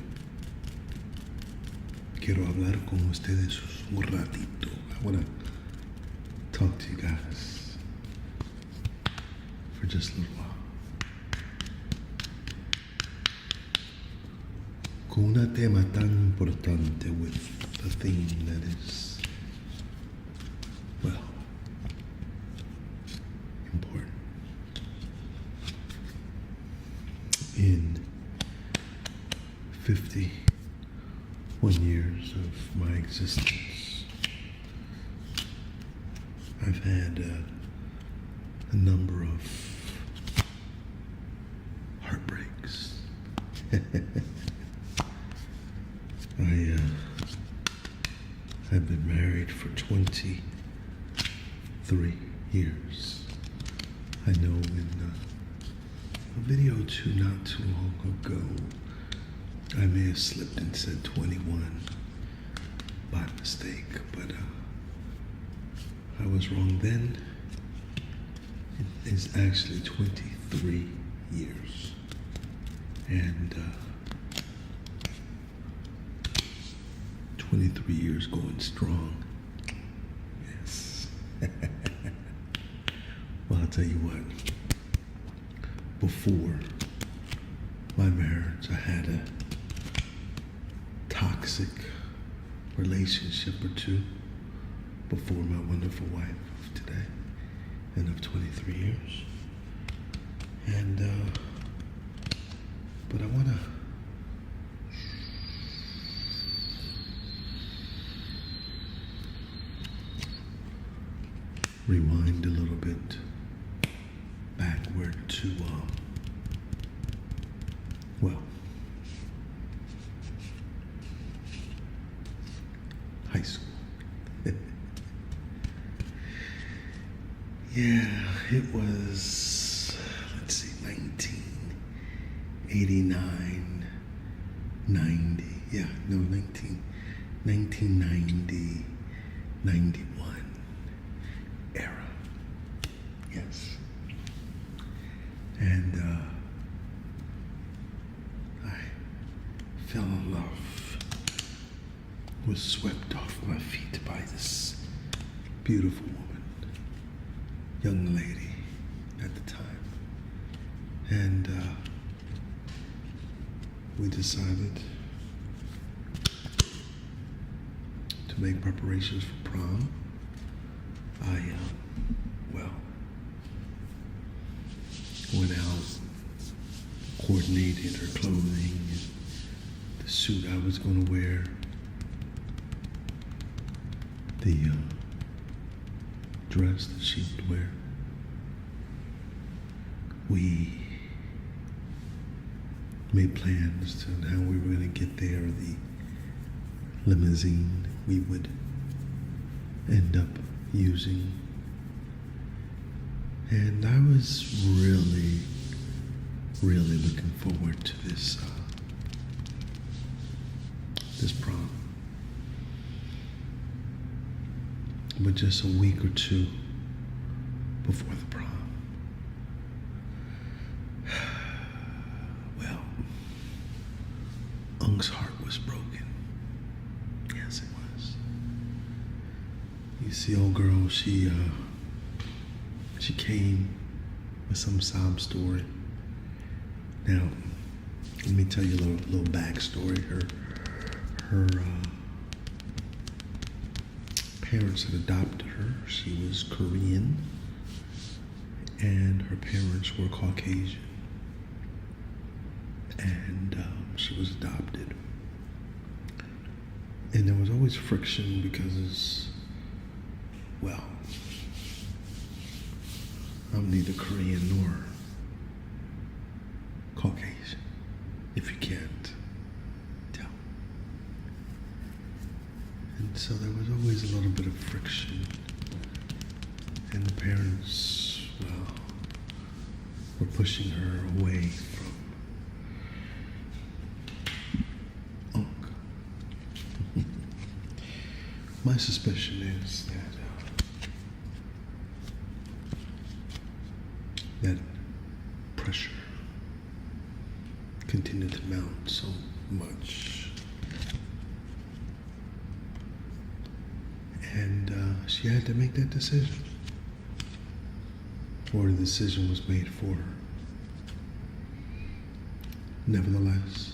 quiero hablar con ustedes un ratito. I want to talk to you guys for just a little while. Con un tema tan importante with a theme that is, well, important. In 51 years of my existence, I've had a number of heartbreaks. I've been married for 23 years. I know in a video not too long ago, I may have slipped and said 21 by mistake, but I was wrong then. It is actually 23 years. And 23 years going strong. Yes. Well, I'll tell you what. Before my marriage, I had a toxic relationship or two before my wonderful wife of today and of 23 years. And, but I want to rewind a little bit backward to, well, high school. Yeah, it was, let's see, 1989, 90, yeah, no, 1990, 91 era. Yes. And I fell in love, was swept off my feet by this beautiful woman, young lady at the time. And we decided to make preparations for prom. I, went out, coordinated her clothing, and the suit I was going to wear, the dress that she would wear. We made plans to how we were going to get there, the limousine we would end up using. And I was really, really looking forward to this prom. But just a week or two before the prom, well, Unk's heart was broken. Yes, it was. You see, old girl, she came with some sob story. Now, let me tell you a little backstory. Her parents had adopted her. She was Korean, and her parents were Caucasian, and she was adopted. And there was always friction because, well, I'm neither Korean nor Caucasian, if you can't tell. And so there was always a little bit of friction. And the parents, well, were pushing her away from Unc. My suspicion is that pressure continued to mount so much. And she had to make that decision. Or the decision was made for her. Nevertheless,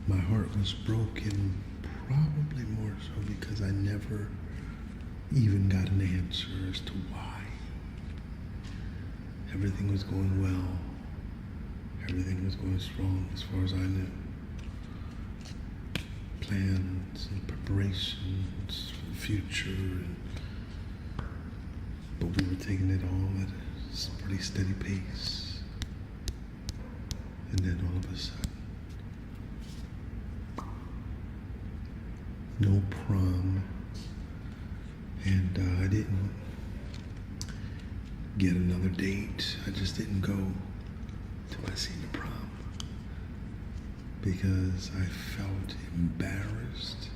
my heart was broken, probably more so because I never even got an answer as to why. Everything was going well. Everything was going strong as far as I knew. Plans and preparations for the future, but we were taking it all at a pretty steady pace. And then all of a sudden, no prom, and I didn't get another date. I just didn't go to my senior prom because I felt embarrassed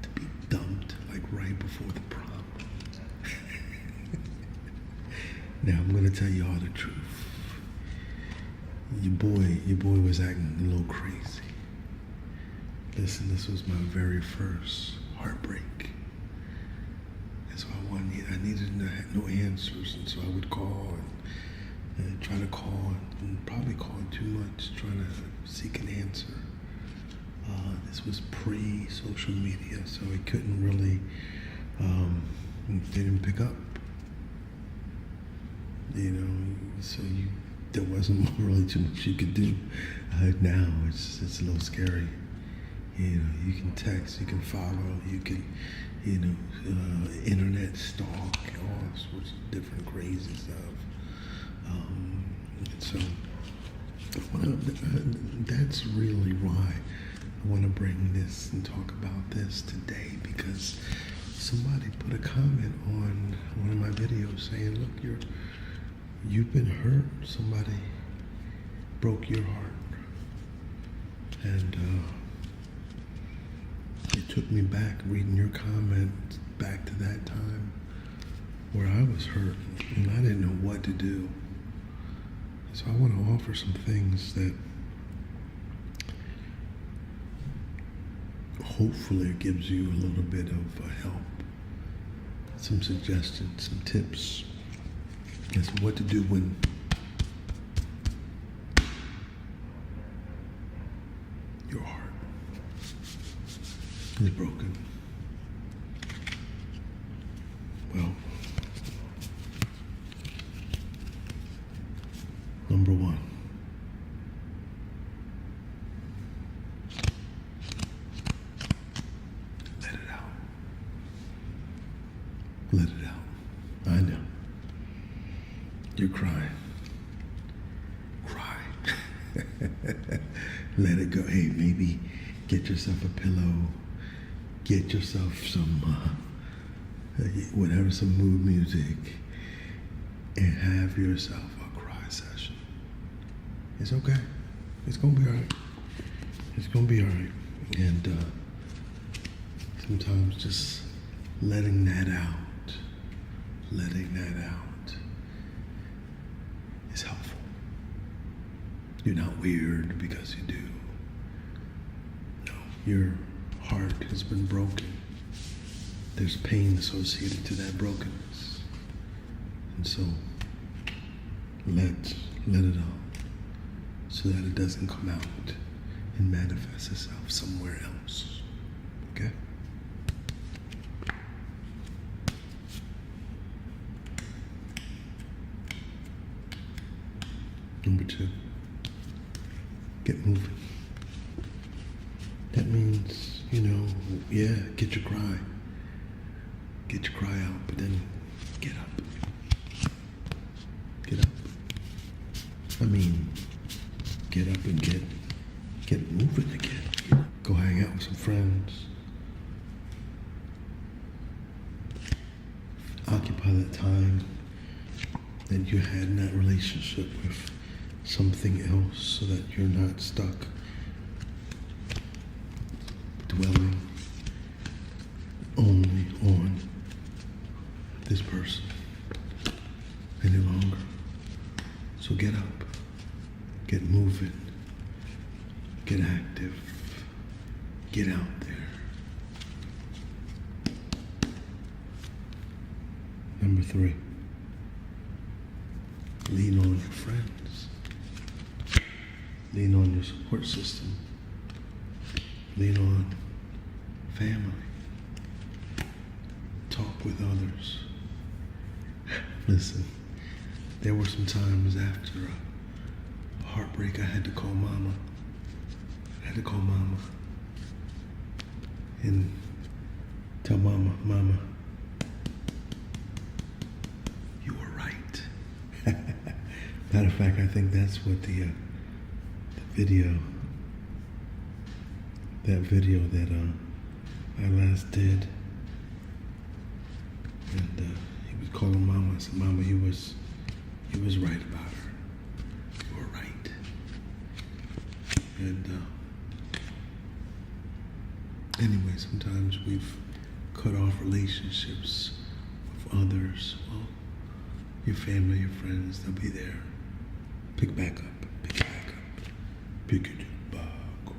to be dumped like right before the prom. Now I'm gonna tell you all the truth. Your boy was acting a little crazy. Listen, this was my very first heartbreak. And so I needed no answers, and so I would call and try to call and probably call too much, trying to seek an answer. This was pre-social media, so it couldn't really, they didn't pick up. You know, so there wasn't really too much you could do. Now it's a little scary. You know, you can text, you can follow, you can, internet stalk, all sorts of different crazy stuff. So that's really why I want to bring this and talk about this today, because somebody put a comment on one of my videos saying, look, you've been hurt. Somebody broke your heart. And it took me back, reading your comment, back to that time where I was hurt and I didn't know what to do. So I want to offer some things that hopefully gives you a little bit of help, some suggestions, some tips as to what to do when your heart is broken. Well, number one, let it out. Let it out. I know. You're crying. Cry. Let it go. Hey, maybe get yourself a pillow. Get yourself some whatever, some mood music, and have yourself a cry session. It's okay. It's gonna be all right. It's gonna be all right. And sometimes just letting that out is helpful. You're not weird because you do. No, your heart has been broken. There's pain associated to that brokenness. And so let it out so that it doesn't come out and manifest itself somewhere else. Okay? Number 2, get moving. That means, get your cry. Get your cry out, but then get up. Get up. I mean, get up and get moving again. Go hang out with some friends. Occupy that time that you had in that relationship with something else so that you're not stuck dwelling only on this person any longer. So get up, get moving, get active, get out there. Number 3, lean on your friends. Lean on your support system. Lean on family. Talk with others. Listen, there were some times after a heartbreak I had to call Mama. And tell Mama, you were right. Matter of fact, I think that's what the video that I last did, and he was calling Mama. I said, Mama, he was right about her. You were right. And anyway, sometimes we've cut off relationships with others. Well, your family, your friends, they'll be there. Pick back up. Pick it back up.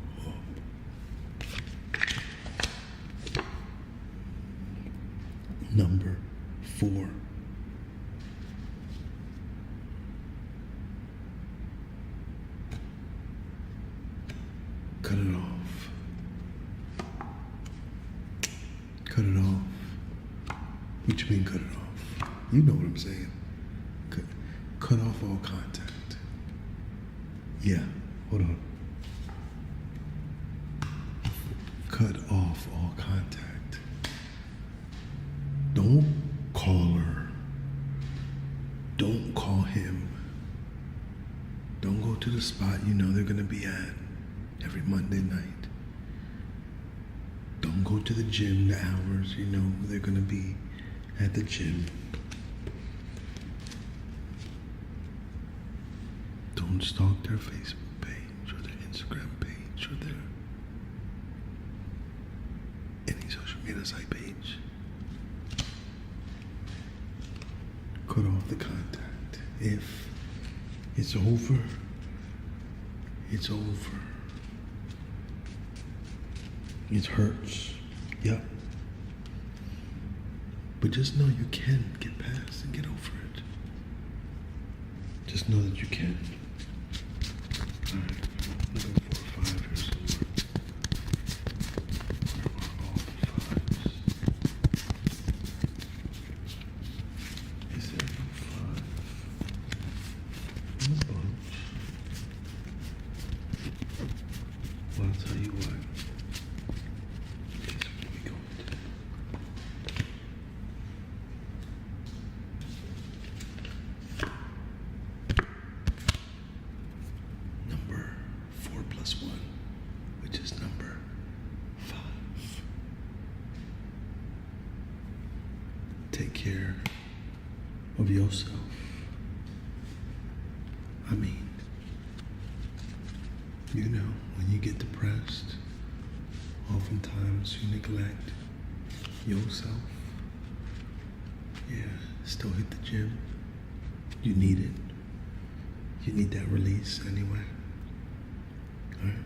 Number 4. Cut it off. Cut it off. What you mean cut it off? You know what I'm saying. Cut off all contact. Yeah, hold on. Cut off all contact. Don't call her. Don't call him. Don't go to the spot you know they're gonna be at every Monday night. Don't go to the gym the hours you know they're gonna be at the gym. Don't stalk their Facebook page or their Instagram page or their any social media site page. Cut off the contact. If it's over, it's over. It hurts. Yep. But just know you can get past and get over it. Just know that you can. All right. I'll go 4 or 5 here somewhere. Where are all the 5s? Is there no 5? In the bunch. Well, I'll tell you what. care of yourself. I mean, you know, when you get depressed, oftentimes you neglect yourself. Yeah, still hit the gym. You need it. You need that release anyway. Alright?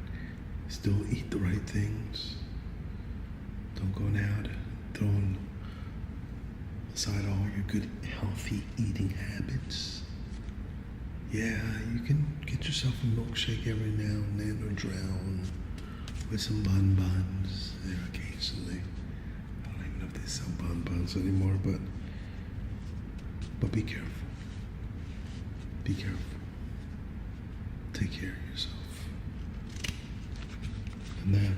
Still eat the right things. Don't go now throwing aside all your good, healthy eating habits. Yeah, you can get yourself a milkshake every now and then, or drown with some bonbons there occasionally. I don't even know if they sell bonbons anymore, but be careful. Be careful. Take care of yourself. And then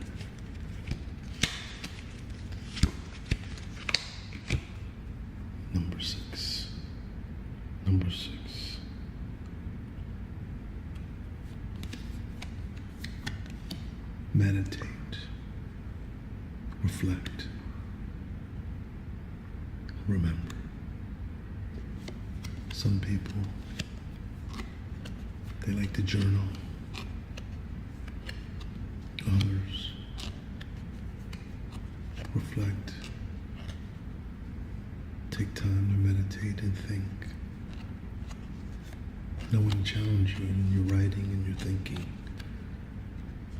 number six. Meditate. Reflect. Remember. Some people, they like to journal. Others reflect. Take time to meditate and think. I want to challenge you in your writing and your thinking.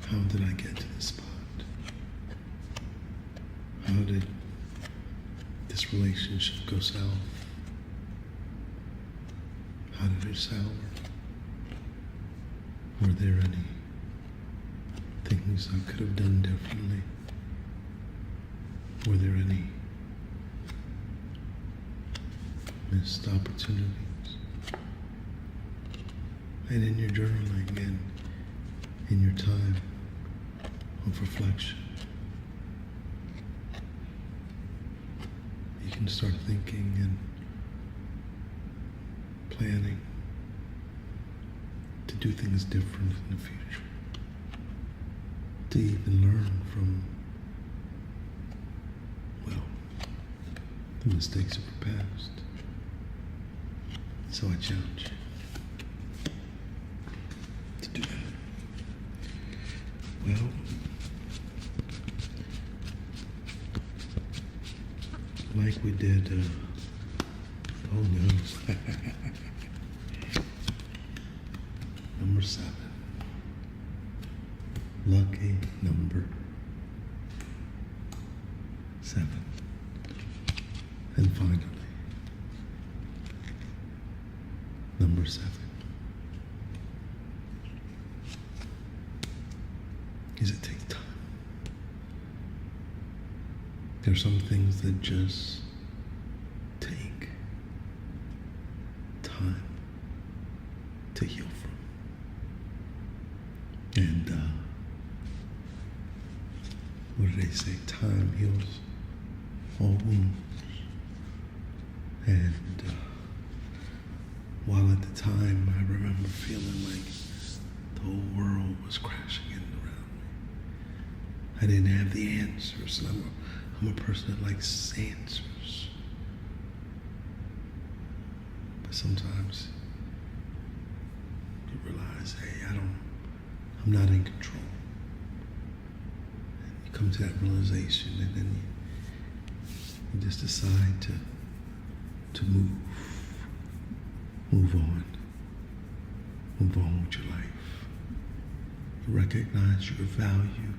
How did I get to this spot? How did this relationship go south? How did it sour? Were there any things I could have done differently? Were there any missed opportunities? And in your journaling and in your time of reflection, you can start thinking and planning to do things different in the future, to even learn from, well, the mistakes of the past. So I challenge you to do that. Well, like we did, oh no. Number 7. Lucky number 7. And finally, number 7 is it takes time. There are some things that just take time to heal from. And what do they say? Time heals all wounds. And while at the time I remember feeling like the whole world was crashing in around me, I didn't have the answers. And I'm a person that likes answers. But sometimes you realize, hey, I'm not in control. And you come to that realization, and then you just decide to move on with your life. You recognize your value.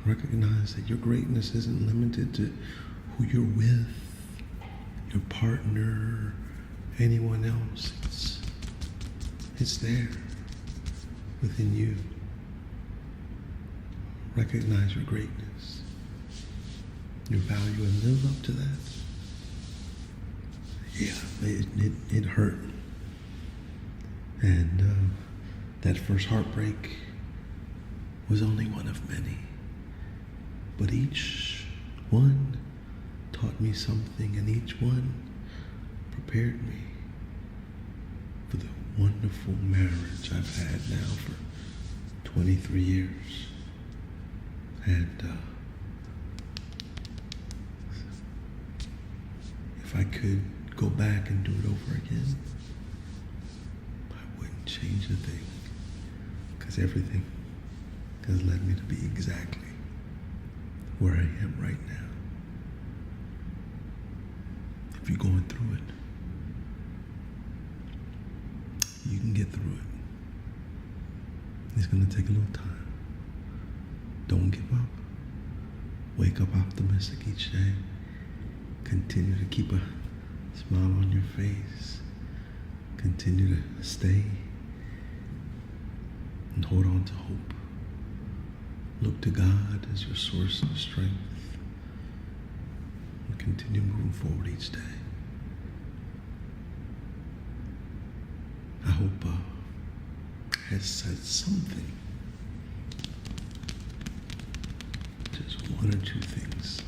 Recognize that your greatness isn't limited to who you're with, your partner, anyone else. It's there within you. Recognize your greatness, your value, and live up to that. Yeah, it hurt. And that first heartbreak was only one of many. But each one taught me something, and each one prepared me for the wonderful marriage I've had now for 23 years. And if I could go back and do it over again, I wouldn't change a thing, because everything has led me to be exactly where I am right now. If you're going through it, you can get through it. It's going to take a little time. Don't give up. Wake up optimistic each day. Continue to keep a smile on your face. Continue to stay and hold on to hope. Look to God as your source of strength. And continue moving forward each day. I hope has said something, just one or two things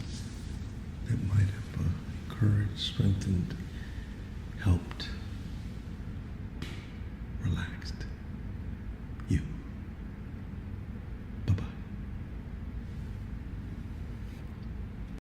that might have encouraged, strengthened, helped